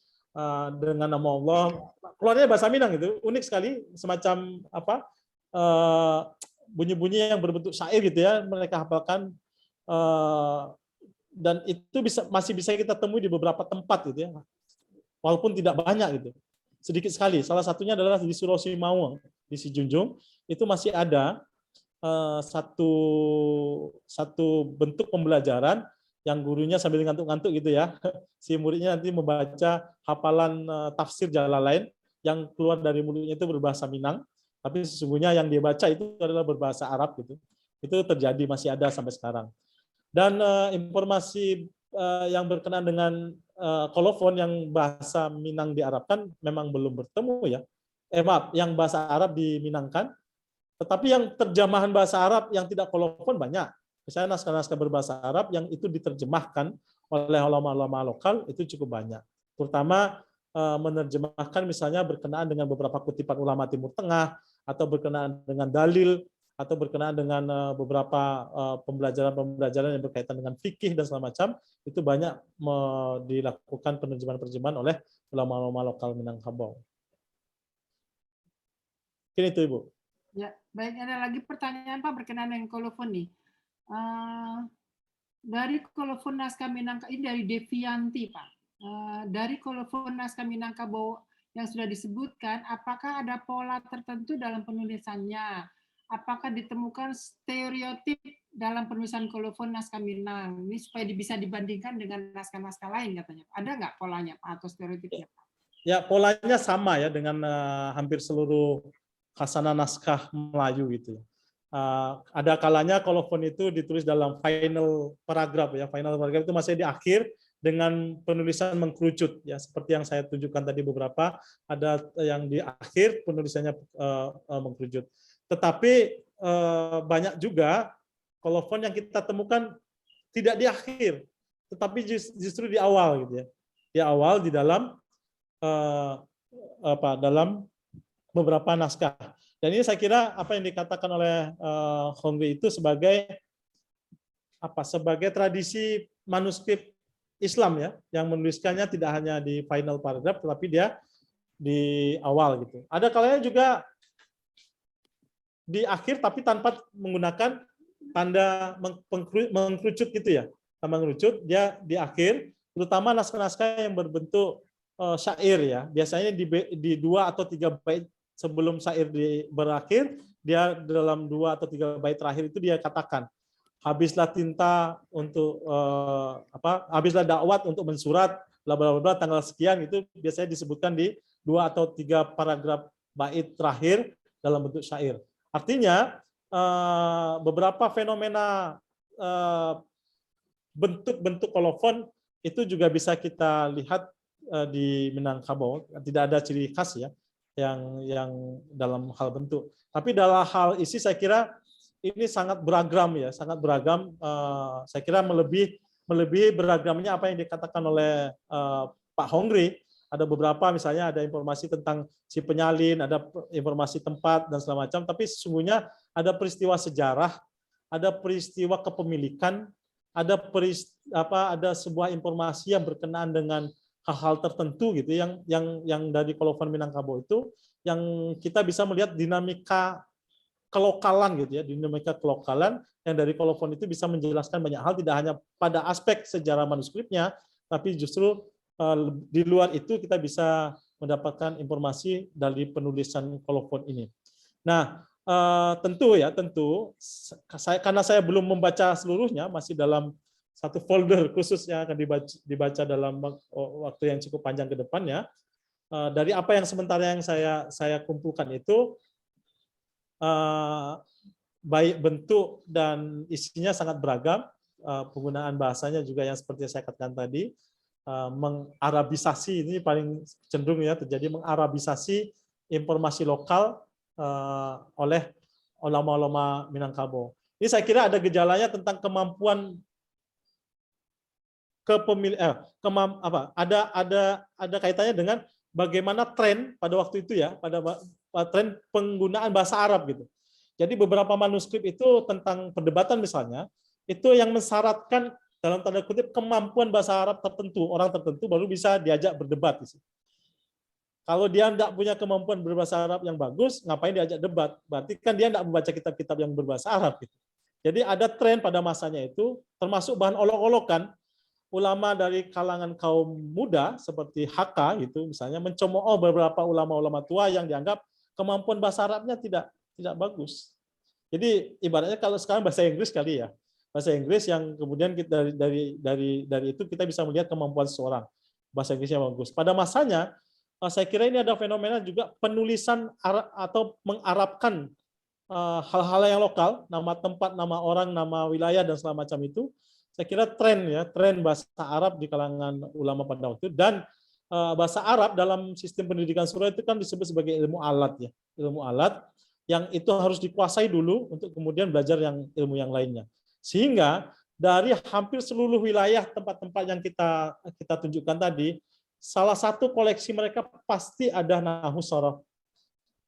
dengan nama Allah, keluarnya bahasa Minang itu unik sekali, semacam bunyi-bunyi yang berbentuk syair gitu ya, mereka hafalkan, dan itu masih bisa kita temui di beberapa tempat gitu ya, walaupun tidak banyak gitu, sedikit sekali. Salah satunya adalah di Surau Simawang di Sijunjung, itu masih ada satu bentuk pembelajaran yang gurunya sambil ngantuk-ngantuk gitu ya, si muridnya nanti membaca hafalan tafsir Jalalain yang keluar dari mulutnya itu berbahasa Minang, tapi sesungguhnya yang dia baca itu adalah berbahasa Arab gitu. Itu terjadi, masih ada sampai sekarang. Dan informasi yang berkenaan dengan kolofon yang bahasa Minang diarabkan memang belum bertemu ya. Maaf, yang bahasa Arab diminangkan, tetapi yang terjemahan bahasa Arab yang tidak kolofon banyak. Misalnya naskah-naskah berbahasa Arab yang itu diterjemahkan oleh ulama-ulama lokal itu cukup banyak. Terutama menerjemahkan misalnya berkenaan dengan beberapa kutipan ulama Timur Tengah, atau berkenaan dengan dalil, atau berkenaan dengan beberapa pembelajaran-pembelajaran yang berkaitan dengan fikih dan segala macam, itu banyak dilakukan penerjemahan-penerjemahan oleh ulama-ulama lokal Minangkabau. Mungkin itu, Ibu. Ya, baik, ada lagi pertanyaan Pak berkenaan dengan kolofon nih. Dari kolofon naskah Minangkabau ini dari Devianti Pak. Dari kolofon naskah Minangkabau yang sudah disebutkan, apakah ada pola tertentu dalam penulisannya? Apakah ditemukan stereotip dalam penulisan kolofon naskah Minang? Ini supaya bisa dibandingkan dengan naskah-naskah lain katanya. Ada nggak polanya Pak atau stereotipnya Pak? Ya, polanya sama ya dengan hampir seluruh khasanah naskah Melayu gitu. Ada kalanya kolofon itu ditulis dalam final paragraf ya. Final paragraf itu masih di akhir dengan penulisan mengkerucut ya, seperti yang saya tunjukkan tadi beberapa, ada yang di akhir penulisannya mengkerucut. Tetapi banyak juga kolofon yang kita temukan tidak di akhir, tetapi justru di awal gitu ya. Di awal di dalam dalam beberapa naskah. Dan ini saya kira apa yang dikatakan oleh Hongri itu sebagai sebagai tradisi manuskrip Islam ya, yang menuliskannya tidak hanya di final paragraph, tetapi dia di awal gitu. Ada kalanya juga di akhir, tapi tanpa menggunakan tanda mengkerucut gitu ya. Tanda mengkerucut dia di akhir, terutama naskah-naskah yang berbentuk syair ya. Biasanya di 2 atau 3 bait sebelum syair berakhir, dia dalam 2 atau 3 bait terakhir itu dia katakan, habislah tinta untuk habislah dakwat untuk mensurat bla bla bla tanggal sekian, itu biasanya disebutkan di 2 atau 3 paragraf bait terakhir dalam bentuk syair. Artinya beberapa fenomena bentuk-bentuk kolofon itu juga bisa kita lihat di Minangkabau. Tidak ada ciri khas ya yang dalam hal bentuk. Tapi dalam hal isi saya kira ini sangat beragam ya, sangat beragam. Saya kira melebihi beragamnya apa yang dikatakan oleh Pak Hongri. Ada beberapa misalnya ada informasi tentang si penyalin, ada informasi tempat dan segala macam, tapi sesungguhnya ada peristiwa sejarah, ada peristiwa kepemilikan, ada sebuah informasi yang berkenaan dengan hal-hal tertentu gitu yang dari kolofon Minangkabau itu yang kita bisa melihat dinamika kelokalan gitu ya, dinamika kelokalan yang dari kolofon itu bisa menjelaskan banyak hal, tidak hanya pada aspek sejarah manuskripnya, tapi justru di luar itu kita bisa mendapatkan informasi dari penulisan kolofon ini. Nah, tentu karena saya belum membaca seluruhnya, masih dalam satu folder khusus yang akan dibaca dalam waktu yang cukup panjang ke depannya. Dari apa yang sementara yang saya kumpulkan itu, baik bentuk dan isinya sangat beragam, penggunaan bahasanya juga yang seperti saya katakan tadi, mengarabisasi, ini paling cenderung ya terjadi mengarabisasi informasi lokal oleh ulama-ulama Minangkabau. Ini saya kira ada gejalanya tentang kemampuan ada kaitannya dengan bagaimana tren pada waktu itu ya, pada tren penggunaan bahasa Arab gitu. Jadi beberapa manuskrip itu tentang perdebatan misalnya, itu yang mensyaratkan dalam tanda kutip kemampuan bahasa Arab tertentu, orang tertentu baru bisa diajak berdebat. Kalau dia tidak punya kemampuan berbahasa Arab yang bagus, ngapain diajak debat? Berarti kan dia tidak membaca kitab-kitab yang berbahasa Arab. Gitu. Jadi ada tren pada masanya itu, termasuk bahan olok-olokan, ulama dari kalangan kaum muda seperti Haka gitu, misalnya mencemooh beberapa ulama-ulama tua yang dianggap kemampuan bahasa Arabnya tidak bagus. Jadi ibaratnya kalau sekarang bahasa Inggris kali ya. Bahasa Inggris yang kemudian kita dari itu kita bisa melihat kemampuan seseorang. Bahasa Inggrisnya bagus. Pada masanya saya kira ini ada fenomena juga penulisan atau mengarabkan hal-hal yang lokal, nama tempat, nama orang, nama wilayah dan segala macam itu. Saya kira tren bahasa Arab di kalangan ulama pada waktu itu. Dan bahasa Arab dalam sistem pendidikan surah itu kan disebut sebagai ilmu alat ya, ilmu alat yang itu harus dikuasai dulu untuk kemudian belajar yang ilmu yang lainnya. Sehingga dari hampir seluruh wilayah tempat-tempat yang kita tunjukkan tadi, salah satu koleksi mereka pasti ada nahwu sorof,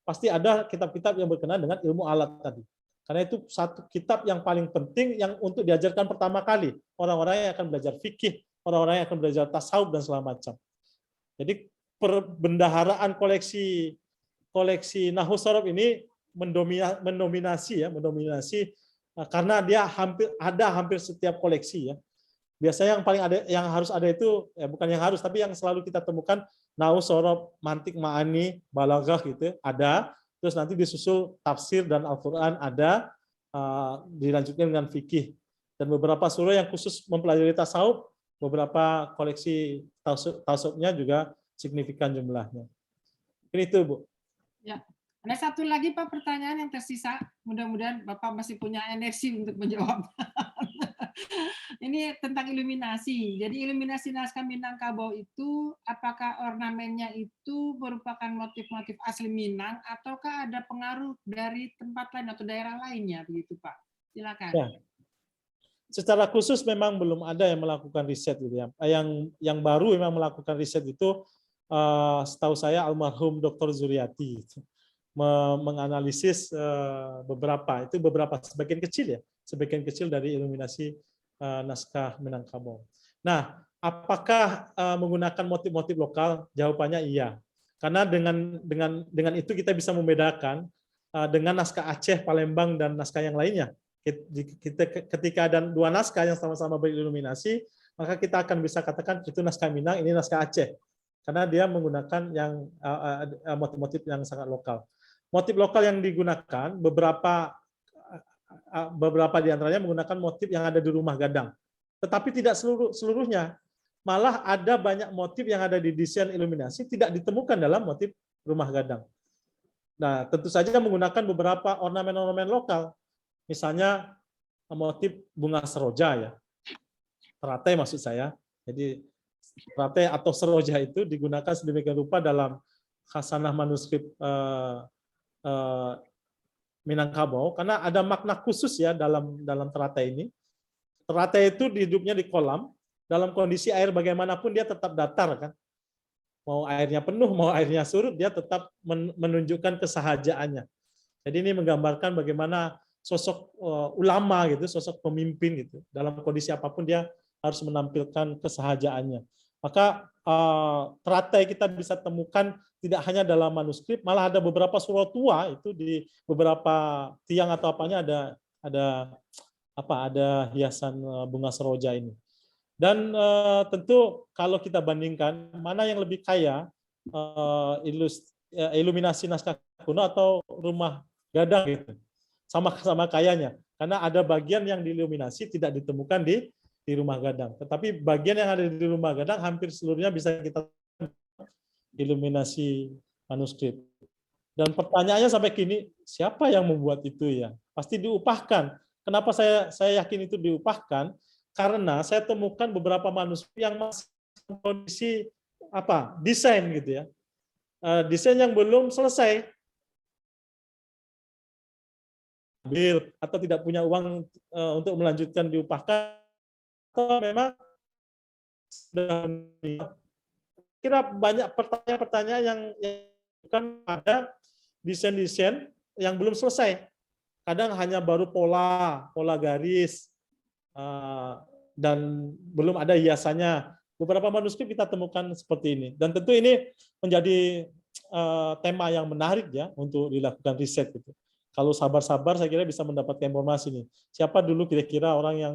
pasti ada kitab-kitab yang berkenaan dengan ilmu alat tadi. Karena itu satu kitab yang paling penting yang untuk diajarkan pertama kali orang-orang yang akan belajar fikih, orang-orang yang akan belajar tasawuf dan segala macam. Jadi perbendaharaan koleksi nahwu sorof ini mendominasi karena dia hampir setiap koleksi ya. Biasanya yang paling ada, yang harus ada itu bukan yang harus, tapi yang selalu kita temukan nahwu sorof, mantik, ma'ani, balaghah gitu ada. Terus nanti disusul tafsir dan Al-Qur'an ada, dilanjutkan dengan fikih. Dan beberapa surah yang khusus mempelajari tasawuf, beberapa koleksi tasawufnya juga signifikan jumlahnya. Ini itu, Bu. Ya. Ada satu lagi Pak pertanyaan yang tersisa. Mudah-mudahan Bapak masih punya energi untuk menjawab. Ini tentang iluminasi. Jadi iluminasi naskah Minangkabau itu apakah ornamennya itu merupakan motif-motif asli Minang ataukah ada pengaruh dari tempat lain atau daerah lainnya begitu Pak? Silakan. Ya. Secara khusus memang belum ada yang melakukan riset gitu ya. Yang baru memang melakukan riset itu setahu saya almarhum Dr. Zuriati menganalisis beberapa sebagian kecil dari iluminasi naskah Minangkabau. Nah, apakah menggunakan motif-motif lokal? Jawabannya iya. Karena dengan itu kita bisa membedakan dengan naskah Aceh, Palembang dan naskah yang lainnya. Ketika ada dua naskah yang sama-sama beriluminasi, maka kita akan bisa katakan itu naskah Minang, ini naskah Aceh. Karena dia menggunakan yang motif-motif yang sangat lokal. Motif lokal yang digunakan beberapa di antaranya menggunakan motif yang ada di rumah gadang. Tetapi tidak seluruhnya. Malah ada banyak motif yang ada di desain iluminasi tidak ditemukan dalam motif rumah gadang. Nah, tentu saja menggunakan beberapa ornamen-ornamen lokal. Misalnya motif bunga seroja ya. Teratai maksud saya. Jadi teratai atau seroja itu digunakan sedemikian rupa dalam khasanah manuskrip Minangkabau karena ada makna khusus ya dalam teratai ini. Teratai itu hidupnya di kolam, dalam kondisi air bagaimanapun dia tetap datar kan. Mau airnya penuh, mau airnya surut, dia tetap menunjukkan kesahajaannya. Jadi ini menggambarkan bagaimana sosok ulama gitu, sosok pemimpin gitu. Dalam kondisi apapun dia harus menampilkan kesahajaannya. Maka teratai kita bisa temukan tidak hanya dalam manuskrip, malah ada beberapa surah tua itu di beberapa tiang atau apanya ada hiasan bunga seroja ini. Dan tentu kalau kita bandingkan mana yang lebih kaya iluminasi naskah kuno atau rumah gadang gitu. Sama-sama kayanya. Karena ada bagian yang diiluminasi tidak ditemukan di rumah gadang. Tetapi bagian yang ada di rumah gadang hampir seluruhnya bisa kita iluminasi manuskrip. Dan pertanyaannya sampai kini, siapa yang membuat itu ya? Pasti diupahkan. Kenapa saya yakin itu diupahkan? Karena saya temukan beberapa manuskrip yang masih kondisi desain gitu ya. Desain yang belum selesai. Atau tidak punya uang untuk melanjutkan diupahkan, atau memang kira banyak pertanyaan-pertanyaan yang bukan pada desain-desain yang belum selesai. Kadang hanya baru pola garis dan belum ada hiasannya. Beberapa manuskrip kita temukan seperti ini. Dan tentu ini menjadi tema yang menarik ya untuk dilakukan riset gitu. Kalau sabar-sabar saya kira bisa mendapatkan informasi nih. Siapa dulu kira-kira orang yang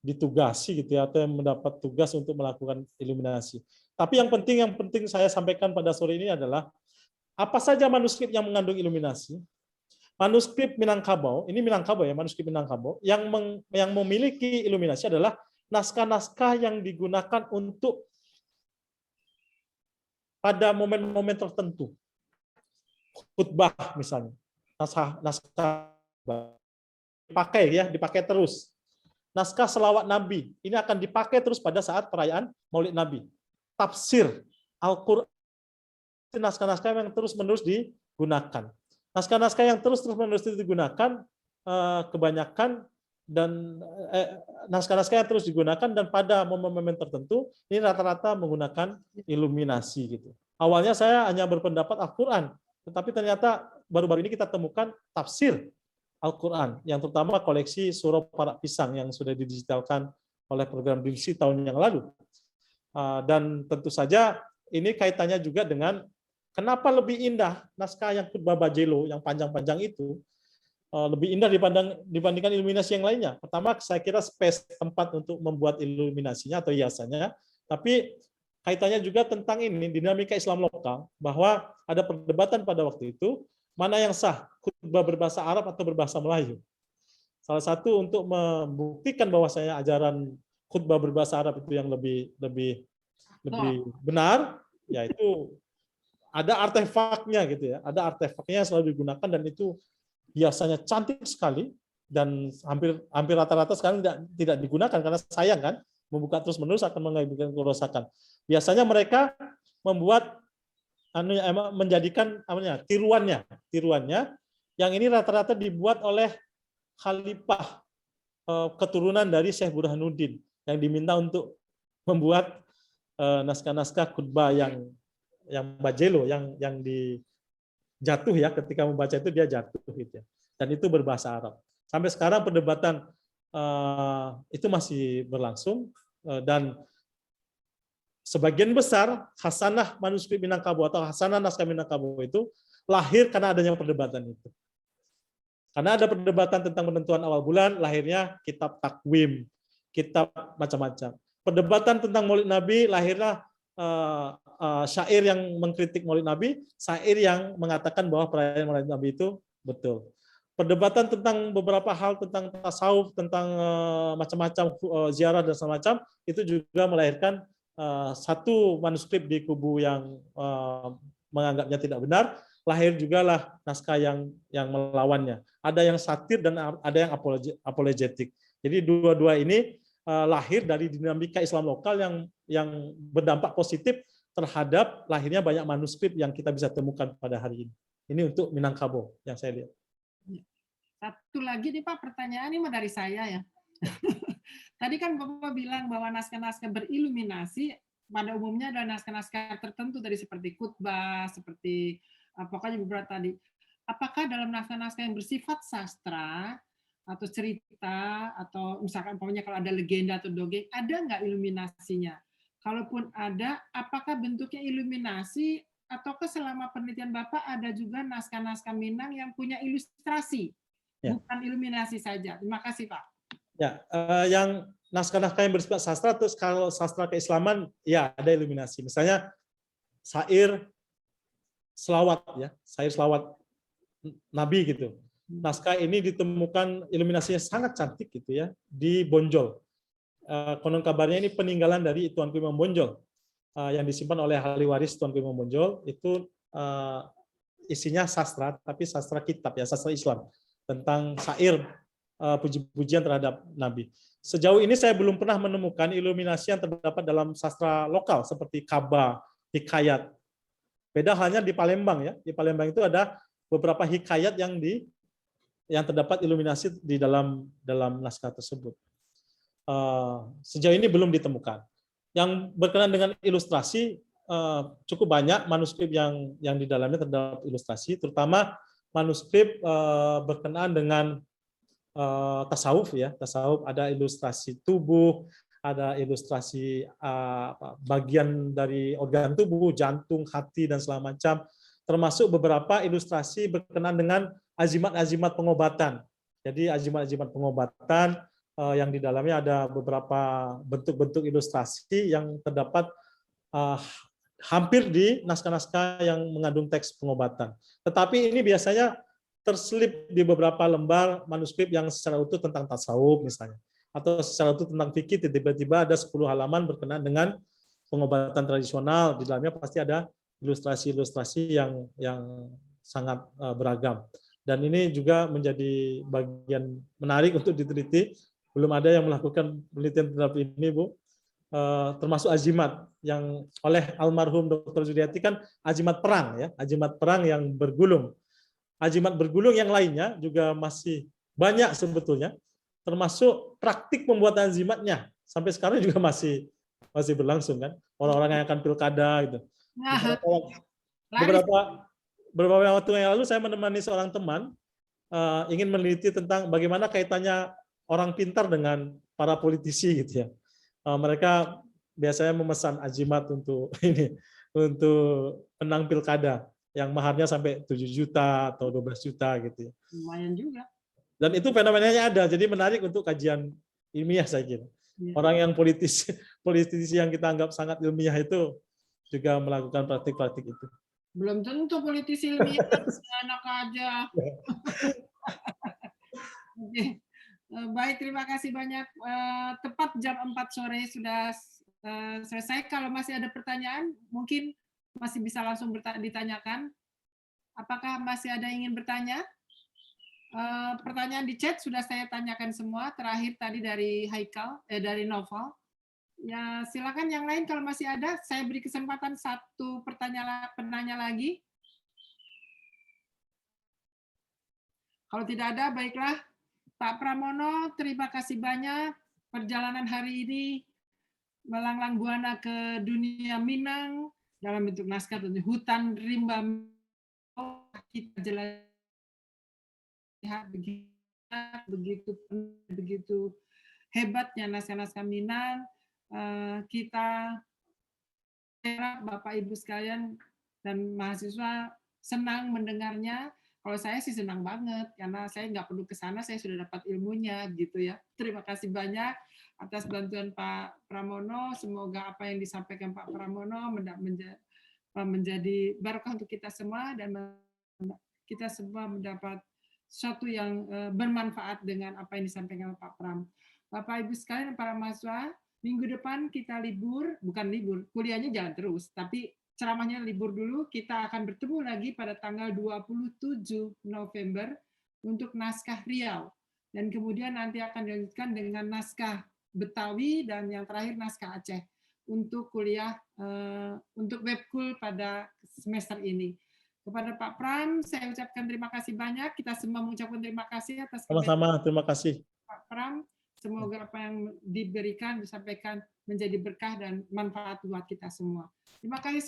ditugasi gitu ya, atau yang mendapat tugas untuk melakukan iluminasi. Tapi yang penting saya sampaikan pada sore ini adalah apa saja manuskrip yang mengandung iluminasi. Manuskrip Minangkabau, ini Minangkabau ya, manuskrip Minangkabau yang memiliki iluminasi adalah naskah-naskah yang digunakan untuk pada momen-momen tertentu. Khutbah misalnya, naskah dipakai terus. Naskah selawat Nabi, ini akan dipakai terus pada saat perayaan Maulid Nabi. Tafsir Al-Quran, naskah-naskah yang terus-menerus digunakan. Naskah-naskah yang terus-menerus digunakan, kebanyakan dan naskah-naskah yang terus digunakan dan pada momen-momen tertentu ini rata-rata menggunakan iluminasi gitu. Awalnya saya hanya berpendapat Al-Quran, tetapi ternyata baru-baru ini kita temukan tafsir Al-Quran yang terutama koleksi surah Parak Pisang yang sudah didigitalkan oleh program DIMSI tahun yang lalu. Dan tentu saja ini kaitannya juga dengan kenapa lebih indah naskah yang khutbah Bajelo yang panjang-panjang itu lebih indah dibandingkan iluminasi yang lainnya. Pertama, saya kira space tempat untuk membuat iluminasinya atau hiasannya, tapi kaitannya juga tentang ini dinamika Islam lokal, bahwa ada perdebatan pada waktu itu mana yang sah, khutbah berbahasa Arab atau berbahasa Melayu. Salah satu untuk membuktikan bahwasanya ajaran khutbah berbahasa Arab itu yang lebih benar, yaitu ada artefaknya gitu ya, ada artefaknya yang selalu digunakan dan itu hiasannya cantik sekali dan hampir rata-rata sekarang tidak digunakan karena sayang kan, membuka terus-menerus akan mengakibatkan kerusakan. Biasanya mereka membuat menjadikan tiruannya yang ini rata-rata dibuat oleh khalifah keturunan dari Syekh Burhanuddin yang diminta untuk membuat naskah-naskah khutbah yang Bajelo yang jatuh ya, ketika membaca itu dia jatuh gitu ya. Dan itu berbahasa Arab. Sampai sekarang perdebatan itu masih berlangsung dan sebagian besar khasanah manuskrip Minangkabau atau khasanah naskah Minangkabau itu lahir karena adanya perdebatan itu. Karena ada perdebatan tentang penentuan awal bulan, lahirnya kitab takwim, kitab macam-macam. Perdebatan tentang Maulid Nabi, lahirlah syair yang mengkritik Maulid Nabi, syair yang mengatakan bahwa perayaan Maulid Nabi itu betul. Perdebatan tentang beberapa hal tentang tasawuf, tentang macam-macam ziarah dan semacam itu juga melahirkan satu manuskrip di kubu yang menganggapnya tidak benar, lahir juga lah naskah yang melawannya. Ada yang satir dan ada yang apologetik. Jadi dua-dua ini lahir dari dinamika Islam lokal yang berdampak positif terhadap lahirnya banyak manuskrip yang kita bisa temukan pada hari ini. Ini untuk Minangkabau yang saya lihat. Satu lagi nih Pak, pertanyaan ini dari saya ya. Tadi kan Bapak bilang bahwa naskah-naskah beriluminasi pada umumnya adalah naskah-naskah tertentu tadi seperti khutbah, seperti pokoknya beberapa tadi. Apakah dalam naskah-naskah yang bersifat sastra atau cerita atau misalkan pokoknya kalau ada legenda atau dongeng, ada nggak iluminasinya? Kalaupun ada, apakah bentuknya iluminasi ataukah selama penelitian Bapak ada juga naskah-naskah Minang yang punya ilustrasi? Ya. Bukan iluminasi saja. Terima kasih Pak. Ya, yang naskah-naskah yang bersifat sastra, terus kalau sastra keislaman, ya ada iluminasi. Misalnya syair selawat, ya, syair selawat Nabi gitu. Naskah ini ditemukan iluminasinya sangat cantik gitu ya di Bonjol. Konon kabarnya ini peninggalan dari Tuanku Imam Bonjol yang disimpan oleh ahli waris Tuanku Imam Bonjol. Itu isinya sastra, tapi sastra kitab ya, sastra Islam tentang syair puji-pujian terhadap Nabi. Sejauh ini saya belum pernah menemukan iluminasi yang terdapat dalam sastra lokal seperti Kaba, hikayat. Beda halnya di Palembang ya. Di Palembang itu ada beberapa hikayat yang terdapat iluminasi di dalam naskah tersebut. Sejauh ini belum ditemukan. Yang berkenaan dengan ilustrasi cukup banyak manuskrip yang di dalamnya terdapat ilustrasi, terutama manuskrip berkenaan dengan tasawuf ya. Tasawuf ada ilustrasi tubuh, ada ilustrasi bagian dari organ tubuh, jantung, hati dan segala macam. Termasuk beberapa ilustrasi berkenaan dengan azimat-azimat pengobatan. Jadi azimat-azimat pengobatan yang di dalamnya ada beberapa bentuk-bentuk ilustrasi yang terdapat hampir di naskah-naskah yang mengandung teks pengobatan. Tetapi ini biasanya terselip di beberapa lembar manuskrip yang secara utuh tentang tasawuf misalnya. Atau secara utuh tentang fikih, tiba-tiba ada 10 halaman berkenaan dengan pengobatan tradisional. Di dalamnya pasti ada ilustrasi-ilustrasi yang sangat beragam. Dan ini juga menjadi bagian menarik untuk diteliti. Belum ada yang melakukan penelitian terhadap ini, Bu. Termasuk azimat yang oleh almarhum Dr. Zudiati kan azimat perang, ya, azimat perang yang bergulung. Azimat bergulung yang lainnya juga masih banyak sebetulnya, termasuk praktik pembuatan azimatnya sampai sekarang juga masih berlangsung kan. Orang-orang yang akan pilkada gitu. Nah, Beberapa waktu yang lalu saya menemani seorang teman ingin meneliti tentang bagaimana kaitannya orang pintar dengan para politisi gitu ya. Mereka biasanya memesan azimat untuk ini, untuk menang pilkada yang maharnya sampai 7 juta atau 12 juta gitu ya. lumayan juga. Dan itu fenomenanya ada, jadi menarik untuk kajian ilmiah saya kira. Ya. Orang yang politisi yang kita anggap sangat ilmiah itu juga melakukan praktik-praktik itu. Belum tentu politisi ilmiah, anak aja. Oke. Baik, terima kasih banyak. Tepat jam 4 sore sudah selesai. Kalau masih ada pertanyaan, mungkin masih bisa langsung ditanyakan. Apakah masih ada yang ingin bertanya? Pertanyaan di chat sudah saya tanyakan semua. Terakhir tadi dari Haikal, dari Novel. Ya, silakan yang lain kalau masih ada. Saya beri kesempatan satu penanya lagi. Kalau tidak ada, baiklah. Pak Pramono, terima kasih banyak. Perjalanan hari ini melanglang buana ke dunia Minang dalam bentuk naskah tentang hutan rimba. Kita jelas lihat begitu hebatnya naskah-naskah Minang. Kita harap Bapak Ibu sekalian dan mahasiswa senang mendengarnya. Kalau saya sih senang banget karena saya nggak perlu ke sana, saya sudah dapat ilmunya gitu ya. Terima kasih banyak atas bantuan Pak Pramono. Semoga apa yang disampaikan Pak Pramono menjadi barokah untuk kita semua dan kita semua mendapat sesuatu yang bermanfaat dengan apa yang disampaikan Pak Pram. Bapak Ibu sekalian, para mahasiswa, minggu depan kita libur, bukan libur, kuliahnya jalan terus, tapi ceramahnya libur dulu. Kita akan bertemu lagi pada tanggal 27 November untuk naskah Riau. Dan kemudian nanti akan dilanjutkan dengan naskah Betawi dan yang terakhir naskah Aceh untuk kuliah, untuk webkul pada semester ini. Kepada Pak Pram, saya ucapkan terima kasih banyak. Kita semua mengucapkan terima kasih atas Sama-sama, terima kasih. Pak Pram. Semoga apa yang diberikan, disampaikan menjadi berkah dan manfaat buat kita semua. Terima kasih.